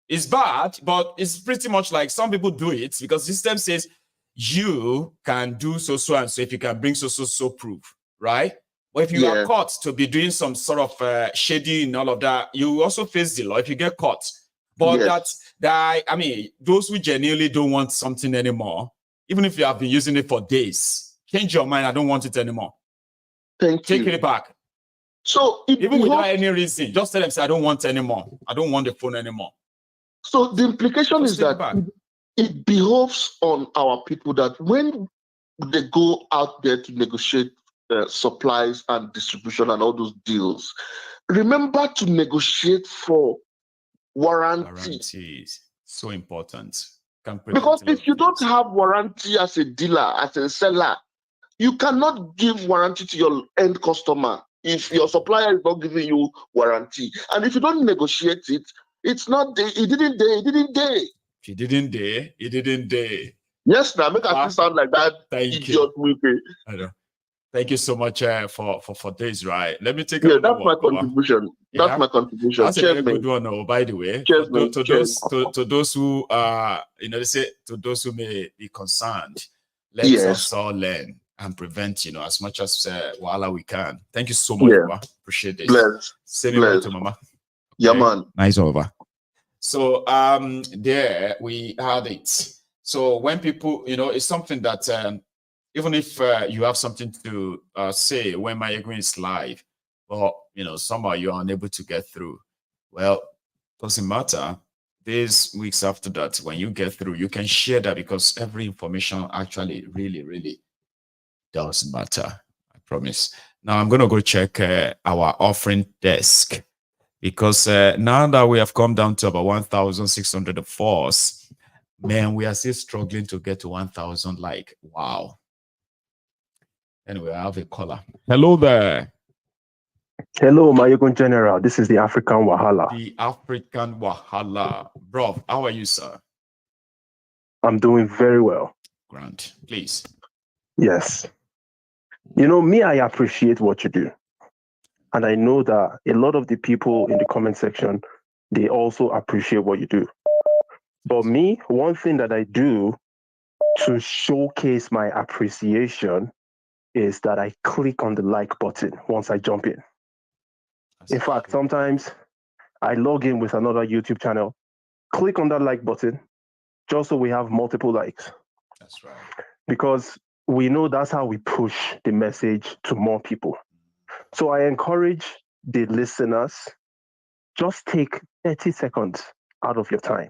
C: It's bad, but it's pretty much like some people do it because the system says you can do so and so if you can bring so proof, right? But if you are caught to be doing some sort of shady and all of that, you also face the law if you get caught. But those who genuinely don't want something anymore, even if you have been using it for days, change your mind. I don't want it anymore. Take it back.
J: So
C: even without any reason, just tell them, say, I don't want anymore. I don't want the phone anymore.
J: So the implication is that it behoves on our people that when they go out there to negotiate supplies and distribution and all those deals, remember to negotiate for warranties.
C: So important.
J: Because if you don't have warranty as a dealer, as a seller, you cannot give warranty to your end customer if your supplier is not giving you warranty. And if you don't negotiate it, it's not there. It didn't dare.
C: If you didn't dare, it didn't dare.
J: Yes, now make us sound like that idiot movie.
C: I know. Thank you so much for this, right? Let me take
J: that's my contribution. That's my contribution.
C: That's a very good one, by the way. To those who they say to those who may be concerned, let's us all learn and prevent, as much as while we can. Thank you so much, Mama. Appreciate this. Send me to Mama.
J: Yeah, man.
C: Nice over. So there we had it. So when people, it's something that even if you have something to say when Maiyegun is live, or somehow you're unable to get through, well, doesn't matter. These weeks after that, when you get through, you can share that because every information actually really, really does matter. I promise. Now I'm gonna go check our offering desk because now that we have come down to about 1,604, man, we are still struggling to get to 1,000. Like, wow. Anyway, I have a caller. Hello there.
K: Hello, Maiyegun General. This is the African Wahala.
C: The African Wahala. Bro, how are you, sir?
K: I'm doing very well.
C: Grant, please.
K: Yes. Me, I appreciate what you do. And I know that a lot of the people in the comment section, they also appreciate what you do. But me, one thing that I do to showcase my appreciation is that I click on the like button once I jump in. In fact, sometimes I log in with another YouTube channel, click on that like button, just so we have multiple likes.
C: That's right.
K: Because we know that's how we push the message to more people. So I encourage the listeners, just take 30 seconds out of your time.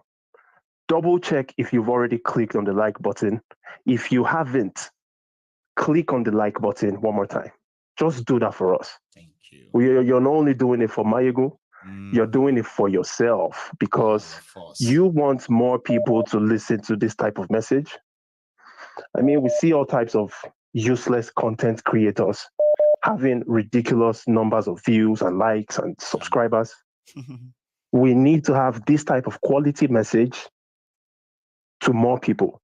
K: Double check if you've already clicked on the like button. If you haven't, click on the like button one more time. Just do that for us.
C: Thank you.
K: You're not only doing it for Maiyegun, You're doing it for yourself because you want more people to listen to this type of message. I mean, we see all types of useless content creators having ridiculous numbers of views and likes and subscribers. We need to have this type of quality message to more people.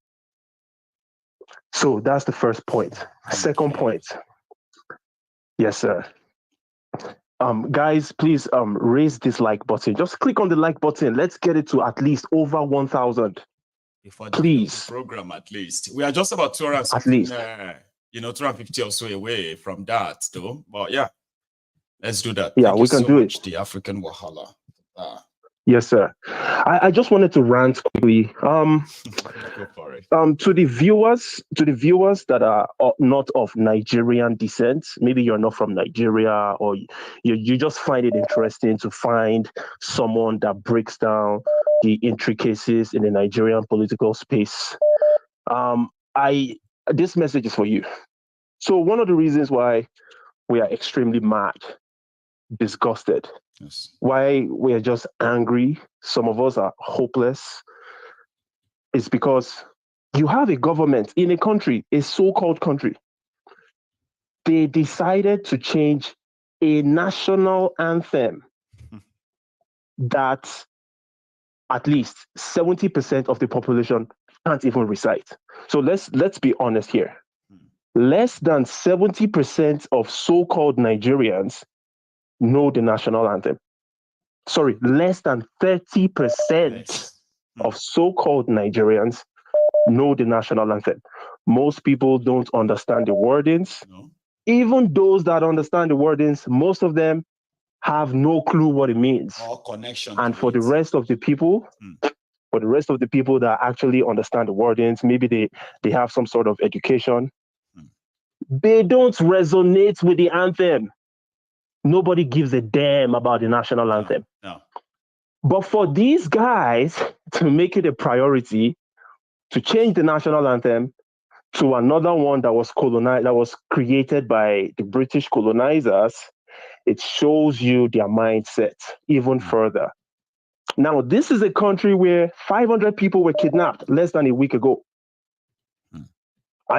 K: So that's the first point. Second point. Yes, sir. Guys, please raise this like button. Just click on the like button. Let's get it to at least over 1,000. Please.
C: Program at least. We are just about 250,
K: at least.
C: 250 or so away from that, though. But yeah, let's do that.
K: Yeah,
C: Thank
K: we
C: you
K: can
C: so
K: do
C: much,
K: it.
C: The African Wahala.
K: Yes, sir. I just wanted to rant quickly.
C: Go for it.
K: To the viewers that are not of Nigerian descent, maybe you're not from Nigeria, or you just find it interesting to find someone that breaks down the intricacies in the Nigerian political space. This message is for you. So one of the reasons why we are extremely mad, disgusted, why we are just angry, some of us are hopeless, is because you have a government in a country, a so-called country. They decided to change a national anthem that at least 70% of the population can't even recite. So let's be honest here. Less than 70% of so-called Nigerians know the national anthem. Sorry, less than 30% of so-called Nigerians know the national anthem. Most people don't understand the wordings. No. Even those that understand the wordings, most of them have no clue what it means.
C: Or connection.
K: And for the rest of the people, that actually understand the wordings, maybe they have some sort of education, they don't resonate with the anthem. Nobody gives a damn about the national anthem.
C: No.
K: But for these guys to make it a priority to change the national anthem to another one that was colonized, that was created by the British colonizers, it shows you their mindset even further. Now, this is a country where 500 people were kidnapped less than a week ago.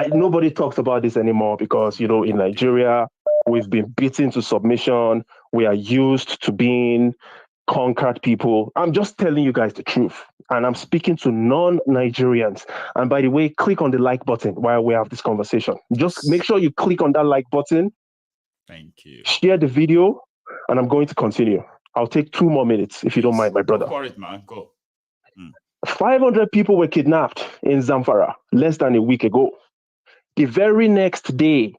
K: Nobody talks about this anymore because, in Nigeria, we've been beaten to submission. We are used to being conquered people. I'm just telling you guys the truth. And I'm speaking to non-Nigerians. And by the way, click on the like button while we have this conversation. Just make sure you click on that like button.
C: Thank you.
K: Share the video, and I'm going to continue. I'll take 2 more minutes if you don't mind, my brother.
C: Go for it, man. Go.
K: 500 people were kidnapped in Zamfara less than a week ago. The very next day,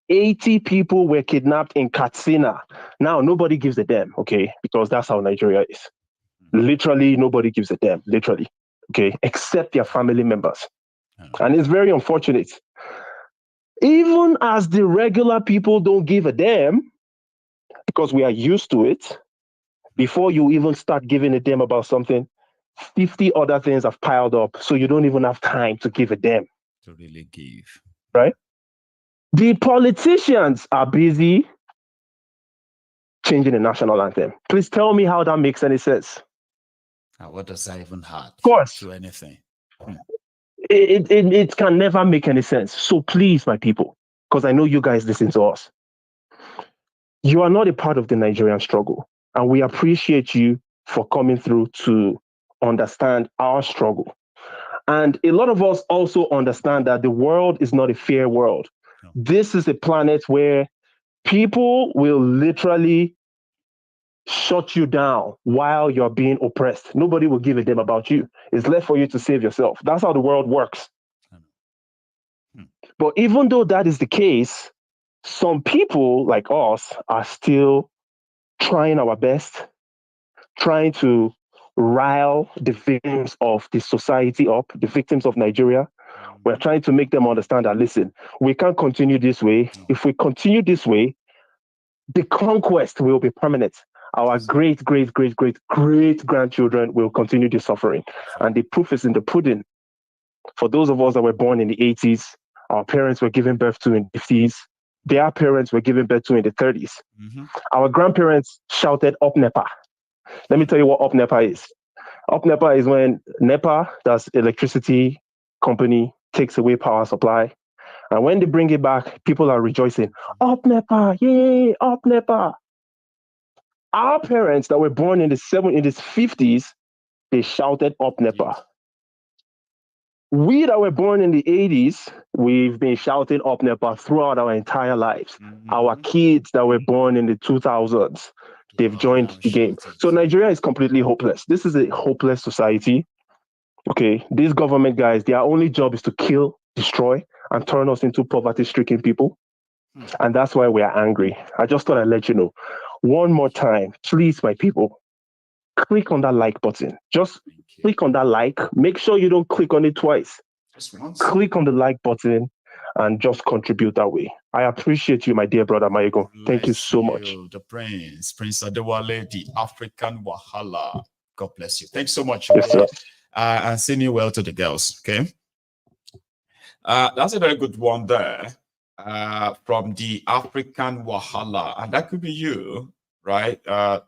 K: 80 people were kidnapped in Katsina. Now, nobody gives a damn, okay? Because that's how Nigeria is. Literally, nobody gives a damn, literally, okay? Except their family members. And it's very unfortunate. Even as the regular people don't give a damn, because we are used to it, before you even start giving a damn about something, 50 other things have piled up, so you don't even have time to give a damn.
C: To really give.
K: Right? The politicians are busy changing the national anthem. Please tell me how that makes any sense.
C: What does that even have
K: to
C: anything?
K: It can never make any sense. So please, my people, because I know you guys listen to us, you are not a part of the Nigerian struggle. And we appreciate you for coming through to understand our struggle. And a lot of us also understand that the world is not a fair world. No. This is a planet where people will literally shut you down while you're being oppressed. Nobody will give a damn about you. It's left for you to save yourself. That's how the world works. But even though that is the case, some people like us are still trying our best, trying to rile the victims of the society up, the victims of Nigeria. We're trying to make them understand that, listen, we can't continue this way. If we continue this way, the conquest will be permanent. Our great grandchildren will continue the suffering. And the proof is in the pudding. For those of us that were born in the 80s, our parents were given birth to in the 50s. Their parents were given birth to in the 30s. Our grandparents shouted up NEPA. Let me tell you what up NEPA is. Up NEPA is when NEPA, that's electricity company, takes away power supply. And when they bring it back, people are rejoicing. Up NEPA, yay, up NEPA. Our parents that were born in the 50s, they shouted up NEPA. We that were born in the 80s, we've been shouting up NEPA throughout our entire lives. Our kids that were born in the 2000s, they've joined the game. So Nigeria is completely hopeless. This is a hopeless society. Okay, these government guys, their only job is to kill, destroy, and turn us into poverty-stricken people. And that's why we are angry. I just thought I'd let you know. One more time, please, my people, click on that like button. Just click on that like. Make sure you don't click on it twice. Click on the like button and just contribute that way. I appreciate you, my dear brother Maiyegun. Thank you so much.
C: The Prince Adewale, the African Wahala. God bless you. Thanks so much.
K: Yes, sir.
C: And send you well to the girls. Okay. That's a very good one there. From the African Wahala, and that could be you, right?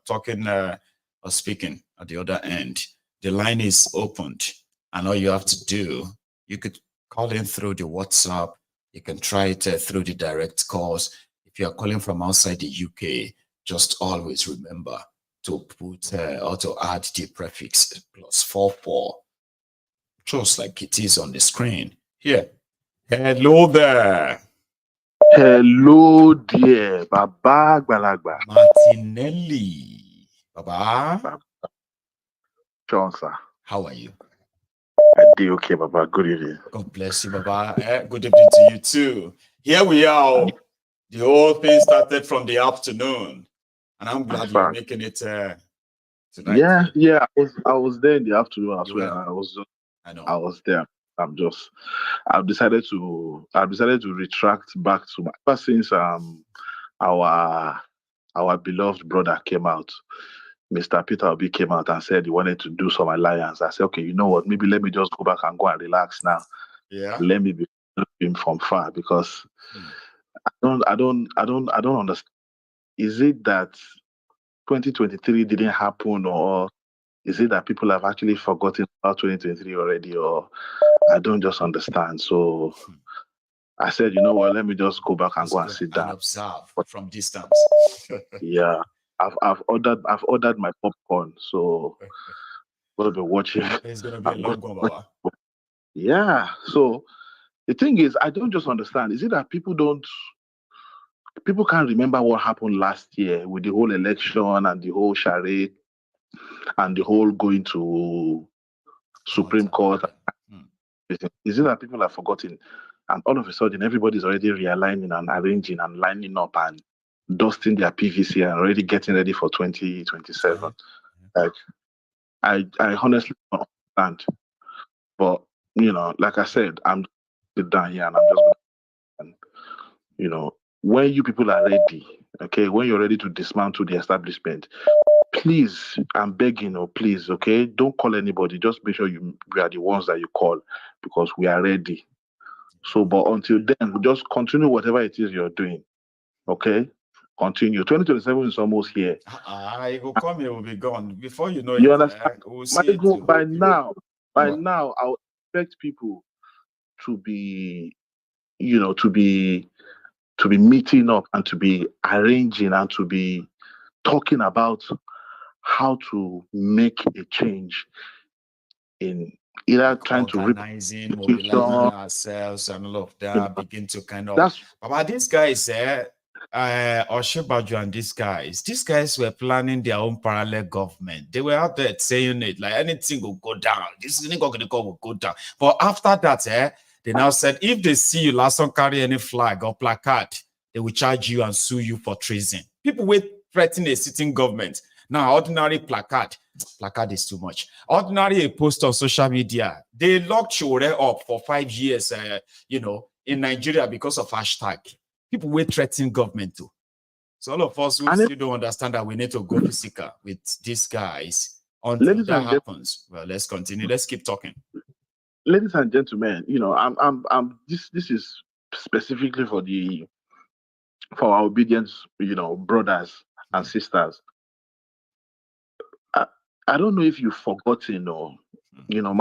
C: Talking or speaking at the other end. The line is opened, and all you have to do, you could call in through the WhatsApp. You can try it through the direct calls. If you are calling from outside the UK, just always remember to put or to add the prefix +44, just like it is on the screen here. Hello there.
L: Hello, dear Baba Gbalagba.
C: Martinelli. Baba.
L: John, sir.
C: How are you?
L: I do okay, Baba. Good evening.
C: God bless you, Baba. Good evening to you too. Here we are. The whole thing started from the afternoon, and I'm glad you're making it tonight.
L: Yeah. I was there in the afternoon as well. I was there. I've decided to retract back to my ever since our beloved brother came out. Mr. Peter Obi came out and said he wanted to do some alliance. I said, okay, you know what? Maybe let me just go back and go and relax now.
C: Yeah.
L: Let me be him from far, because I don't understand. Is it that 2023 didn't happen, or is it that people have actually forgotten about 2023 already, or I don't just understand. So I said, you know what, let me just go back and go and sit down.
C: And observe from distance.
L: Yeah. I've ordered my popcorn, so I'm gonna be watching.
C: It's gonna be a long one, Baba.
L: Yeah. So the thing is, I don't just understand. Is it that people can't remember what happened last year with the whole election and the whole charade and the whole going to Supreme Court? Is it that people have forgotten, and all of a sudden everybody's already realigning and arranging and lining up and dusting their PVC and already getting ready for 2027? Like, I honestly don't understand. But like I said, I'm sit down here and I'm just when you people are ready, okay, when you're ready to dismantle the establishment, please, I'm begging, please, okay, don't call anybody. Just make sure we are the ones that you call, because we are ready. So, but until then, just continue whatever it is you're doing, okay? Continue. 2027 is almost here.
C: It will come, it will be gone. Before you know
L: You
C: it,
L: understand?
C: we'll see
L: By now, I would expect people to be, to be meeting up and to be arranging and to be talking about how to make a change in either trying to
C: mobilizing ourselves and all of that, begin to kind of. But these guys, Oshibaju and these guys were planning their own parallel government. They were out there saying it like anything will go down. This will go down. But after that, they now said if they see you last time carry any flag or placard, they will charge you and sue you for treason. People were threatening a sitting government. Now, ordinary placard is too much. Ordinary a post on social media, they locked Shore up for 5 years, in Nigeria because of hashtag. People were threatening government too. So all of us who still don't understand that we need to go physical with these guys until that happens. Well, let's continue. Let's keep talking.
L: Ladies and gentlemen, this is specifically for our obedience, brothers and sisters. I don't know if you've forgotten or, I don't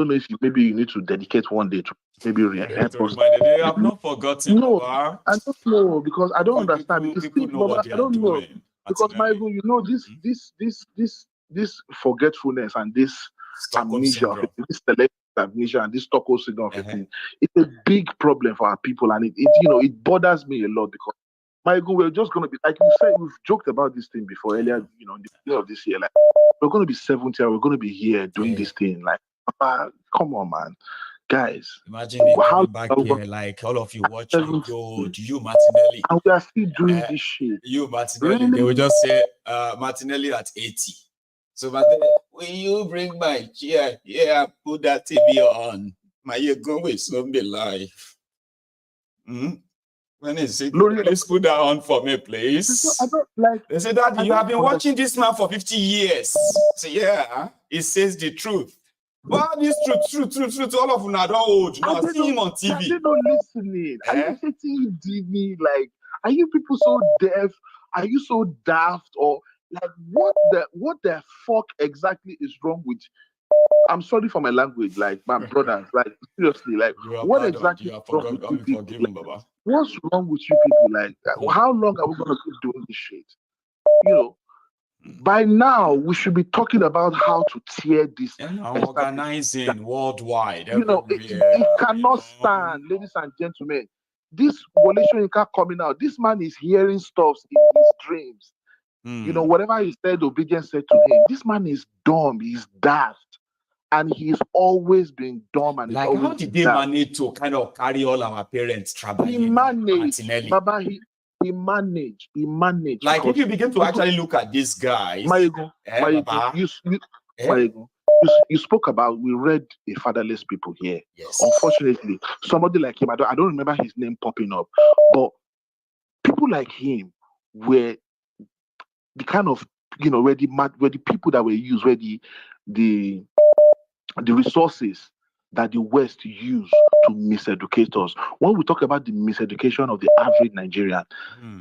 L: know if maybe you need to dedicate one day to maybe help us.
C: They have not forgotten.
L: No,
C: Baba.
L: I don't know because I don't understand.
C: People know what they are doing.
L: Because Maiyegun, this forgetfulness and this amnesia, this selective amnesia and this Stockholm syndrome, it's a big problem for our people, and it bothers me a lot because Maiyegun, we're just going to be, like you said, we've joked about this thing before earlier, in the beginning of this year, like we're going to be 70, we're going to be here doing this thing, like, come on, man. Guys,
C: imagine me coming back here, like all of you watching, yo, do you Martinelli?
L: And we are still doing this shit.
C: You Martinelli, really? They will just say Martinelli at 80. So Martinelli, will you bring my chair? Yeah, put that TV on. Maiyegun will soon be live. When is it? Please put that on for me, please. They say that you have been watching this man for 50 years. So yeah, he says the truth. But this truth, all of you now don't hold. Now see him on TV.
L: Are you not listening? Are you sitting TV? Like, are you people so deaf? Are you so daft? Or like, what the fuck exactly is wrong with? I'm sorry for my language, like my brothers. Like seriously, like what exactly is wrong with you people? Like, what's wrong with you people? Like, how long are we gonna keep doing this shit? By now, we should be talking about how to tear this.
C: Organizing worldwide.
L: It cannot stand, ladies and gentlemen. This Wole Soyinka coming out, this man is hearing stuff in his dreams. Whatever he said, Obidients said to him, this man is dumb, he's daft. And he's always been dumb. And
C: like, how did they manage to kind of carry all our parents traveling?
L: He managed, Baba, he managed.
C: Like, if you begin to actually look at this guy,
L: Maiyegun, you spoke about, we read A Fatherless People here.
C: Yes.
L: Unfortunately, somebody like him, I don't remember his name popping up, but people like him were the kind of, where the people that were used, where the resources that the West used to miseducate us. When we talk about the miseducation of the average Nigerian,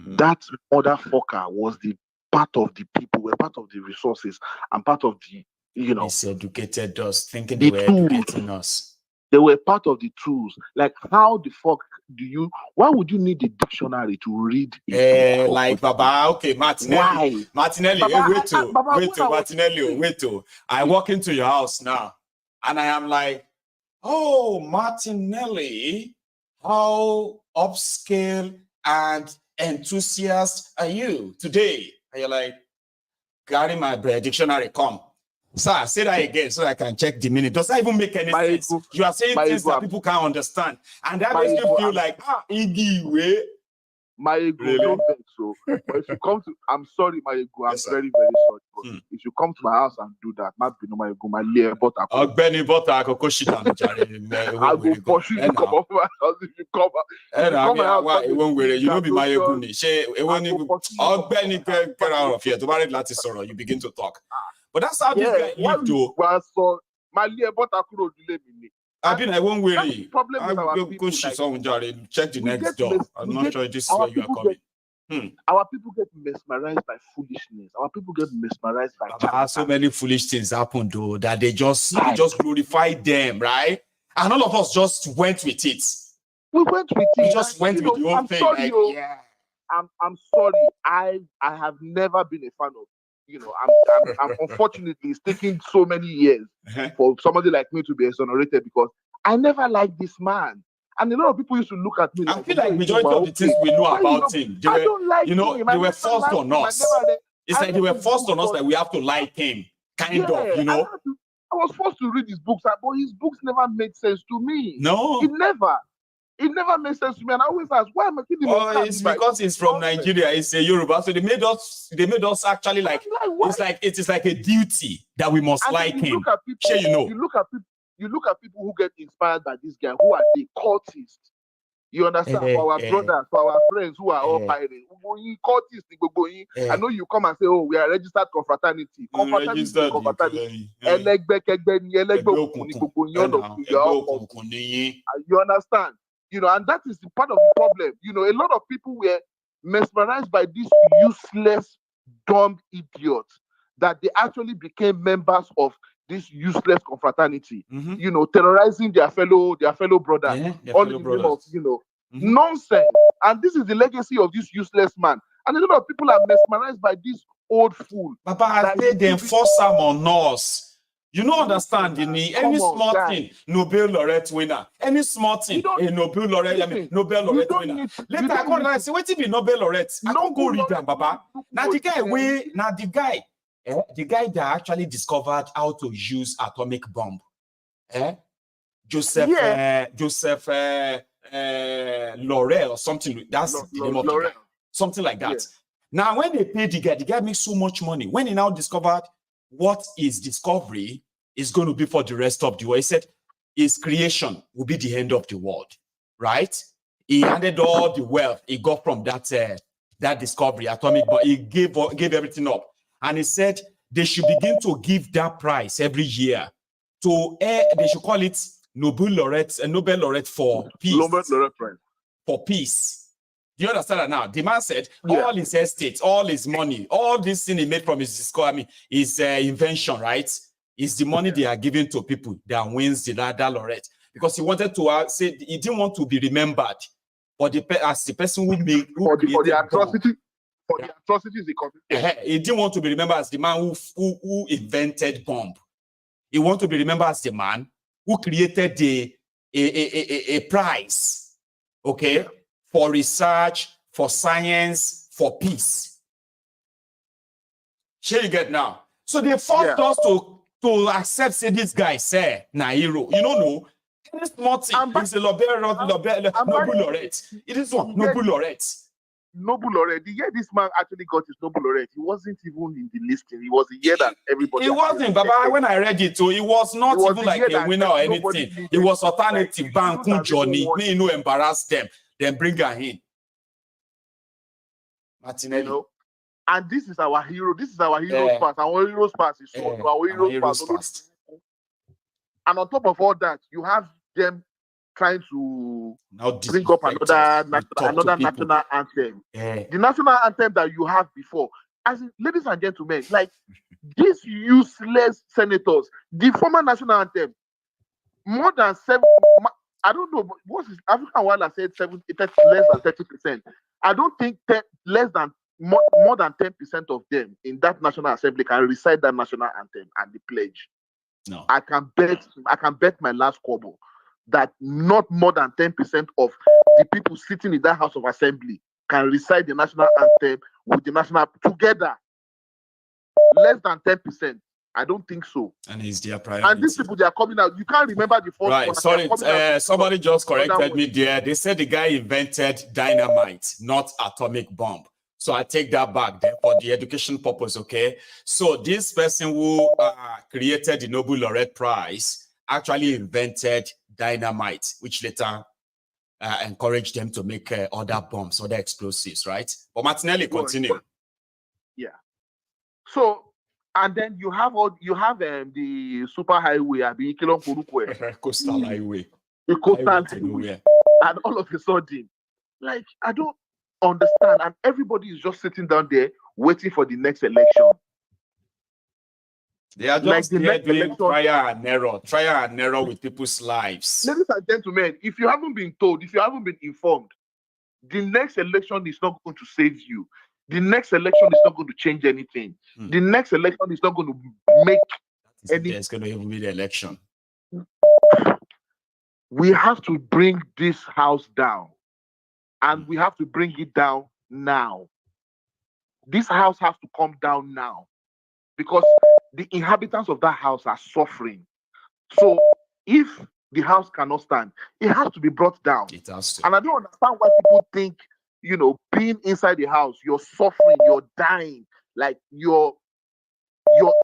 L: that motherfucker was the part of the people, were part of the resources and part of the,
C: miseducated us, thinking they were educating us.
L: They were part of the tools. Like, how the fuck why would you need a dictionary to read it?
C: Like, Baba, okay, Martinelli.
L: Why?
C: Martinelli, wait. I walk into your house now, and I am like, oh, Martinelli, how upscale and enthusiast are you today? And you're like, carry my dictionary, come. Sir, say that again so I can check the meaning. Does that even make any sense? You are saying things that people can't understand. And that makes you feel like, way.
L: Maiyegun, don't think so. But if you come to, I'm sorry, Maiyegun, I'm very, very sorry. But if you come to my house and do that, Maiyegun, my layer butter.
C: I'll go push it.
L: I'll go push you to come off my house if you come out.
C: It won't worry. You don't be Maiyegun. Get out of here. You begin to talk. But that's how this guy lived, though. I won't worry. Check the next door. I'm not sure this is where you are coming.
L: Our people get mesmerized by foolishness. Our people get mesmerized by
C: so many foolish things happen, though, that they just glorify them, right? And all of us just went with it.
L: We went with it.
C: We just went with the whole thing.
L: Sorry, I'm sorry. I have never been a fan of. I'm unfortunately, it's taking so many years for somebody like me to be exonerated because I never liked this man. And a lot of people used to look at me.
C: I feel like majority of the things we know about him, they were forced on us. It's like they were forced on us that we have to like him, kind of.
L: I was forced to read his books, but his books never made sense to me.
C: No,
L: it never made sense to me, and I always ask, why am I kidding?
C: It's because it's from Nigeria. It's a Yoruba, so they made us actually like it is like a duty that we must like him.
L: You look at people who get inspired by this guy, who are the cultists. You understand? For our brothers, for our friends who are all pirates, cultists. I know you come and say, "Oh, we are registered confraternity." Confraternity. You understand? And that is the part of the problem. A lot of people were mesmerized by this useless, dumb idiot
J: that they actually became members of this useless confraternity, you know, terrorizing their fellow brothers, all in the name of, you know, nonsense. And this is the legacy of this useless man. And a lot of people are mesmerized by this old fool.
C: Papa, I say they enforce them on us. You don't understand, any small thing, Nobel laureate winner. Any small thing, a Nobel laureate, Nobel laureate winner. Later I call and I say, what if be Nobel laureate? I can't go read them, Papa. Now the guy that actually discovered how to use atomic bomb. Joseph Laurel or something. That's the name of the guy. Something like that. Yeah. Now, when they pay the guy makes so much money. When he now discovered what his discovery is going to be for the rest of the world, he said his creation will be the end of the world, right? He handed all the wealth he got from that discovery, atomic bomb. He gave everything up. And he said they should begin to give that prize every year to, they should call it Nobel laureate for peace.
J: Nobel laureate prize.
C: For peace. Do you understand that now? The man said all his estates, all his money, all this thing he made from his discovery, his invention, right? Is the money they are giving to people that wins the laureate. Because he wanted to say he didn't want to be remembered for as the person who made
J: for the atrocity. For the atrocities
C: he didn't want to be remembered as the man who invented bomb. He wanted to be remembered as the man who created a prize, okay, for research, for science, for peace. Sure you get now? So they forced us to accept, say, this guy, say, na hero. You don't know. Any small thing, it's a Nobel laureate. It is one, Nobel laureate.
J: Nobel laureate. The year this man actually got his Nobel laureate, he wasn't even in the listing. It was the year that everybody.
C: He wasn't, Baba. When I read it, too, it was not even like a winner or anything. It was alternative. Banku Johnny. Me, no embarrass them. Then bring her in. Martinelli.
J: You know? And this is our hero. This is our hero's past. Our hero's past is our hero's past. And on top of all that, you have them trying to bring up another national anthem. The national anthem that you have before. As in, ladies and gentlemen, like these useless senators, the former national anthem, more than 7, I don't know, what is African Wala said less than 30%. I don't think more than 10% of them in that National Assembly can recite that national anthem and the pledge.
C: No.
J: I can bet my last kobo that not more than 10% of the people sitting in that House of Assembly can recite the national anthem with the national together. Less than 10%. I don't think so.
C: And it's their priority.
J: And these people, they are coming out. You can't remember the first
C: right.
J: one.
C: Sorry, somebody just corrected me there. They said the guy invented dynamite, not atomic bomb. So I take that back there for the education purpose, okay? So this person who created the Nobel laureate prize actually invented dynamite, which later encouraged them to make other bombs, other explosives, right? But Martinelli, continue.
J: Yeah. So, and then you have the super highway,
C: coastal highway,
J: the coastal highway, and all of a sudden, like I don't understand, and everybody is just sitting down there waiting for the next election.
C: They are just like doing trial and error with people's lives.
J: Ladies and gentlemen, if you haven't been told, if you haven't been informed, the next election is not going to save you. The next election is not going to change anything. The next election is not going to make any.
C: It's going to even be the election.
J: We have to bring this house down, and we have to bring it down now. This house has to come down now, because the inhabitants of that house are suffering. So if the house cannot stand, it has to be brought down.
C: It has to.
J: And I don't understand why people think, you know, being inside the house, you're suffering, you're dying, like you're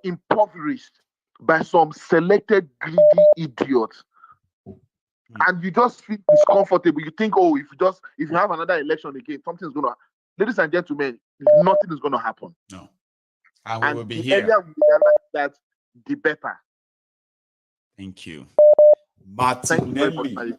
J: impoverished by some selected greedy idiots. And you just feel discomfortable. You think, oh, if you have another election again, something's gonna. Ladies and gentlemen, nothing is gonna happen.
C: No. And we will be
J: the
C: here.
J: earlier we realize that, the better.
C: Thank you. Martinelli.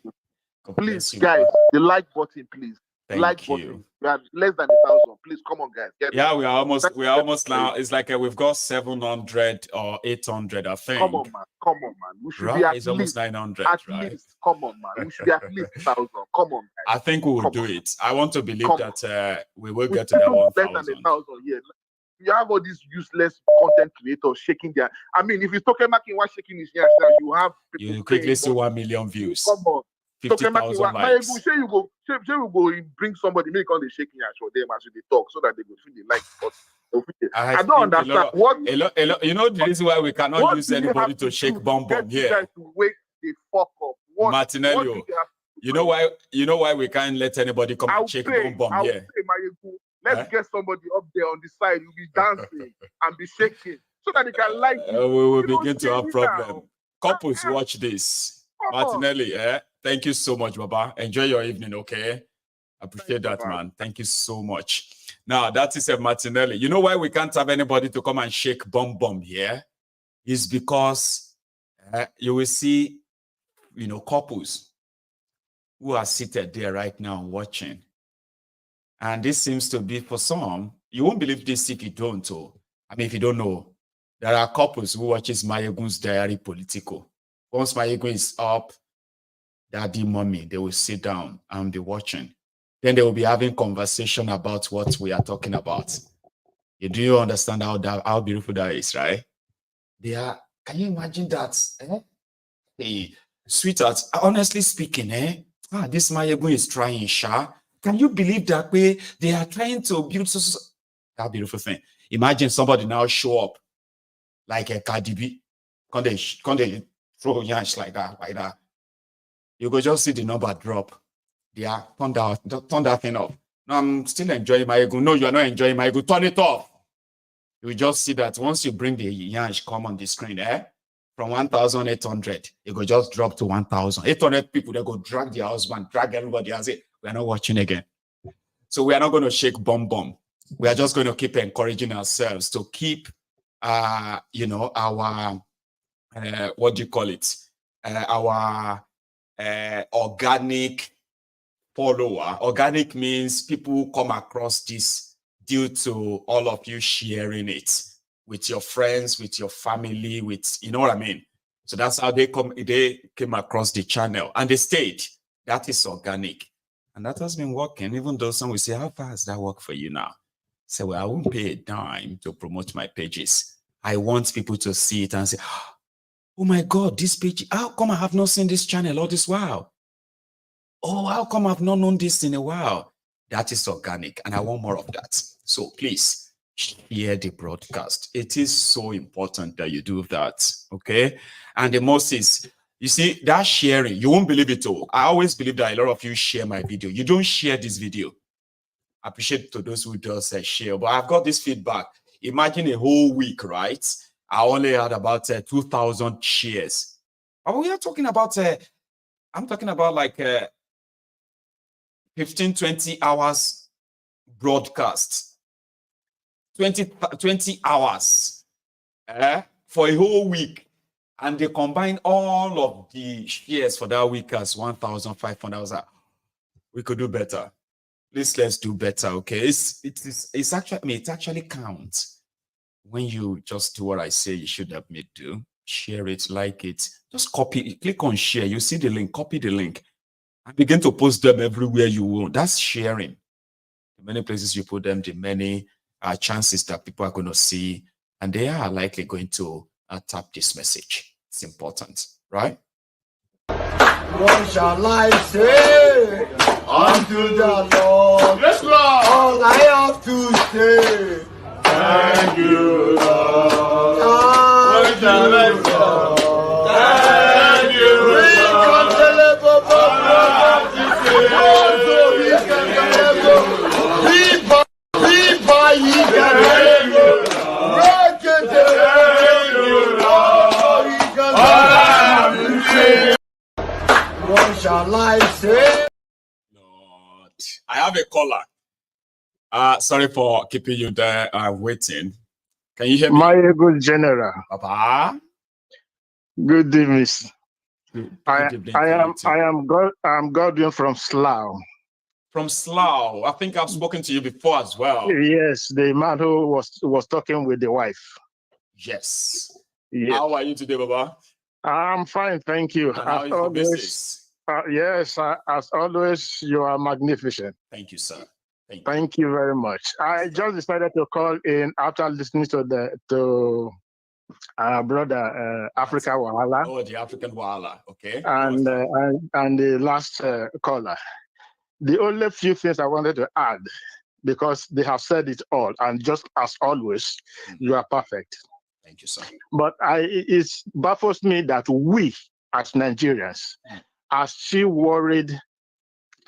J: Please, guys, the like button, please. like
C: you.
J: button. We are less than 1,000. Please come on, guys.
C: Yeah, we are almost now. It's like we've got 700 or 800, I think.
J: Come on, man. Come on, man. We should be at
C: It's
J: least
C: almost 900,
J: at
C: right?
J: least. Come on, man. We should be at least 1,000. Come on, guys.
C: I think we will do it. I want to believe that we will get to
J: We
C: that
J: should do less
C: 1,000.
J: than 1,000. Yeah. You have all these useless content creators shaking their. I mean, if you talk about shaking his hands now, you have people
C: You quickly see
J: saying,
C: 1 million views.
J: come on.
C: 50,000 likes.
J: Maiyegun, say you go bring somebody, make all the shaking hands for them as they talk so that they go feel the like. I don't understand
C: you know the reason why we cannot use anybody to shake bomb here.
J: Guys to wake the fuck up.
C: Martinello, you know why we can't let anybody come and shake bomb here.
J: Let's get somebody up there on the side who be dancing and be shaking so that they can like you.
C: We will begin to have problem. Couples, watch this. Martinelli, thank you so much, Baba. Enjoy your evening, okay? Appreciate that, man. Thank you so much. Now, that is a Martinelli. You know why we can't have anybody to come and shake bomb here? Is because you will see, couples who are seated there right now watching. And this seems to be for some. You won't believe this if you don't. If you don't know, there are couples who watches Maiyegun's diary Politico. Once Maiyegun is up, daddy, mommy, they will sit down and be watching. Then they will be having conversation about what we are talking about. Do you understand how beautiful that is, right? Can you imagine that? Hey, sweetheart, honestly speaking, this Maiyegun is trying, Sha. Can you believe that way? They are trying to build that beautiful thing. Imagine somebody now show up like a Cardi B. Can they throw yansh like that? You go just see the number drop. Yeah, turn that thing off. No, I'm still enjoying Maiyegun. No, you are not enjoying Maiyegun. Turn it off. You will just see that once you bring the yansh come on the screen, from 1,800, it will just drop to 1,000. 800 people, they go drag their husband, drag everybody and say, we are not watching again. So we are not going to shake bomb. We are just going to keep encouraging ourselves to keep, our, what do you call it? Our organic follower. Organic means people who come across this due to all of you sharing it with your friends, with your family, with, you know what I mean? So that's how they came across the channel and they stayed. That is organic. And that has been working, even though some will say, how far has that worked for you now? So, well, I won't pay a dime to promote my pages. I want people to see it and say, oh my God, this page, how come I have not seen this channel all this while? Oh, how come I've not known this in a while? That is organic, and I want more of that. So please share the broadcast. It is so important that you do that, okay? And the most is, you see, that sharing, you won't believe it all. I always believe that a lot of you share my video. You don't share this video. I appreciate to those who does share, but I've got this feedback. Imagine a whole week, right? I only had about 2,000 shares. But we are talking about, I'm talking about like 15, 20 hours broadcast. 20 hours for a whole week. And they combine all of the shares for that week as 1,500. We could do better. Let's do better, okay? It's actually, it actually counts when you just do what I say you should have me do. Share it, like it. Just copy, click on share. You see the link, copy the link, and begin to post them everywhere you want. That's sharing. The many places you put them, the many chances that people are going to see, and they are likely going to tap this message. It's important, right?
B: What shall I say unto the Lord?
E: Yes, Lord.
B: All I have to say,
E: Thank you, Lord.
B: What shall I say?
E: Thank you,
B: What shall I say?
C: Lord, I have a caller. Sorry for keeping you there waiting. Can you hear me?
M: Maiyegun General.
C: Papa.
M: Good evening.
C: Good evening.
M: I'm Godwin from Slough.
C: from Slough. I think I've spoken to you before as well.
M: Yes, the man who was talking with the wife.
C: Yes.
M: Yes.
C: How are you today, Baba?
M: I'm fine, thank you.
C: And how is the business?
M: Yes, as always, you are magnificent.
C: Thank you, sir.
M: Thank you very much. I just decided to call in after listening to our brother Africa Wahala.
C: Oh, the African Wahala. Okay.
M: And the last caller. The only few things I wanted to add, because they have said it all, and just as always, you are perfect.
C: Thank you, sir.
M: But it baffles me that we, as Nigerians, are still worried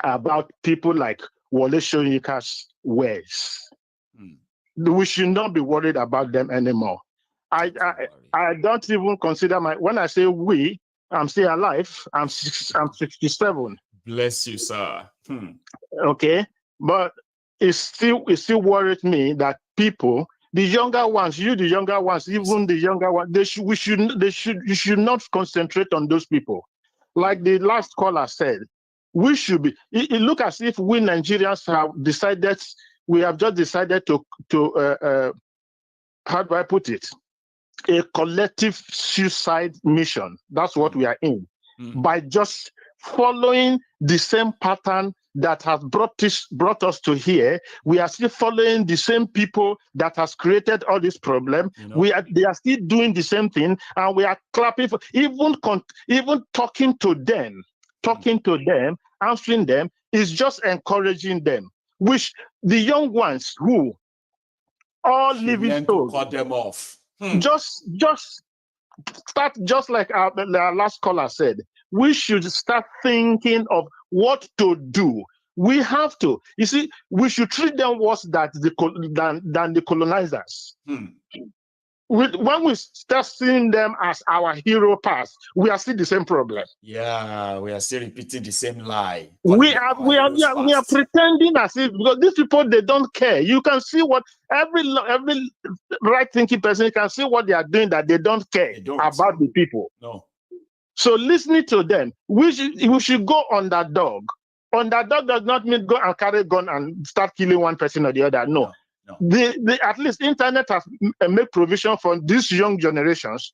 M: about people like Wole Soyinka's ways. We should not be worried about them anymore. I don't even consider when I say we, I'm still alive. I'm 67.
C: Bless you, sir.
M: Okay, but it still worries me that people, the younger ones, the younger ones, even the younger ones, you should not concentrate on those people. Like the last caller said, we should be. It look as if we Nigerians have just decided to how do I put it? A collective suicide mission. That's what we are in. By just following the same pattern that has brought us to here, we are still following the same people that has created all this problem. They are still doing the same thing, and we are clapping for even talking to them, answering them is just encouraging them. Which the young ones who all living souls
C: cut them off.
M: Just start, just like our last caller said, we should start thinking of what to do. We have to. You see, we should treat them worse than the colonizers. When we start seeing them as our hero past, we are still the same problem.
C: Yeah, we are still repeating the same lie.
M: We are pretending as if, because these people, they don't care. You can see what every right-thinking person can see what they are doing, that they don't care about the people.
C: No.
M: So listening to them, we should go underdog. Underdog does not mean go and carry a gun and start killing one person or the other. No. At least internet has made provision for these young generations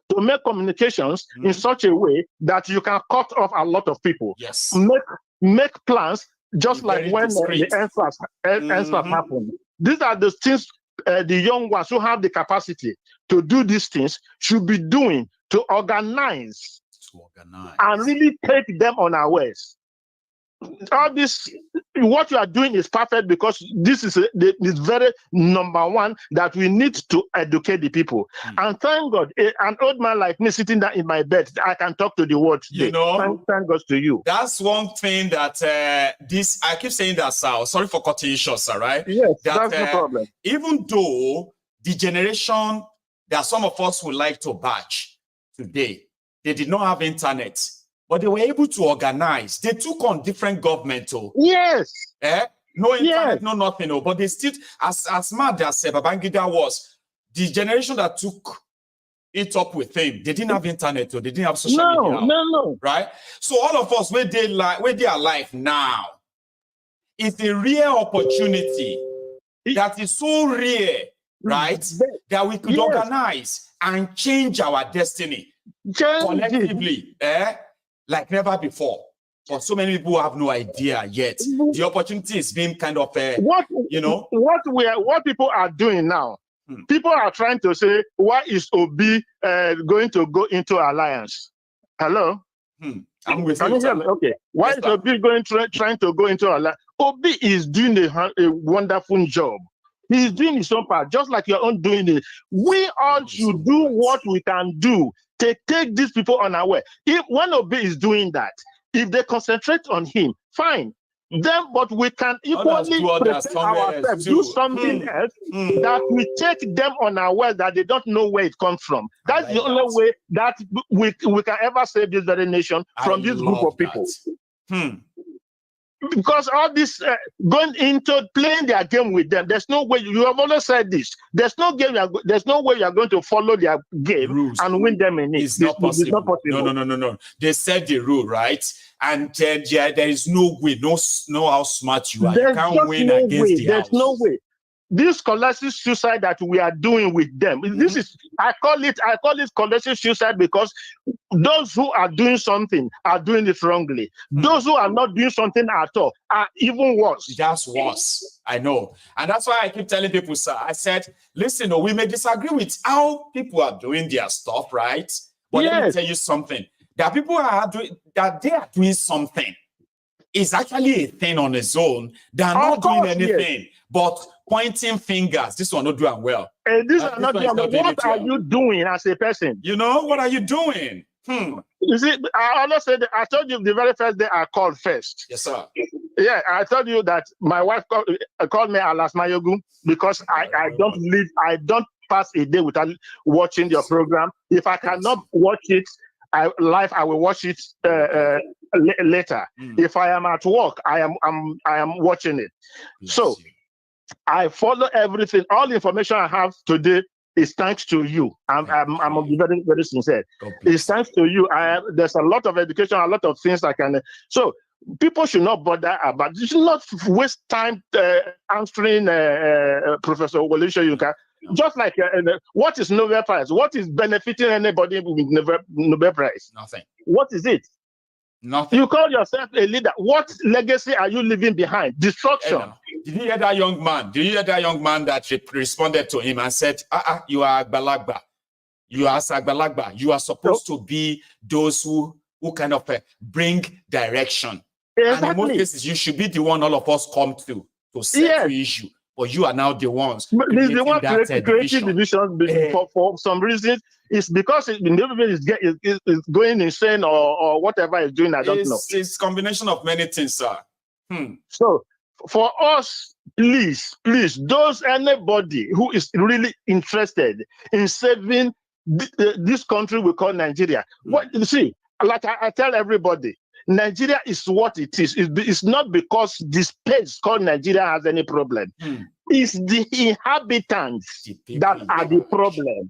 M: to make communications in such a way that you can cut off a lot of people.
C: Yes.
M: Make plans just like when the answers happen. These are the things the young ones who have the capacity to do these things should be doing, to organize and really take them unawares. All this, what you are doing is perfect, because this is the very number one that we need to educate the people. And thank God, an old man like me sitting down in my bed, I can talk to the world today.
C: You know,
M: thank God to you.
C: That's one thing that I keep saying that, sir. Sorry for cutting you short, sir, right?
M: Yes, that's no problem.
C: Even though the generation that some of us would like to batch today, they did not have internet, but they were able to organize. They took on different government.
M: Yes.
C: No internet, no nothing. But they still, as mad as Babangida was, the generation that took it up with him, they didn't have internet, or they didn't have social media.
M: No.
C: Right? So all of us, where they are alive now, it's a rare opportunity that is so rare, right? That we could organize and change our destiny collectively. Like never before. But so many people have no idea yet. The opportunity is being kind of,
M: what people are doing now. People are trying to say, why is Obi going to go into alliance? Hello?
C: I'm with
M: you. Okay. Why is Obi trying to go into alliance? Obi is doing a wonderful job. He's doing his own part, just like you're on doing it. We all should do what we can do to take these people unaware. If one Obi is doing that, if they concentrate on him, fine. Then, but we can equally prepare ourselves, do something else that we take them unaware, that they don't know where it comes from. That's the only way that we can ever save this very nation from this group of people. Because all this going into playing their game with them, there's no way. You have always said this. There's no game. There's no way you are going to follow their game
C: rules
M: and win them in it.
C: It's not possible.
M: It's not possible.
C: No. They set the rule, right? And there is no way. No how smart you are.
M: There's
C: you can't win
M: no
C: against
M: way.
C: the
M: There's
C: house.
M: no way. This collective suicide that we are doing with them, this is, I call it collective suicide because those who are doing something are doing it wrongly. Those who are not doing something at all are even worse.
C: That's worse. I know. And that's why I keep telling people, sir, I said, listen, we may disagree with how people are doing their stuff, right? But let me tell you something. There are people that they are doing something. It's actually a thing on its own. They're not doing anything. But pointing fingers, this one not doing well.
M: These are not doing well. What are you doing as a person?
C: You know, what are you doing?
M: You see, I always said, I told you the very first day I called first.
C: Yes, sir.
M: Yeah, I told you that my wife called me alas Maiyegun because I don't pass a day without watching your program. If I cannot watch it live, I will watch it later. If I am at work, I am watching it. So I follow everything. All the information I have today is thanks to you. I'm very, very sincere. It's thanks to you. There's a lot of education, a lot of things I can. So people should not bother about. You should not waste time answering Professor Wole Soyinka. Just like what is Nobel Prize? What is benefiting anybody with Nobel Prize?
C: Nothing.
M: What is it?
C: Nothing.
M: You call yourself a leader. What legacy are you leaving behind? Destruction.
C: Did you hear that young man? Did you hear that young man that responded to him and said, you are Agbalagba. You are Agbalagba. You are supposed to be those who kind of bring direction. Exactly. And in most cases, you should be the one all of us come to settle the issue. But you are now the ones.
M: The one creating division for some reasons. It's because everybody is going insane or whatever is doing. I don't know.
C: It's a combination of many things, sir.
M: So for us, please, anybody who is really interested in saving this country we call Nigeria. What you see, like I tell everybody, Nigeria is what it is. It's not because this place called Nigeria has any problem. It's the inhabitants that are the problem.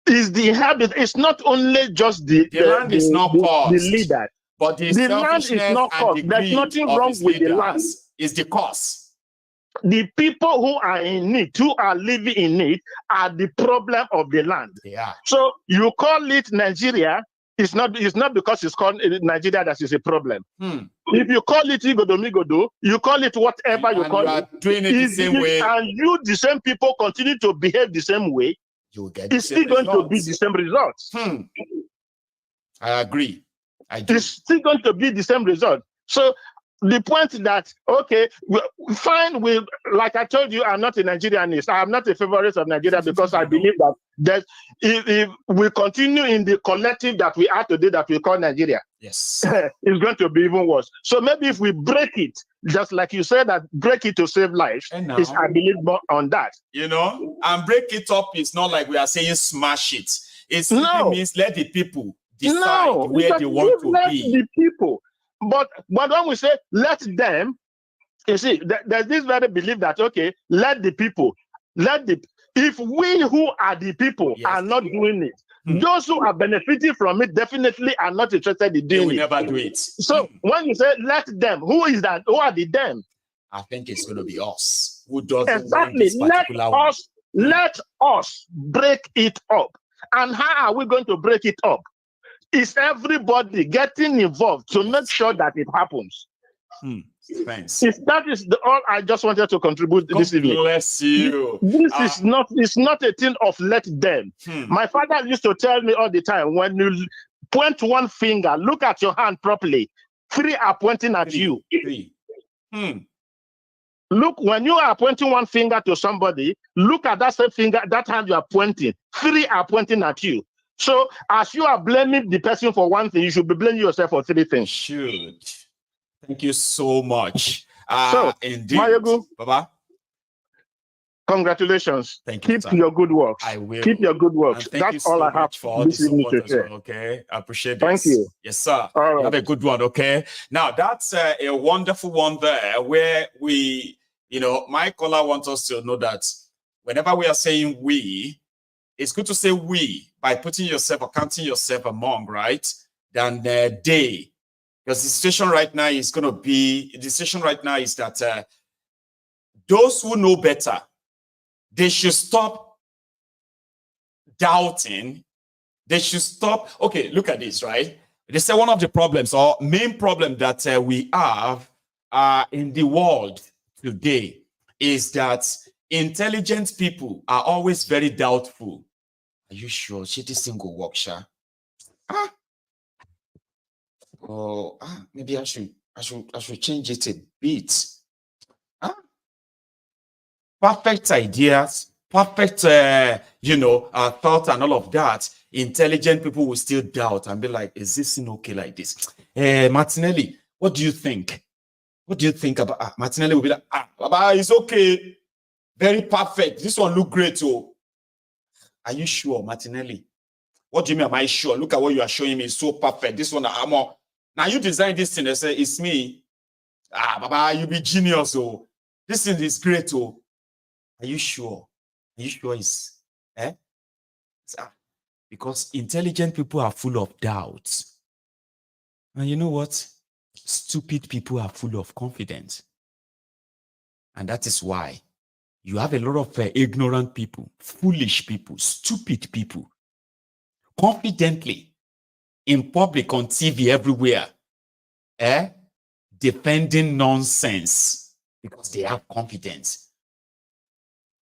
M: It's the inhabitants. It's not only just the
C: land is not caused,
M: the leader.
C: But the
M: land is not caused. There's nothing wrong with the land.
C: It's the cause.
M: The people who are in it, who are living in it, are the problem of the land.
C: They are.
M: So you call it Nigeria. It's not because it's called Nigeria that is a problem. If you call it Igodo, you call it whatever you call it.
C: Doing it the same way.
M: And you, the same people, continue to behave the same way.
C: You get
M: it's still going to be the same results.
C: I agree.
M: It's still going to be the same result. So the point that, okay, fine, like I told you, I'm not a Nigerianist. I'm not a favorite of Nigeria because I believe that if we continue in the collective that we are today, that we call Nigeria,
C: yes,
M: it's going to be even worse. So maybe if we break it, just like you said, that break it to save lives, I believe more on that.
C: You know, and break it up is not like we are saying smash it. It simply means let the people decide where they want to be.
M: The people. But when we say let them, you see, there's this very belief that, okay, let the people, if we who are the people are not doing it, those who are benefiting from it definitely are not interested in doing it.
C: They will never do it.
M: So when you say let them, who is that? Who are the them?
C: I think it's going to be us. Who doesn't want this particular
M: one? Let us break it up. And how are we going to break it up? Is everybody getting involved to make sure that it happens?
C: Thanks.
M: That is all I just wanted to contribute this evening.
C: Bless you.
M: This is not. It's not a thing of let them. My father used to tell me all the time, when you point one finger, look at your hand properly. 3 are pointing at you. Look, when you are pointing one finger to somebody, look at that same finger, that hand you are pointing. 3 are pointing at you. So, as you are blaming the person for one thing, you should be blaming yourself for 3 things.
C: Should. Thank you so much.
M: So,
C: indeed.
M: Maiyegun,
C: Baba.
M: Congratulations.
R: Thank you.
M: Keep your good works.
R: I will.
M: Keep your good works.
R: And thank
M: That's
R: you so
M: all I have
R: much for all the
M: this evening
R: support
M: to
R: as
M: share.
R: well, okay? I appreciate
M: Thank
R: this.
M: you.
R: Yes, sir.
M: All right.
R: You have a good one, okay? Now, that's a wonderful one there where we, my caller wants us to know that whenever we are saying we, it's good to say we by putting yourself or counting yourself among, right? Than they. Because the situation right now is going to be, the situation right now is that those who know better, they should stop doubting. They should stop. Okay, look at this, right? They say one of the problems or main problem that we have in the world today is that intelligent people are always very doubtful. Are you sure? Should this thing go work, Sha? Maybe I should change it a bit. Perfect ideas, perfect, thought and all of that. Intelligent people will still doubt and be like, is this thing okay like this? Martinelli, what do you think? What do you think about Martinelli will be like, Baba, it's okay. Very perfect. This one look great, too. Are you sure, Martinelli? What do you mean, am I sure? Look at what you are showing me. It's so perfect. This one, now you designed this thing. They say, it's me. Baba, you be genius, oh. This thing is great, oh. Are you sure? Are you sure it's, because intelligent people are full of doubts. And you know what? Stupid people are full of confidence. And that is why you have a lot of ignorant people, foolish people, stupid people, confidently in public, on TV, everywhere, defending nonsense because they have confidence.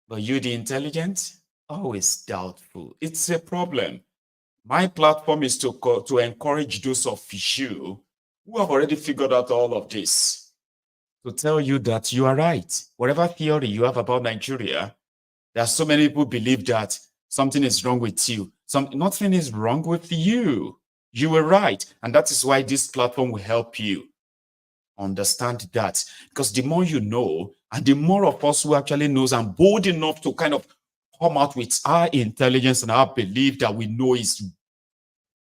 R: But you, the intelligent, always doubtful. It's a problem. My platform is to encourage those of you who have already figured out all of this, to tell you that you are right. Whatever theory you have about Nigeria, there are so many people who believe that something is wrong with you. Nothing is wrong with you. You were right. And that is why this platform will help you understand that. Because the more you know, and the more of us who actually knows and bold enough to kind of come out with our intelligence and our belief that we know is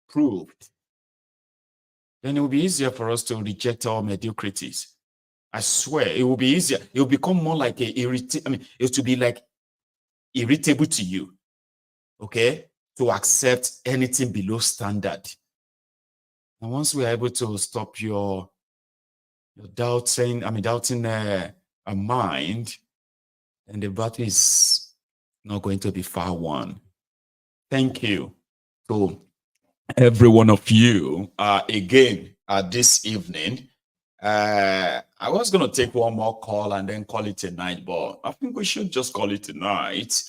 R: proved, then it will be easier for us to reject our mediocrities. I swear, it will be easier. It will become more like it will be like irritable to you, okay, to accept anything below standard. And once we are able to stop your doubting a mind, and the battle is not going to be far won. Thank you to every one of you again this evening. I was going to take one more call and then call it a night, but I think we should just call it a night.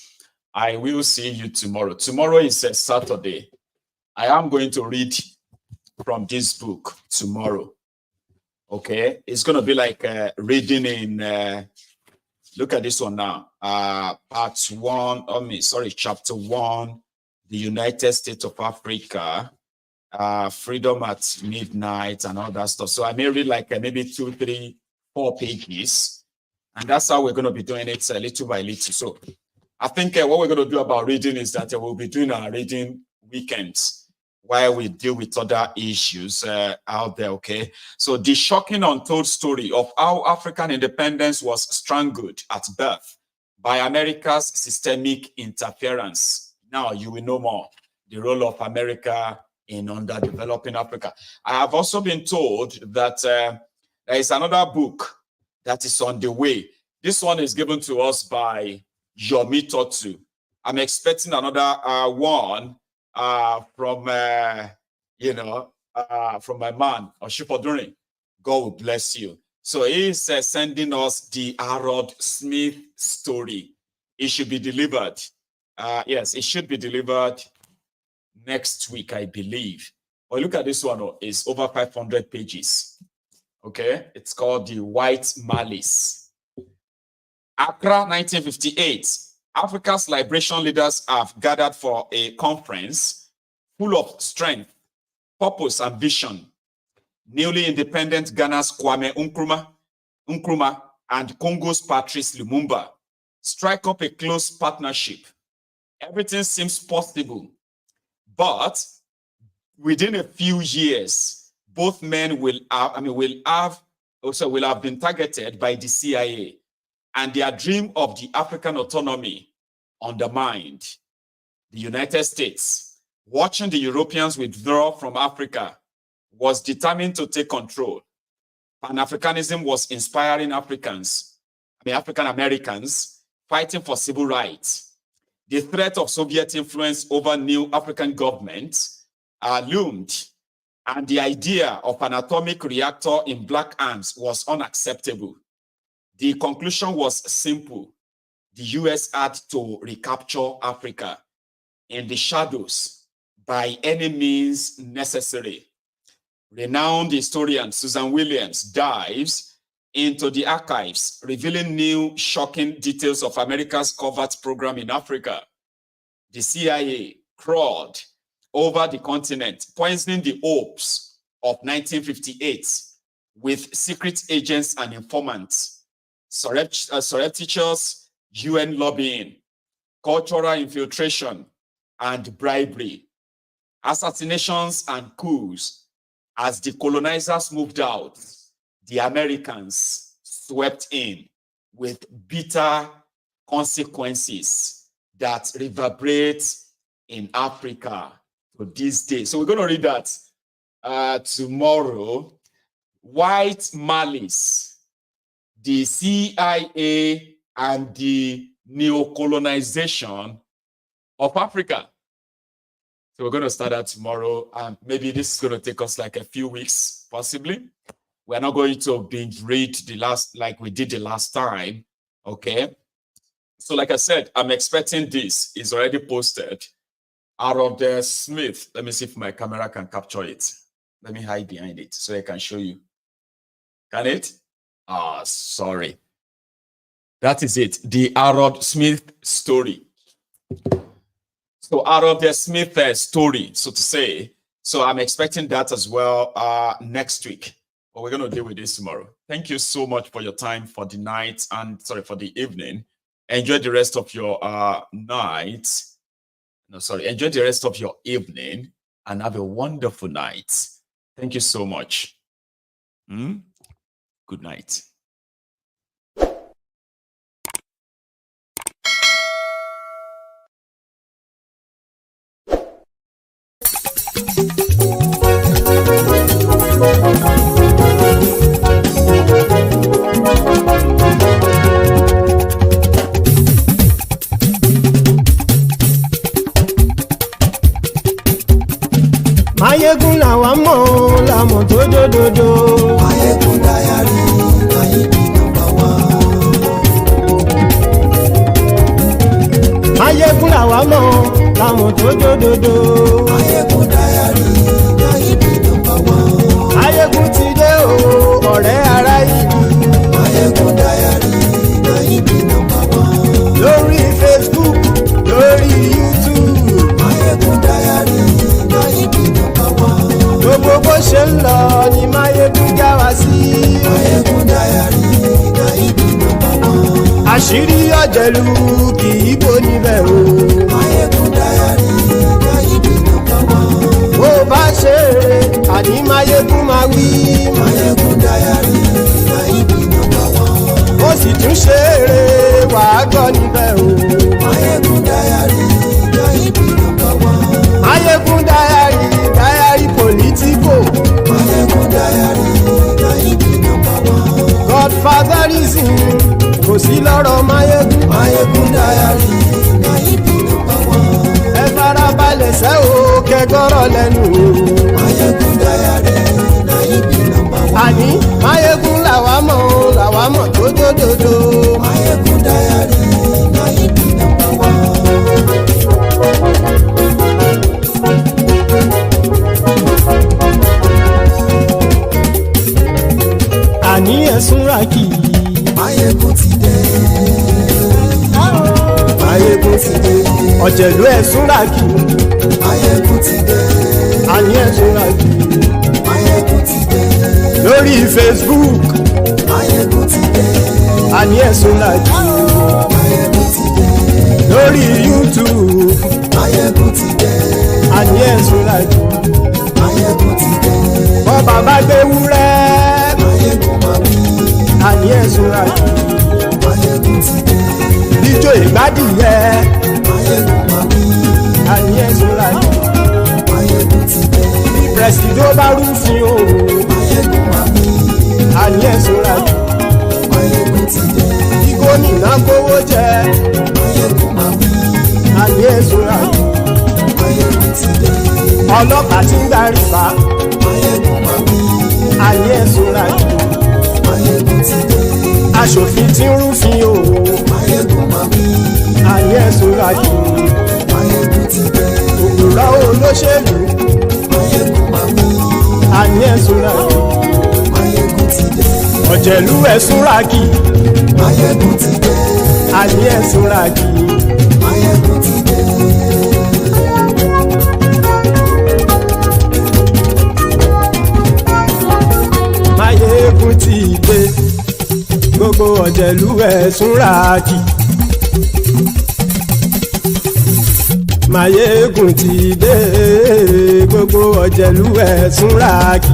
R: I will see you tomorrow. Tomorrow is a Saturday. I am going to read from this book tomorrow. Okay, it's going to be like reading in, look at this one now, chapter 1, the United States of Africa, freedom at midnight and all that stuff. So I may read like maybe 2, 3, 4 pages, and that's how we're going to be doing it little by little. So I think what we're going to do about reading is that we'll be doing our reading weekends while we deal with other issues out there, okay? So the shocking untold story of how African independence was strangled at birth by America's systemic interference. Now you will know more the role of America in underdeveloping Africa. I have also been told that there is another book that is on the way. This one is given to us by Yomi Totu. I'm expecting another one from my man, Oshipoduri. God will bless you. So he's sending us the Harold Smith story. It should be delivered. Yes, it should be delivered next week, I believe. Well, look at this one. It's over 500 pages. Okay, it's called The White Malice. Accra, 1958. Africa's liberation leaders have gathered for a conference full of strength, purpose, and vision. Newly independent Ghana's Kwame Nkrumah and Congo's Patrice Lumumba
C: strike up a close partnership. Everything seems possible, but within a few years, both men will have been targeted by the CIA, and their dream of the African autonomy undermined. The United States, watching the Europeans withdraw from Africa, was determined to take control. Pan-Africanism was inspiring African Americans fighting for civil rights. The threat of Soviet influence over new African governments loomed, and the idea of an atomic reactor in black arms was unacceptable. The conclusion was simple. The US had to recapture Africa in the shadows by any means necessary. Renowned historian Susan Williams dives into the archives, revealing new shocking details of America's covert program in Africa. The CIA crawled over the continent, poisoning the hopes of 1958 with secret agents and informants, surreptitious UN lobbying, cultural infiltration, and bribery, assassinations and coups. As the colonizers moved out, the Americans swept in with bitter consequences that reverberate in Africa to this day. So we're going to read that tomorrow. White malice, the CIA and the neocolonization of Africa. So we're going to start that tomorrow. Maybe this is going to take us like a few weeks, possibly. We're not going to binge read like we did the last time. Okay. So like I said, I'm expecting this is already posted out of the Smith. Let me see if my camera can capture it. Let me hide behind it so I can show you. Can it? Sorry. That is it. The Harold Smith story. So out of the Smith story, so to say. So I'm expecting that as well next week. But we're going to deal with this tomorrow. Thank you so much for your time for the night and for the evening. Enjoy the rest of your night. Enjoy the rest of your evening and have a wonderful night. Thank you so much. Good night.
B: Maiyegun làwa mọ̀ làmọ̀ tó dòdòdò. Maiyegun diary Nayibi #1. Maiyegun làwa mọ̀ làmọ̀ tó dòdòdò. Maiyegun diary Nayibi #1. Maiyegun ti dé o ọ̀rẹ́ ara ìlú. Maiyegun diary Nayibi #1. Lórí Facebook, lórí YouTube. Maiyegun diary Nayibi #1. Gbogbo bó ṣe ń lọ ni Maiyegun já wa sí. Maiyegun diary Nayibi #1. Àṣírí ọ̀jẹ̀lú kì í bò níbẹ̀ o. Maiyegun diary Nayibi #1. Bó bá ṣe eré àní Maiyegun máa wí. Maiyegun diary Nayibi #1. Ó sì tún ṣe eré wàá gbọ́ níbẹ̀ o. Maiyegun diary Nayibi #1. Maiyegun diary Politico. Maiyegun diary Nayibi #1. Godfatherism kò sí lọ́rọ̀ Maiyegun. Maiyegun diary Nayibi #1. Ẹ farabalẹ̀ sẹ́ o kẹgọ́rọ̀ lẹ́nu o. Maiyegun diary Nayibi #1. Àní Maiyegun làwa mọ̀ tó dòdòdò. Maiyegun diary Nayibi #1. Àní ẹ̀sùn ràkì. Maiyegun ti dé. Maiyegun ti dé. Ọ̀jẹ̀lú ẹ̀sùn ràkì. Maiyegun ti dé. Àní ẹ̀sùn ràkì. Maiyegun ti dé. Lórí Facebook. Maiyegun ti dé. àní ẹ̀sùn làjú.
N: Maiyegun ti dé.
B: Lórí YouTube.
N: Maiyegun ti dé.
B: Àní ẹ̀sùn làjú.
N: Maiyegun ti dé.
B: Bọ́ bàbá gbé wúrẹ́.
N: Maiyegun máa wí.
B: Àní ẹ̀sùn làjú.
N: Maiyegun ti dé.
B: Ijó ìgbádìyẹ.
N: Maiyegun máa wí.
B: Àní ẹ̀sùn làjú.
N: Maiyegun ti dé.
B: Bí pẹ̀sìdó bá rúfin o.
N: Maiyegun máa wí.
B: Àní ẹ̀sùn làjú.
N: Maiyegun ti dé.
B: Bí gómìnà kówó jẹ.
N: Maiyegun máa wí.
B: Àní ẹ̀sùn làjú.
N: Maiyegun ti dé.
B: Ọlọ́pàá tí ń darí bá.
N: Maiyegun máa wí.
B: Àní ẹ̀sùn làjú.
N: Maiyegun ti dé.
B: Aṣòfin tí ń rúfin o.
N: Maiyegun máa wí.
B: Àní ẹ̀sùn làjú.
N: Maiyegun ti dé.
B: Òpùrọ́ olóṣèlú.
N: Maiyegun máa wí.
B: Àní ẹ̀sùn làjú.
N: Maiyegun ti dé.
B: Ọ̀jẹ̀lú ẹ̀sùn ràkì.
N: Maiyegun ti dé.
B: Àní ẹ̀sùn ràkì.
N: Maiyegun ti dé.
B: Maiyegun ti dé. Gbogbo ọ̀jẹ̀lú ẹ̀sùn ràkì. Maiyegun ti dé. Gbogbo ọ̀jẹ̀lú ẹ̀sùn ràkì.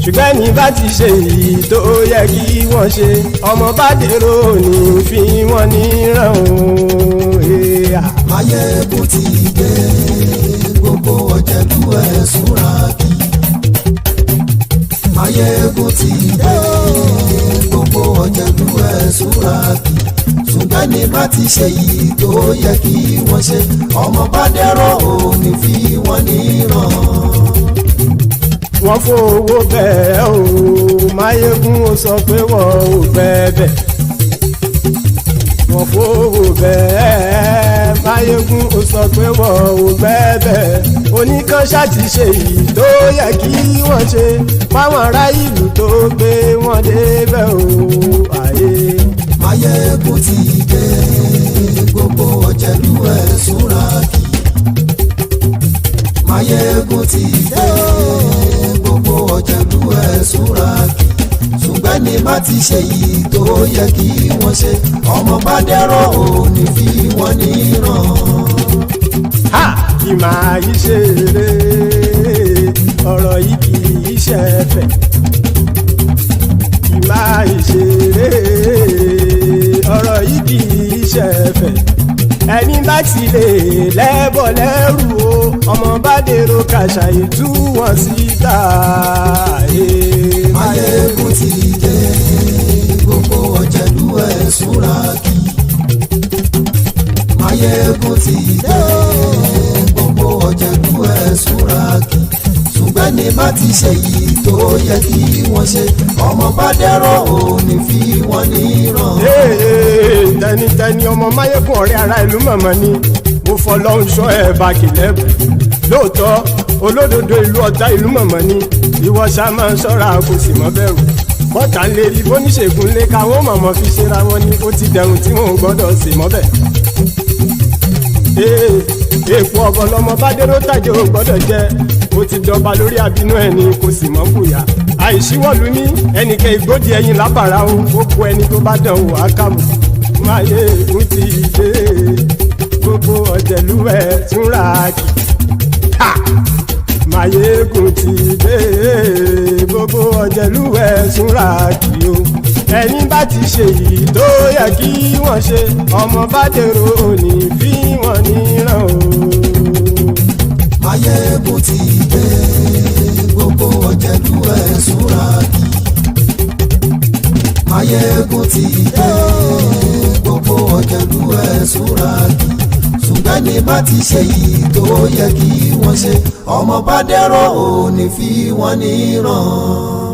B: Ṣùgbọ́n ní bá ti ṣe èyí tó yẹ kí wọ́n ṣe, ọmọ bá dèrò ní fi wọ́n níran o.
N: Maiyegun ti dé. Gbogbo ọ̀jẹ̀lú ẹ̀sùn ràkì. Maiyegun ti dé. Gbogbo ọ̀jẹ̀lú ẹ̀sùn ràkì. Ṣùgbọ́n ní bá ti ṣe èyí tó yẹ kí wọ́n ṣe, ọmọ bá dèrò ní fi wọ́n níran.
B: Wọ́n fowó bẹ́ẹ̀ o, Maiyegun ó sọ pé wọ́n ò bẹ́ẹ̀. Wọ́n fowó bẹ́ẹ̀, Maiyegun ó sọ pé wọ́n ò bẹ́ẹ̀. Oníkan ṣáàtì ṣe èyí tó yẹ kí wọ́n ṣe, fáwọn ará ìlú tó gbé wọn débẹ̀ o.
N: Maiyegun ti dé. Gbogbo ọ̀jẹ̀lú ẹ̀sùn ràkì. Maiyegun ti dé. Gbogbo ọ̀jẹ̀lú ẹ̀sùn ràkì. Ṣùgbọ́n ní bá ti ṣe yìí tó yẹ kí wọ́n ṣe, ọmọ bá dẹ́rọ̀ ò ní fi wọ́n níran.
B: Kì máa yí ṣe eré, ọ̀rọ̀ yìí kì í ṣe ẹ̀fẹ̀. Kì máa yí ṣe eré, ọ̀rọ̀ yìí kì í ṣe ẹ̀fẹ̀. Ẹni bá ti lè lẹ́bọ̀ lẹ́rù o, ọmọ bá dèrò kàṣàyè tú wọn síta.
N: Maiyegun ti dé. Gbogbo ọ̀jẹ̀lú ẹ̀sùn ràkì. Maiyegun ti dé. Gbogbo ọ̀jẹ̀lú ẹ̀sùn ràkì. Ṣùgbọ́n ní bá ti ṣe yìí tó yẹ kí wọ́n ṣe, ọmọ bá dẹ́rọ̀ ò ní fi wọ́n níran.
B: Tẹnitẹni ọmọ Maiyegun ọ̀rẹ́ ara ìlú mọ̀mọ́ ni mo fọlọ́run ṣọ́ ẹ̀ bá kìlẹ́bù. Lóòótọ́ olódodo ìlú ọ̀tá ìlú mọ̀mọ́ ni ìwọ ṣá máa ń ṣọ́ra kò sì mọ́ bẹ̀rù. Bọ́tà ń lè rí bóníṣègùn lé káwọn mọ̀mọ́ fi ṣera wọn ni ó ti dẹrùn tí wọn ò gbọ́dọ̀ sè mọ́bẹ̀. Èèpo ọ̀bọ lọmọ bá dérò tàjẹ́ ò gbọ́dọ̀ jẹ́, ó ti jọba lórí àbínú ẹni kò sì mọ́ bùyà. Àìsíwọ́lu ní ẹnìkẹ́ ìgbódì ẹyin lábàrá o, ó kó ẹni tó bá dán wò á kàmù. Maiyegun ti dé. Gbogbo ọ̀jẹ̀lú ẹ̀sùn ràkì. Maiyegun ti dé. Gbogbo ọ̀jẹ̀lú ẹ̀sùn ràkì o. Ẹni bá ti ṣe yìí tó yẹ kí wọ́n ṣe, ọmọ bá dèrò òní fi wọ́n níran o.
N: Maiyegun ti dé. Gbogbo ọ̀jẹ̀lú ẹ̀sùn ràkì. Maiyegun ti dé. Gbogbo ọ̀jẹ̀lú ẹ̀sùn ràkì. Ṣùgbọ́n ní bá ti ṣe yìí tó yẹ kí wọ́n ṣe, ọmọ bá dẹ́rọ̀ ò ní fi wọ́n níran.